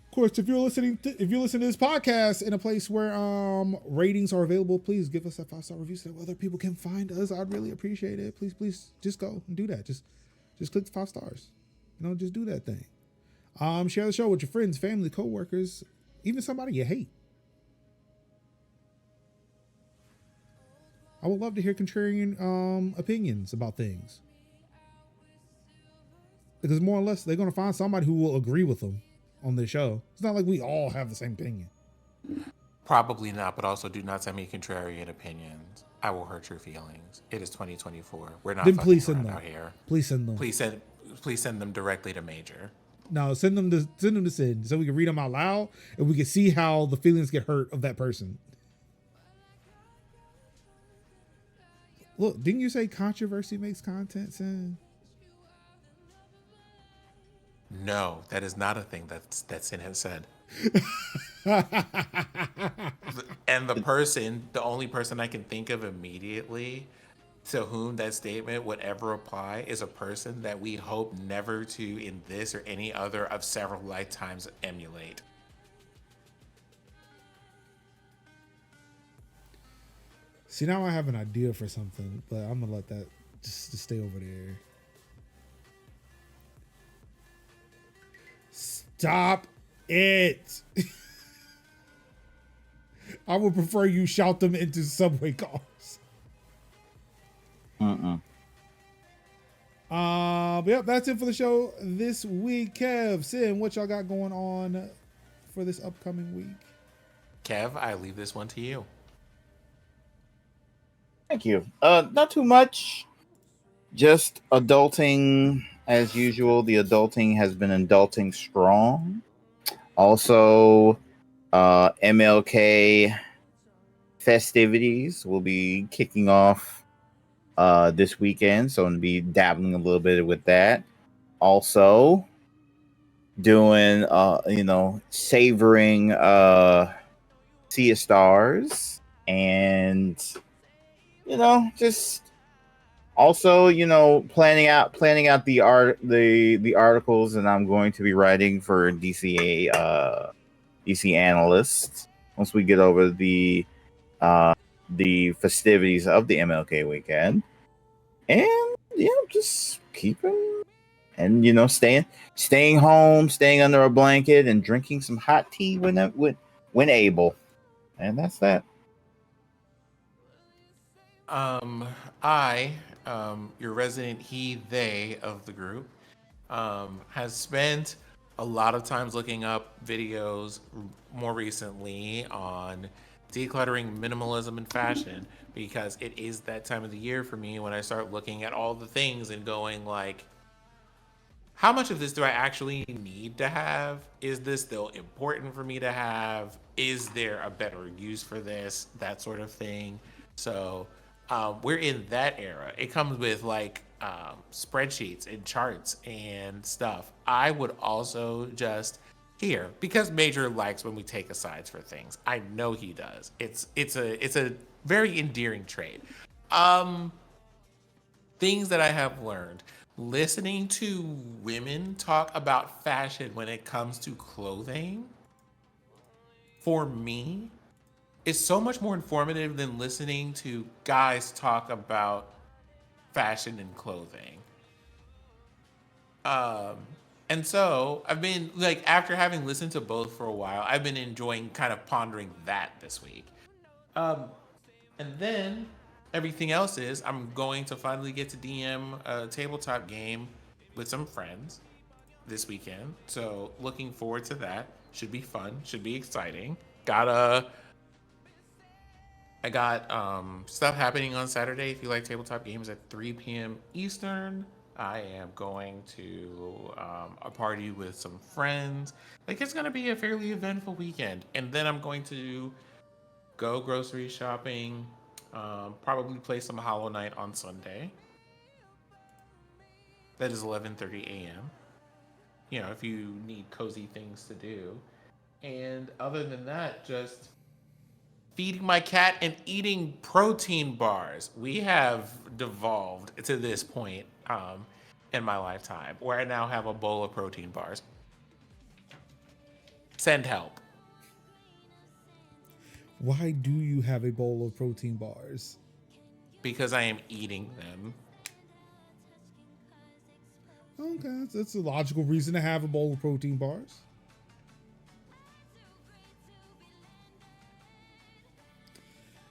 Of course, if you're listening to this podcast in a place where ratings are available, please give us a 5-star review so that other people can find us. I'd really appreciate it. Please just go and do that. Just click the 5 stars. Just do that thing. Share the show with your friends, family, coworkers, even somebody you hate. I would love to hear contrarian opinions about things. Because more or less, they're going to find somebody who will agree with them on this show. It's not like we all have the same opinion. Probably not, but also do not send me contrarian opinions. I will hurt your feelings. It is 2024. We're not then fucking please send around them out here. Please send them. Please send them directly to Major. No, send them to Sid so we can read them out loud and we can see how the feelings get hurt of that person. Look, didn't you say controversy makes content, Sin? No, that is not a thing that Sin has said. And the only person I can think of immediately to whom that statement would ever apply is a person that we hope never to, in this or any other of several lifetimes, emulate. See, now I have an idea for something, but I'm gonna let that just stay over there. Stop it. I would prefer you shout them into subway cars. Yep, that's it for the show this week. Kev, Sin, what y'all got going on for this upcoming week? Kev, I leave this one to you. Thank you. Not too much. Just adulting as usual. The adulting has been adulting strong. Also, MLK festivities will be kicking off this weekend, so I'm gonna be dabbling a little bit with that. Also, doing savoring Sea of Stars, and just also planning out the articles that I'm going to be writing for DC Analyst once we get over the festivities of the MLK weekend. And just keeping and staying home, staying under a blanket, and drinking some hot tea when able. And that's that. Your resident they of the group, has spent a lot of times looking up videos more recently on decluttering, minimalism, and fashion, because it is that time of the year for me when I start looking at all the things and going like, how much of this do I actually need to have? Is this still important for me to have? Is there a better use for this? That sort of thing. So we're in that era. It comes with spreadsheets and charts and stuff. I would also just here, because Major likes when we take asides for things. I know he does. It's a very endearing trait. Things that I have learned. Listening to women talk about fashion when it comes to clothing, for me, It's so much more informative than listening to guys talk about fashion and clothing. Um, and so I've been like, after having listened to both for a while, I've been enjoying kind of pondering that this week. Um, and then everything else is I'm going to finally get to DM a tabletop game with some friends this weekend. So looking forward to that. Should be fun. Should be exciting. I got stuff happening on Saturday. If you like tabletop games at 3 p.m. Eastern, I am going to a party with some friends. Like, it's going to be a fairly eventful weekend. And then I'm going to go grocery shopping, probably play some Hollow Knight on Sunday. That is 11:30 a.m. You know, if you need cozy things to do. And other than that, just feeding my cat and eating protein bars. We have devolved to this point in my lifetime where I now have a bowl of protein bars. Send help. Why do you have a bowl of protein bars? Because I am eating them. Okay, that's a logical reason to have a bowl of protein bars.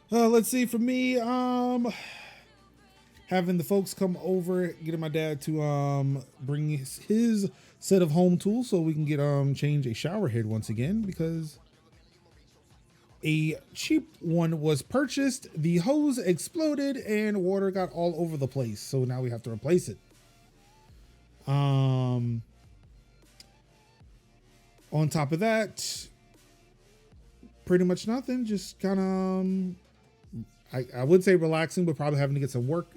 Let's see, for me, having the folks come over, getting my dad to bring his set of home tools so we can get change a shower head once again, because a cheap one was purchased, the hose exploded, and water got all over the place. So now we have to replace it. On top of that, pretty much nothing. Just kind of, I would say relaxing, but probably having to get some work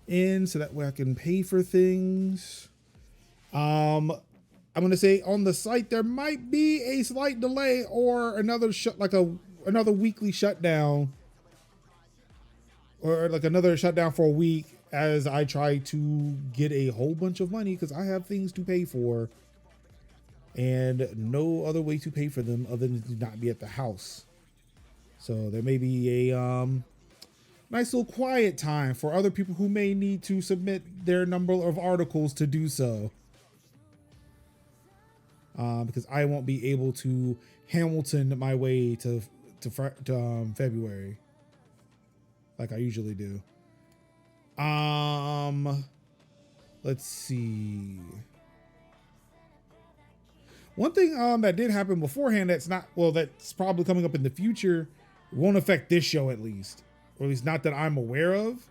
in so that way I can pay for things. I'm going to say on the site, there might be a slight delay or another another weekly shutdown, or like another shutdown for a week as I try to get a whole bunch of money, because I have things to pay for and no other way to pay for them other than to not be at the house. So there may be a nice little quiet time for other people who may need to submit their number of articles to do so. Because I won't be able to Hamilton my way to February like I usually do. Let's see. One thing that did happen beforehand that's probably coming up in the future, won't affect this show at least, or at least not that I'm aware of.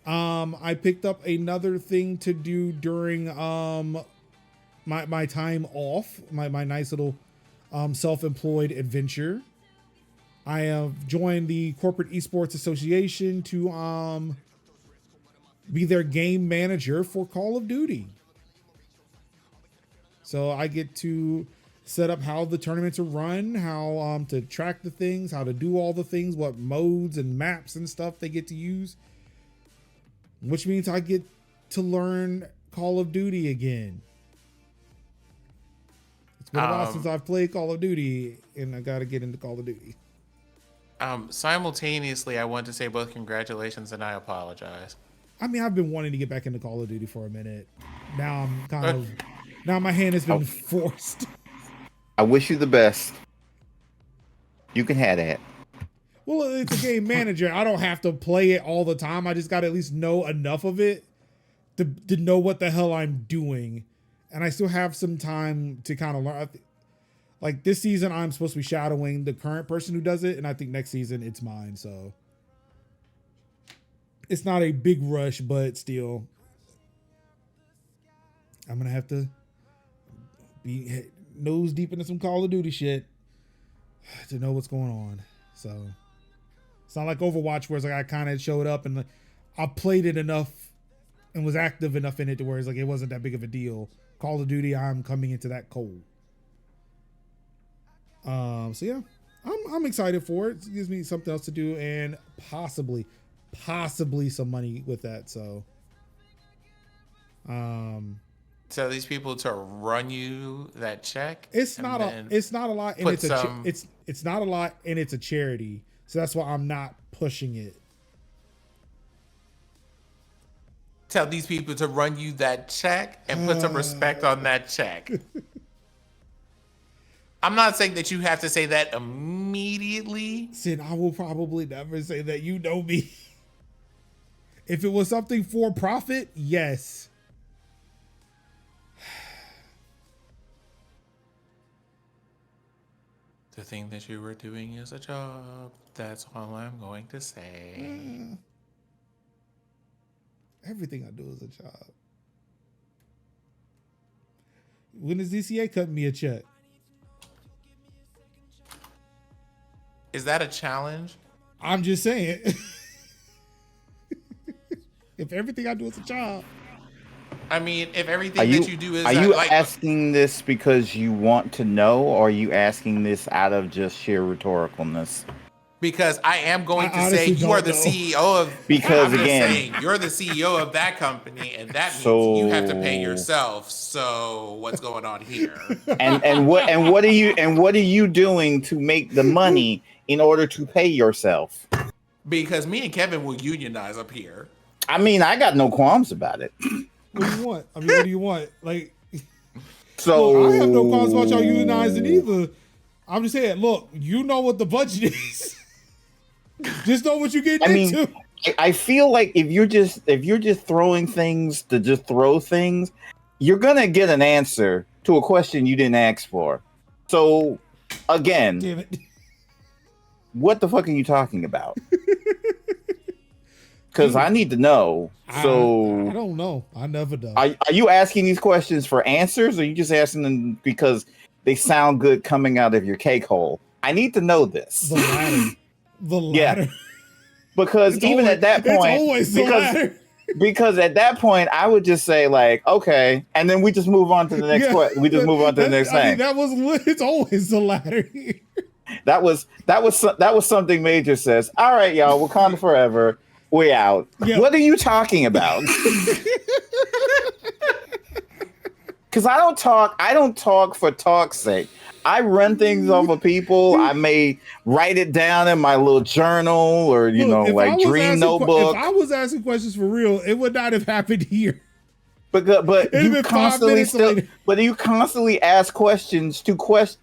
I picked up another thing to do during my time off, my nice little self-employed adventure. I have joined the Corporate Esports Association to be their game manager for Call of Duty. So I get to set up how the tournaments are run, how to track the things, how to do all the things, what modes and maps and stuff they get to use, which means I get to learn Call of Duty again. It's been a while since I've played Call of Duty, and I got to get into Call of Duty. Simultaneously, I want to say both congratulations and I apologize. I mean, I've been wanting to get back into Call of Duty for a minute. Now now my hand has been forced. I wish you the best. You can have that. Well, it's a game manager. I don't have to play it all the time. I just got to at least know enough of it to know what the hell I'm doing. And I still have some time to kind of learn. Like this season, I'm supposed to be shadowing the current person who does it. And I think next season it's mine. So it's not a big rush, but still, I'm going to have to be nose deep into some Call of Duty shit to know what's going on. So it's not like Overwatch where it's like I kind of showed up and I played it enough and was active enough in it to where it's like it wasn't that big of a deal. Call of Duty, I'm coming into that cold. So yeah, I'm excited for it. It gives me something else to do and possibly some money with that. So Tell these people to run you that check. It's not a lot, and it's not a lot, and it's a charity. So that's why I'm not pushing it. Tell these people to run you that check and put some respect on that check. I'm not saying that you have to say that immediately. Sid, I will probably never say that. You know me. If it was something for profit, yes. To think that you were doing is a job. That's all I'm going to say. Everything I do is a job. When is DCA cutting me a check? Is that a challenge? I'm just saying. If everything I do is a job. I mean, if everything that you do is... Are you asking this because you want to know, or are you asking this out of just sheer rhetoricalness? Because I am going to say you are the CEO of... Because again... you're the CEO of that company, and that means you have to pay yourself. So what's going on here? And what are you doing to make the money in order to pay yourself? Because me and Kevin will unionize up here. I mean, I got no qualms about it. What do you want? I mean, what do you want? Like, so look, I have no qualms about y'all unionizing either. I'm just saying, look, you know what the budget is. Just know what you're getting into. I feel like if you're just throwing things to just throw things, you're gonna get an answer to a question you didn't ask for. So again, damn it. What the fuck are you talking about? Because I need to know. So I don't know. I never know. Are you asking these questions for answers, or are you just asking them because they sound good coming out of your cake hole? I need to know this. The latter. The latter. Yeah. Because it's even always, at that point, it's always the latter. Because at that point, I would just say like, okay, and then we just move on to the next we just move on to the next thing. It's always the latter. That was something Major says. All right, y'all, Wakanda forever. We out. Yep. What are you talking about? Because I don't talk for talk's sake. I run things off of people. I may write it down in my little journal or like dream notebook. If I was asking questions for real, it would not have happened here. But you constantly ask questions to questions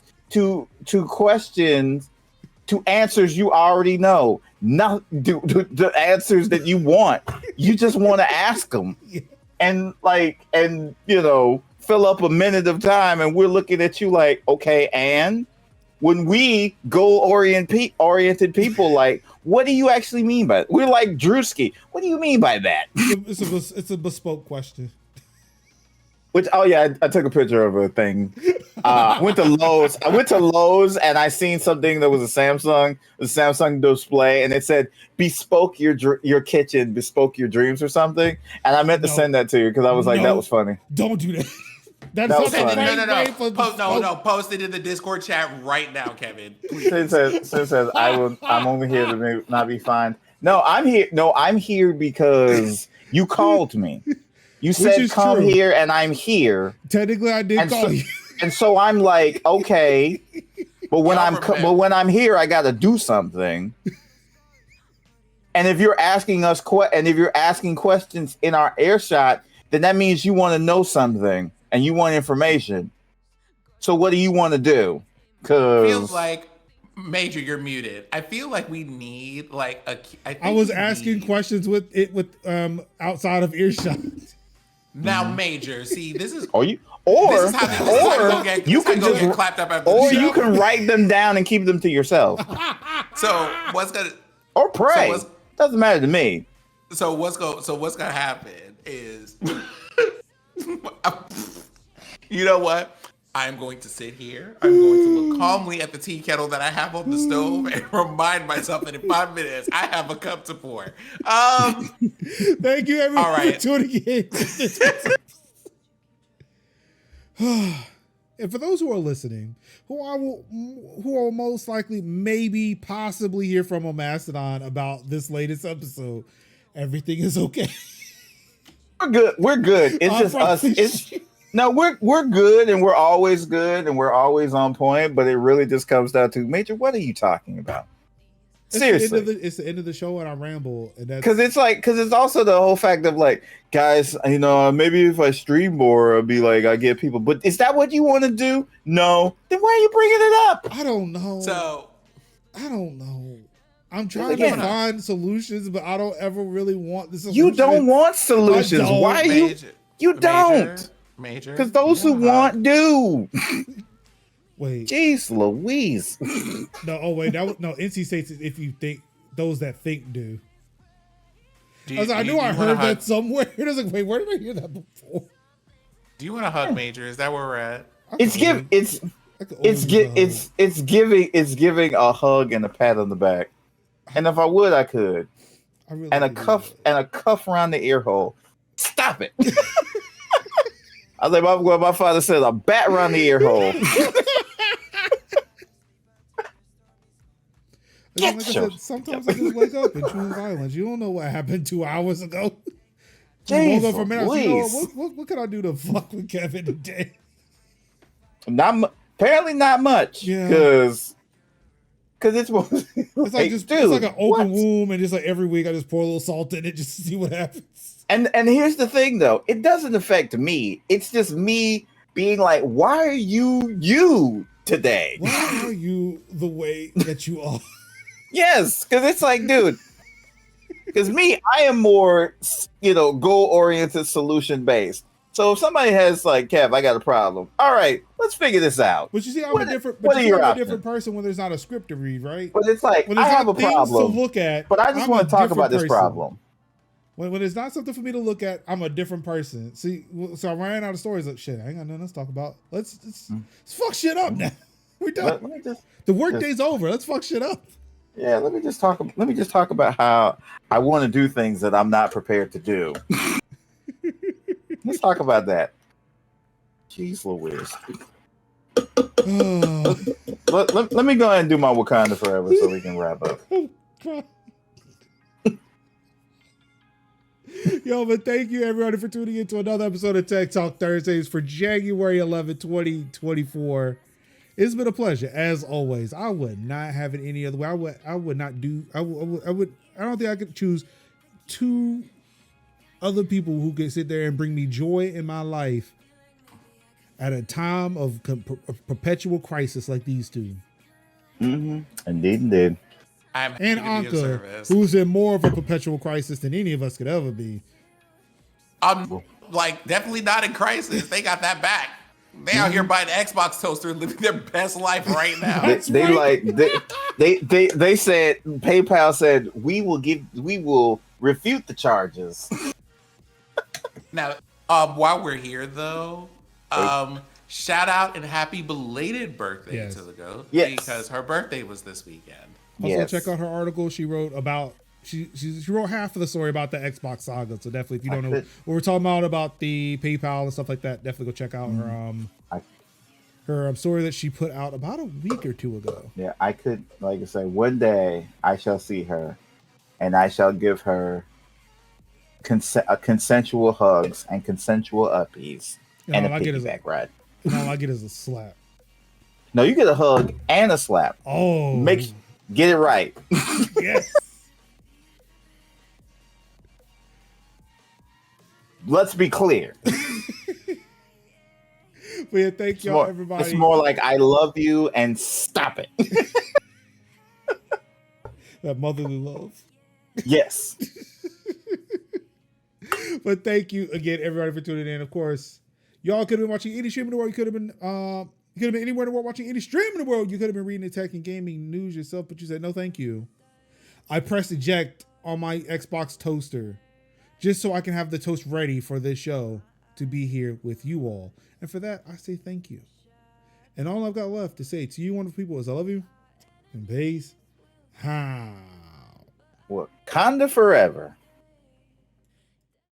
to answers you already know. Not the answers that you want. You just want to ask them, and fill up a minute of time, and we're looking at you like, okay. And when we goal-oriented people, like, what do you actually mean by it? We're like Drewski. What do you mean by that? It's a bespoke question. I took a picture of a thing. I went to Lowe's and I seen something that was a Samsung display, and it said bespoke your kitchen, bespoke your dreams or something. And I meant to send that to you because I was like, that was funny. Don't do that. That was funny. No. Post it in the Discord chat right now, Kevin. Sin says I'm only here to not be fined. No, I'm here. No, I'm here because you called me. You said come true. Here, and I'm here. Technically, I did call you. And so I'm like, okay, but when I'm here, I got to do something. And if you're asking us asking questions in our earshot, then that means you want to know something and you want information. So what do you want to do? Feels like Major, you're muted. I feel like we need like I was asking questions with outside of earshot. Now, Major, see, this is. You can write them down and keep them to yourself. So what's gonna or pray? Doesn't matter to me. So what's gonna happen is, you know what? I'm going to sit here. I'm going to look calmly at the tea kettle that I have on the stove and remind myself that in 5 minutes I have a cup to pour. Thank you, everyone, for tuning in. And for those who are listening, who will most likely, maybe, possibly hear from on Mastodon about this latest episode, everything is okay. We're good. It's just us. No, we're good, and we're always good, and we're always on point. But it really just comes down to Major. What are you talking about? Seriously, it's the end of the show, and I ramble, and that's because it's also the whole fact of like, guys, maybe if I stream more, I'll be like, I get people. But is that what you want to do? No. Then why are you bringing it up? I don't know. So I don't know. I'm trying to find solutions, but I don't ever really want this. You don't want solutions. Why are you? You don't. Major. Because those who want do. Wait. Jeez Louise. No, oh wait, NC State's if you think those that think do. I knew I heard that somewhere. It was like, wait, where did I hear that before? Do you want to hug Major? Is that where we're at? It's giving a hug and a pat on the back. And if I would, I could. And a cuff around the ear hole. Stop it. I was like, my father said, a bat around the ear hole. Sometimes I just wake up and choose violence. You don't know what happened 2 hours ago. Jeez, woke up from what can I do to fuck with Kevin today? Apparently not much. Yeah. Because it's it's like an open womb, and just like every week I just pour a little salt in it just to see what happens. And here's the thing though, it doesn't affect me. It's just me being like, why are you today? Why are you the way that you are? Yes, because it's like, dude, because me, I am more, goal-oriented, solution-based. So if somebody has like, Kev, I got a problem. All right, let's figure this out. But you see, I'm a different person when there's not a script to read, right? But it's like, I have a problem to look at, but I just want to talk about this problem. When it's not something for me to look at, I'm a different person. See, so I ran out of stories. Like, shit, I ain't got nothing else to talk about. Let's fuck shit up now. We're done. The work day's over. Let's fuck shit up. Yeah, let me just talk about how I want to do things that I'm not prepared to do. Let's talk about that. Jeez Louise. let me go ahead and do my Wakanda Forever so we can wrap up. Yo, but thank you everybody for tuning in to another episode of Tech Talk Thursdays for January 11, 2024. It's been a pleasure as always. I would not have it any other way. I don't think I could choose two other people who could sit there and bring me joy in my life at a time of perpetual crisis like these two. Mm-hmm. Indeed. And Anka, who's in more of a perpetual crisis than any of us could ever be. I'm definitely not in crisis. They got that back. They out here buying Xbox toaster, living their best life right now. They said PayPal said we will refute the charges. Now, while we're here though, shout out and happy belated birthday to the GOAT. Yes. Because her birthday was this weekend. Also, check out her article. She wrote about she wrote half of the story about the Xbox saga. So definitely, if you don't know what we're talking about the PayPal and stuff like that, definitely go check out her story that she put out about a week or two ago. Yeah, I could, like I say, one day I shall see her, and I shall give her consensual hugs and consensual uppies and a piggyback ride. And all I get is a slap. No, you get a hug and a slap. Oh, get it right. Yes. Let's be clear. But yeah, thank y'all, everybody. It's more like I love you and stop it. That motherly love. Yes. But thank you again, everybody, for tuning in. Of course, y'all could have been watching any stream in the world. You could have been anywhere in the world watching any stream in the world. You could have been reading the tech and gaming news yourself, but you said no, thank you. I pressed eject on my Xbox toaster just so I can have the toast ready for this show to be here with you all. And for that, I say thank you. And all I've got left to say to you wonderful people is I love you. And peace. How? Wakanda forever.